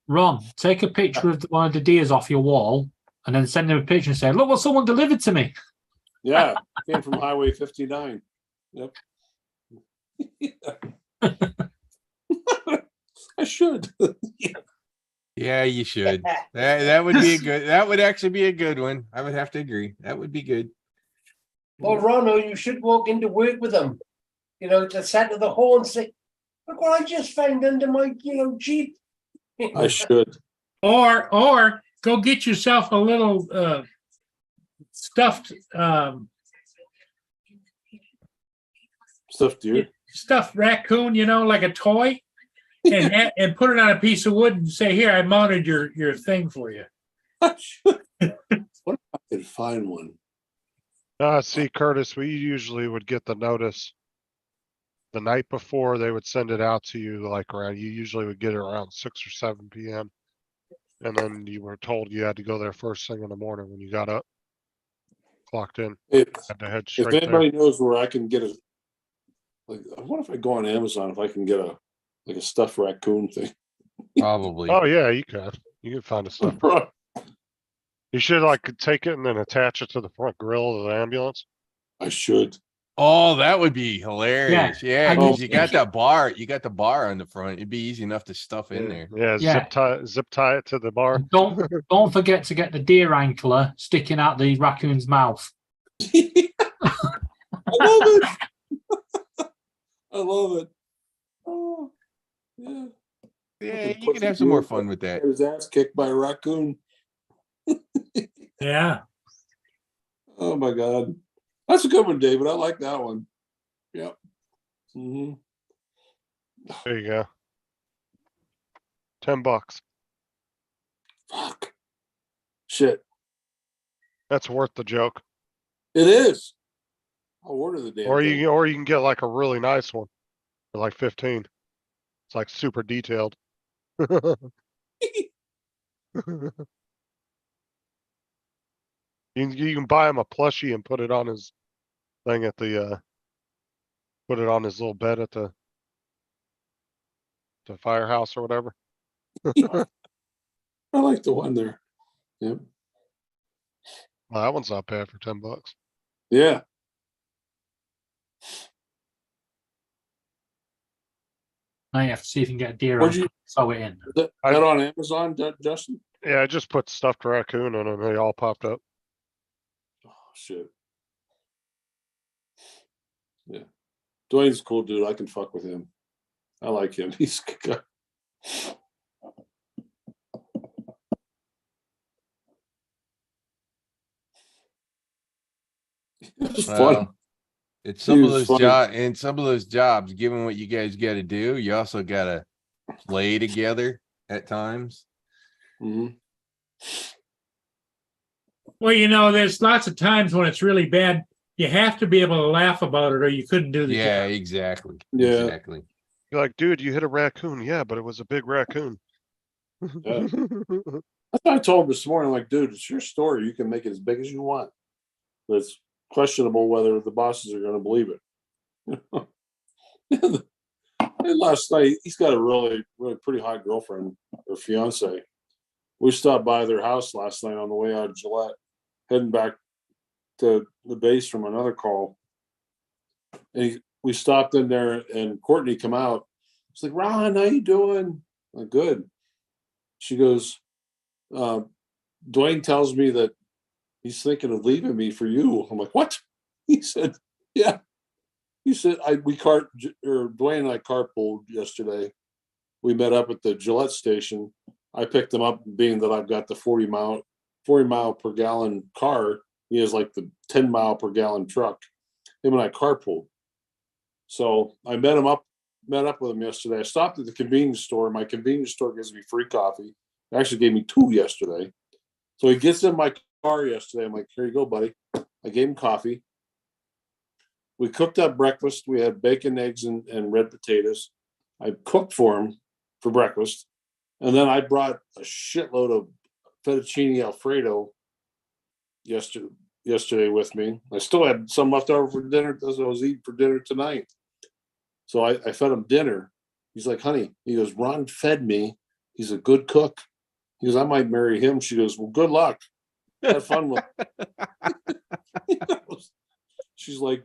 Ron, take a picture of one of the deers off your wall and then send him a picture and say, look what someone delivered to me. Yeah, came from Highway 59. Yep. I should. Yeah, you should. That would be a good. That would actually be a good one. I would have to agree. That would be good. Well, Ronno, you should walk into work with them. To set to the hall and say, look what I just found under my, Jeep. I should. Or go get yourself a little stuffed Stuffed deer. stuffed raccoon, like a toy, and put it on a piece of wood and say, "Here, I mounted your thing for you." What if I could find one? See, Curtis, we usually would get the notice the night before. They would send it out to you like around, you usually would get it around 6 or 7 PM. And then you were told you had to go there first thing in the morning when you got up. Clocked in. If, Had to head if straight there. anybody knows where I can get a, like, I wonder if I go on Amazon, if I can get a stuffed raccoon thing. Probably. Oh yeah, you can. You can find a stuff. You should like take it and then attach it to the front grill of the ambulance. I should. Oh, that would be hilarious. Yeah, I 'cause used you to- got that bar. You got the bar on the front. It'd be easy enough to stuff in there. Yeah, Yeah. zip tie it to the bar. And don't forget to get the deer antler sticking out the raccoon's mouth. I love it. I love it. Oh, yeah. Yeah, you can have some more fun with that. Get his ass kicked by a raccoon. Yeah. Oh my God. That's a good one, David. I like that one. Yep. Hmm. There you go. $10. Fuck. Shit. That's worth the joke. It is. I'll order the damn Or thing. you can get like a really nice one for like 15. It's like super detailed. You can buy him a plushie and put it on his thing at the put it on his little bed at the firehouse or whatever. I like the one there. Yep. Well, that one's not bad for $10. Yeah. Now you have to see if you can get a deer Where'd antler, you- sew it in. Is that on Amazon, Justin? Yeah, I just put stuffed raccoon in and they all popped up. Oh shit. Yeah. Dwayne's a cool dude. I can fuck with him. I like him. He's a good guy. It was fun. Well, it's some He of was those funny. some of those jobs, given what you guys got to do, you also got to play together at times. Mhm. Well, there's lots of times when it's really bad. You have to be able to laugh about it, or you couldn't do the Yeah, job. exactly. Yeah. Exactly. You're like, dude, you hit a raccoon. Yeah, but it was a big raccoon. Yeah. That's what I told him this morning. Like, dude, it's your story. You can make it as big as you want. But it's questionable whether the bosses are going to believe it. And last night, he's got a really, really pretty hot girlfriend or fiance. We stopped by their house last night on the way out of Gillette, heading back to the base from another call. And we stopped in there, and Courtney come out. She's like, "Ron, how you doing?" I'm like, "Good." She goes, "Dwayne tells me that he's thinking of leaving me for you." I'm like, "What?" He said, "Yeah." He said, Dwayne and I carpooled yesterday. We met up at the Gillette station. I picked him up, being that I've got the 40 mile per gallon car. He has like the 10 mile per gallon truck. Him and I carpooled. So I met up with him yesterday. I stopped at the convenience store. My convenience store gives me free coffee. It actually gave me 2 yesterday. So he gets in my car yesterday. I'm like, "Here you go, buddy." I gave him coffee. We cooked up breakfast. We had bacon, eggs, and red potatoes. I cooked for him for breakfast. And then I brought a shitload of fettuccine Alfredo yesterday with me. I still had some left over for dinner as I was eating for dinner tonight. So I fed him dinner. He's like, "Honey," he goes, "Ron fed me. He's a good cook." He goes, "I might marry him." She goes, "Well, good luck. Have fun with it." She's like,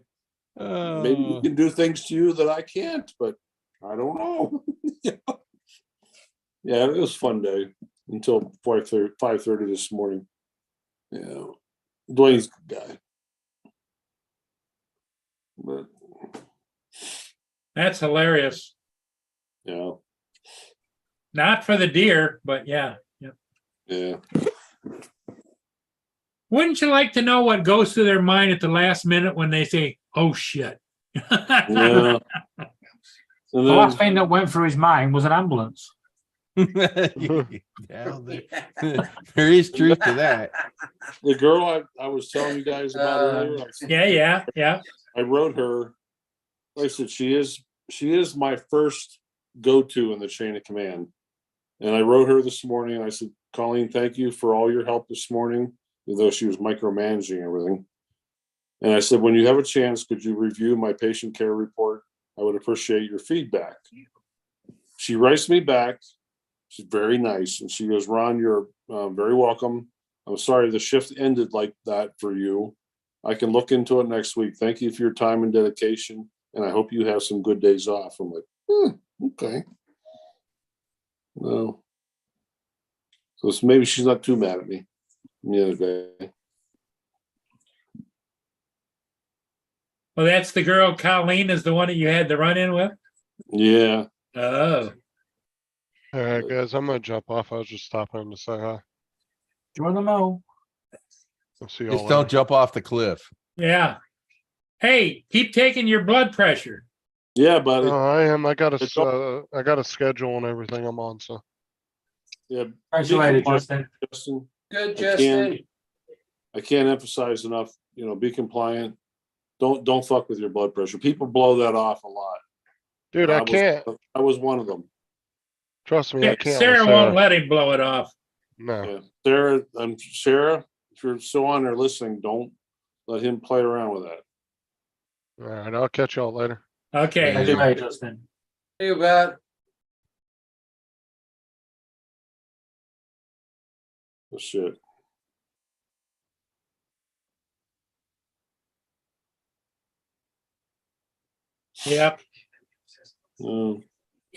"Maybe he can do things to you that I can't, but I don't know." Yeah, it was a fun day until 5:30 this morning. Yeah, Dwayne's a good guy. But That's hilarious. yeah, Not for the deer, but yeah. yeah. Wouldn't you like to know what goes through their mind at the last minute when they say, "Oh shit"? Yeah. And The then, last thing that went through his mind was an ambulance. Yeah, there is truth to that. the girl I was telling you guys about earlier, Yeah. I wrote her. Like I said, she is my first go-to in the chain of command. And I wrote her this morning and I said, Colleen, thank you for all your help this morning, though she was micromanaging everything. And I said, when you have a chance, could you review my patient care report? I would appreciate your feedback. She writes me back. She's very nice. And she goes, Ron, you're very welcome. I'm sorry the shift ended like that for you. I can look into it next week. Thank you for your time and dedication. And I hope you have some good days off. I'm like, okay. No. So maybe she's not too mad at me the other day. Well, that's the girl. Colleen is the one that you had the run in with. Yeah. Oh, All right, guys, I'm gonna jump off. I was just stopping to say hi. Join the mo. I'll see you Just all don't later. jump off the cliff. yeah. Hey, keep taking your blood pressure. Yeah, buddy. I am. I got It's a schedule and everything I'm on. So Yeah. Catch you later, Be compliant, Justin. Justin. Good, I Justin. I can't emphasize enough, be compliant. Don't fuck with your blood pressure. People blow that off a lot. dude, I can't. I was one of them. Trust me, I can't. Sarah with won't let him blow it off. No. Yeah. Sarah, if you're still on there listening, don't let him play around with that. All right, I'll catch y'all later. Okay. Catch you later, Justin. You bet. Oh, shit. Yep. Mm.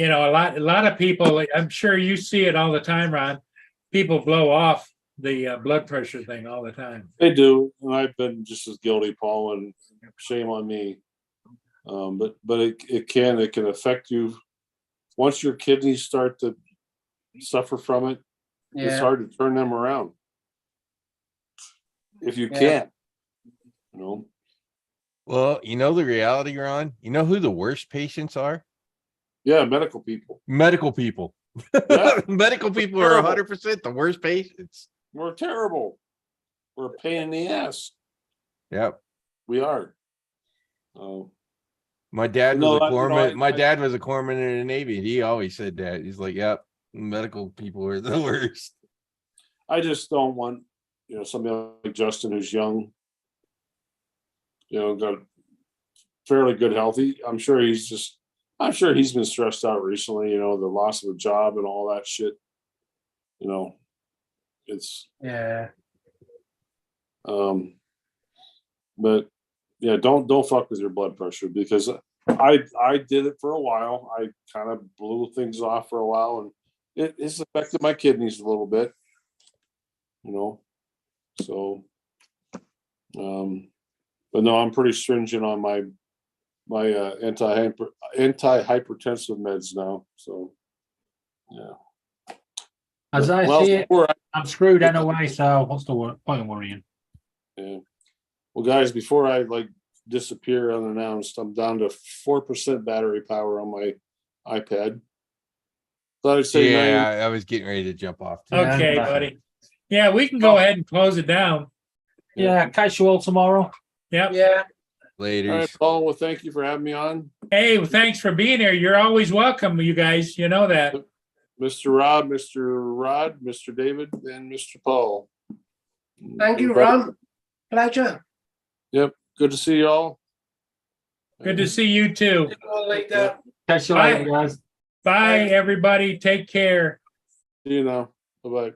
A lot of people, I'm sure you see it all the time, Ron. People blow off the blood pressure thing all the time. They do, and I've been just as guilty, Paul, and shame on me. But it can affect you once your kidneys start to suffer from it. It's Yeah. hard to turn them around if you Yeah. can't. Well, the reality, Ron, you know who the worst patients are? Yeah, medical people. Medical people. Yeah. Medical people are 100% the worst patients. We're terrible. We're a pain in the ass. Yep. We are. My dad No, was a I- no, corpsman. I- My dad was a corpsman in the Navy, and he always said that. He's like, "Yep, medical people are the worst." I just don't want, somebody like Justin who's young, got fairly good health. I'm sure he's been stressed out recently, the loss of a job and all that shit. It's Yeah. but yeah, don't fuck with your blood pressure, because I did it for a while. I kind of blew things off for a while, and it's affected my kidneys a little bit, so but no, I'm pretty stringent on my anti-hypertensive meds now, so yeah. As I Well, see it, before I'm screwed anyway, so what's the point of worrying? Yeah. Well, guys, before I disappear unannounced, I'm down to 4% battery power on my iPad. Thought I'd say Yeah, I was getting ready to jump off. Too. Okay, Yeah. buddy. Yeah, we can go ahead and close it down. Yeah, catch you all tomorrow. Yep. Yeah. Later. All right, Paul. Well, thank you for having me on, Hey, thanks for being here. You're always welcome, you guys. You know that. Mr. Rob, Mr. David, and Mr. Paul. Thank you, Everybody- Ron. Pleasure. Yep. Good to see y'all. Good to see you too. See you all later. Catch you Bye. later, guys. Bye, everybody. Take care. See you now. Bye-bye.